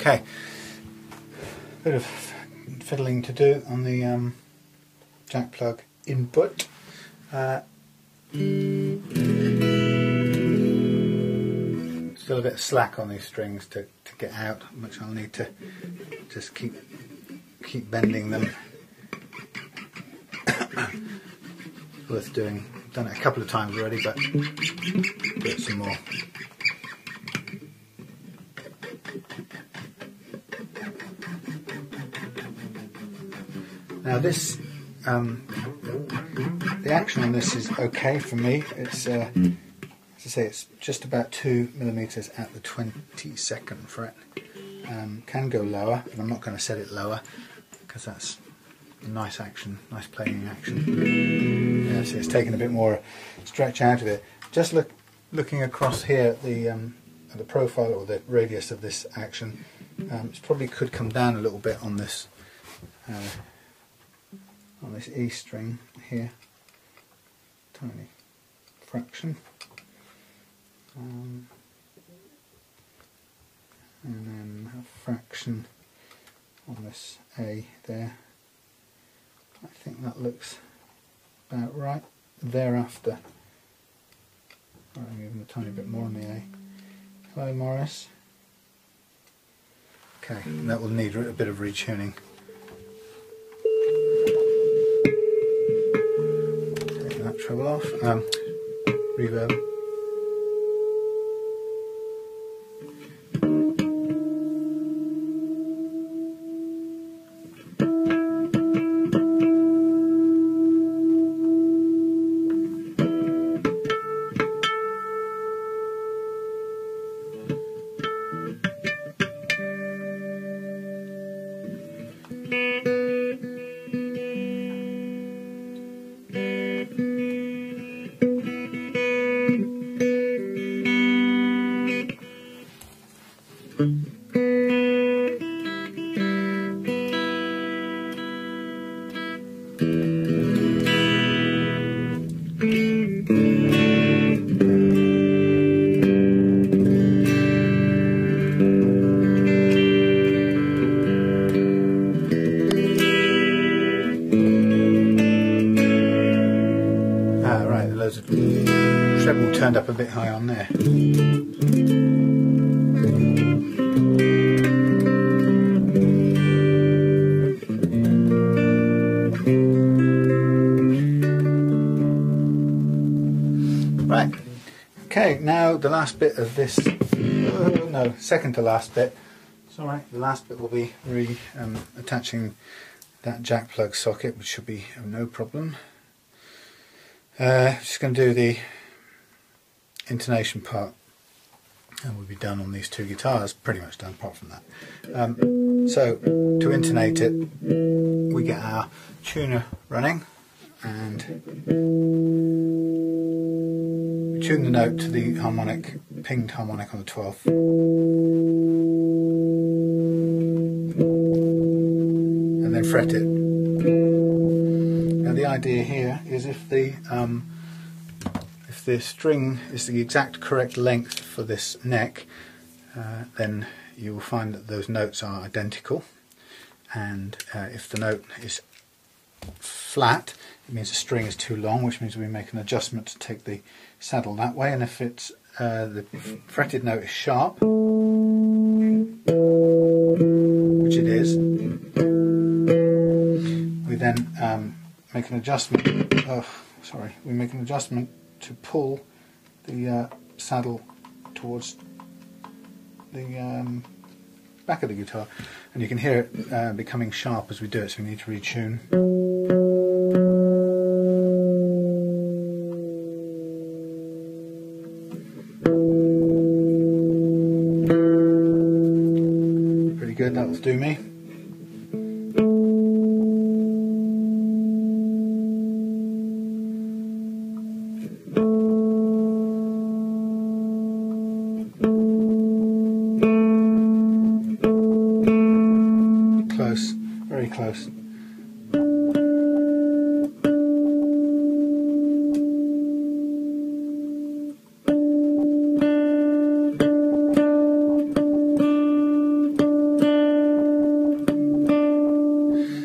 Okay, bit of fiddling to do on the jack plug input. Still a bit of slack on these strings to get out, which I'll need to just keep bending them. It's worth doing. I've done it a couple of times already, but do it some more. Now this, the action on this is okay for me. It's, as I say, it's just about 2 millimeters at the 22nd fret. Can go lower, but I'm not going to set it lower because that's a nice action, nice playing action. Yeah, so it's taking a bit more stretch out of it. Just looking across here at the profile or the radius of this action, it probably could come down a little bit on this E string here, tiny fraction, and then a fraction on this A there. I think that looks about right. Thereafter, I'm even a tiny bit more on the A. Hello, Morris. Okay, that will need a bit of retuning. Take that treble off. Reverb. Treble turned up a bit high on there. Right, okay, now the last bit of this, no, second to last bit, it's alright, the last bit will be attaching that jack plug socket, which should be no problem. Just going to do the intonation part and we'll be done on these two guitars, pretty much done apart from that. So to intonate it, we get our tuner running and we tune the note to the harmonic, pinged harmonic on the 12th, and then fret it. Now the idea here is if the string is the exact correct length for this neck, then you will find that those notes are identical, and if the note is flat, it means the string is too long, which means we make an adjustment to take the saddle that way, and if it's the fretted note is sharp, which it is, we then make an adjustment. We make an adjustment to pull the saddle towards the back of the guitar, and you can hear it becoming sharp as we do it, so we need to retune. Pretty good, that'll do me. Close, very close.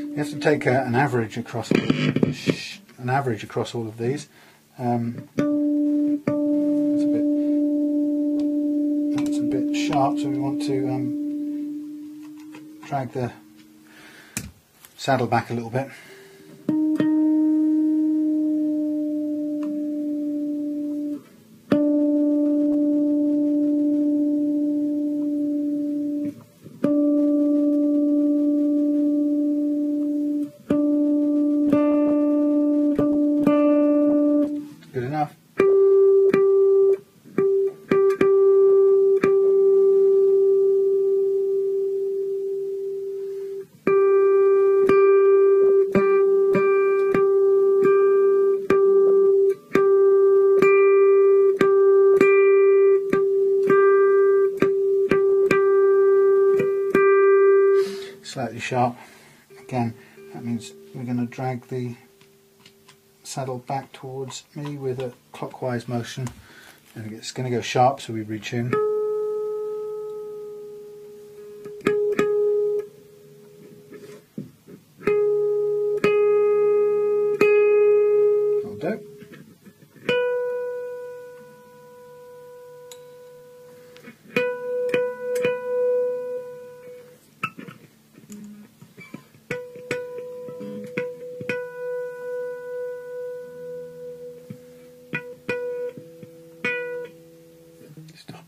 You have to take an average across all of these. That's a bit sharp, so we want to drag the saddle back a little bit. Good enough. Slightly sharp. Again, that means we're going to drag the saddle back towards me with a clockwise motion, and it's going to go sharp, so we retune. That'll do. Stop.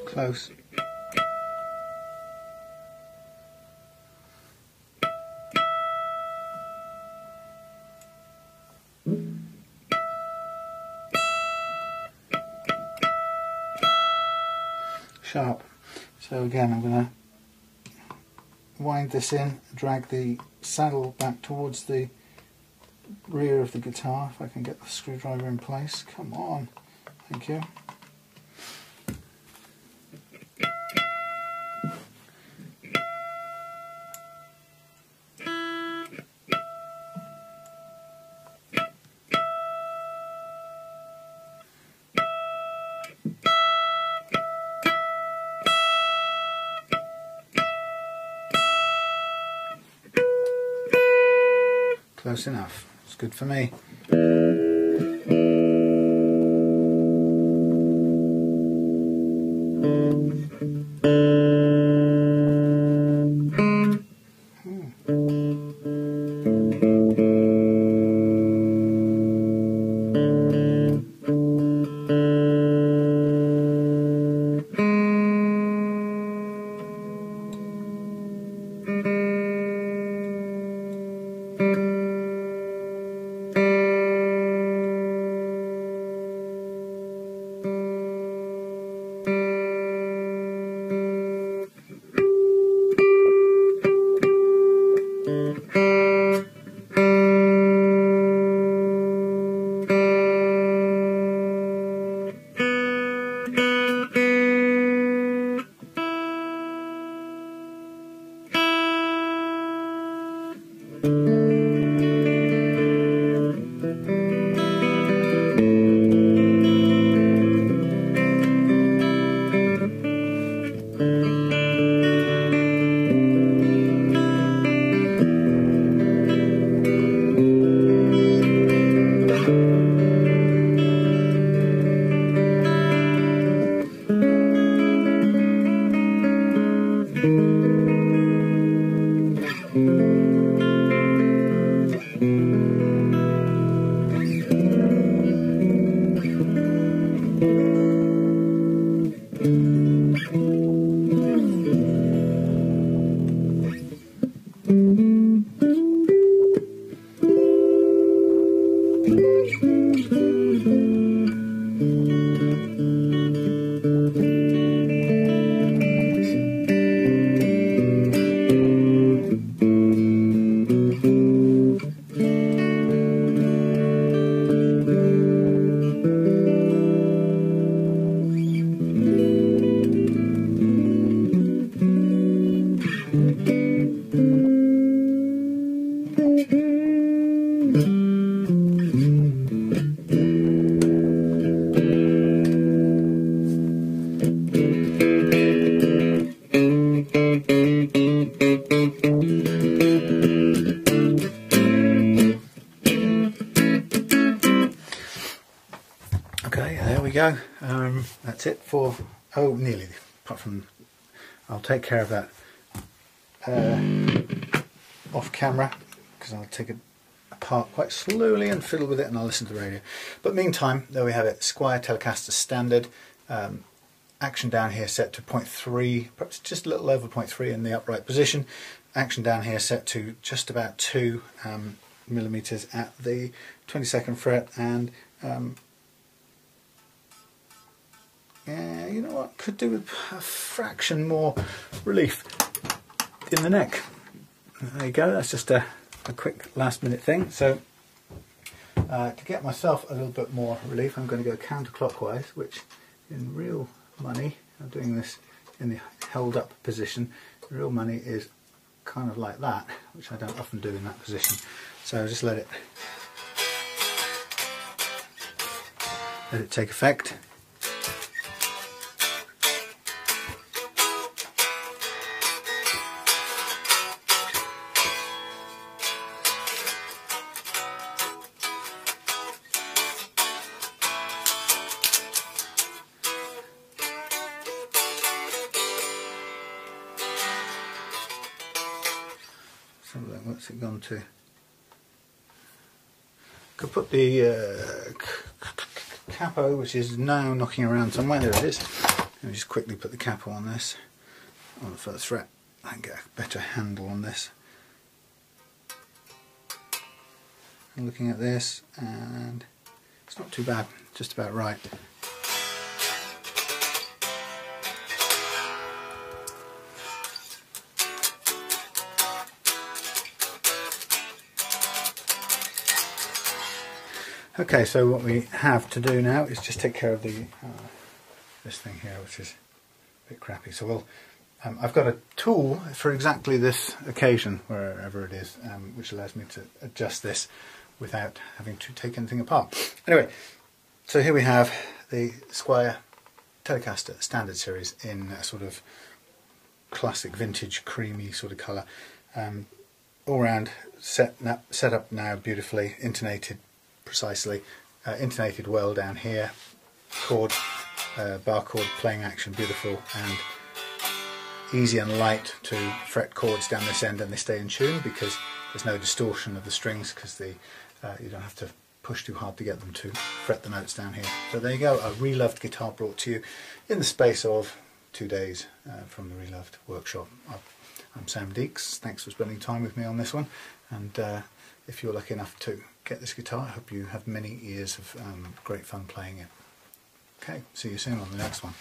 Close. Sharp. So again, I'm going to wind this in, drag the saddle back towards the rear of the guitar, if I can get the screwdriver in place. Come on. Thank you. Close enough. It's good for me. that's it for, oh, nearly, apart from, I'll take care of that off camera, because I'll take it apart quite slowly and fiddle with it, and I'll listen to the radio. But meantime, there we have it, Squier Telecaster Standard, action down here set to 0.3, perhaps just a little over 0.3 in the upright position, action down here set to just about 2 millimeters at the 22nd fret, and yeah, you know what, could do with a fraction more relief in the neck. There you go, that's just a quick last minute thing. So to get myself a little bit more relief, I'm going to go counterclockwise, which in real money, I'm doing this in the held up position, real money is kind of like that, which I don't often do in that position. So I'll just let it take effect. What's it gone to? Could put the capo, which is now knocking around somewhere. There it is. Let me just quickly put the capo on this, on the first fret, and get a better handle on this. I'm looking at this, and it's not too bad, just about right. Okay, so what we have to do now is just take care of the this thing here, which is a bit crappy. So we'll, I've got a tool for exactly this occasion, wherever it is, which allows me to adjust this without having to take anything apart. Anyway, so here we have the Squier Telecaster Standard series in a sort of classic vintage creamy sort of colour. All round set up now beautifully, intonated precisely, intonated well down here, chord, bar chord playing action beautiful, and easy and light to fret chords down this end, and they stay in tune because there's no distortion of the strings, because you don't have to push too hard to get them to fret the notes down here. So there you go, a reloved guitar brought to you in the space of 2 days from the Reloved workshop. I'm Sam Deeks, thanks for spending time with me on this one, and if you're lucky enough to get this guitar, I hope you have many years of great fun playing it. Okay, see you soon on the next one.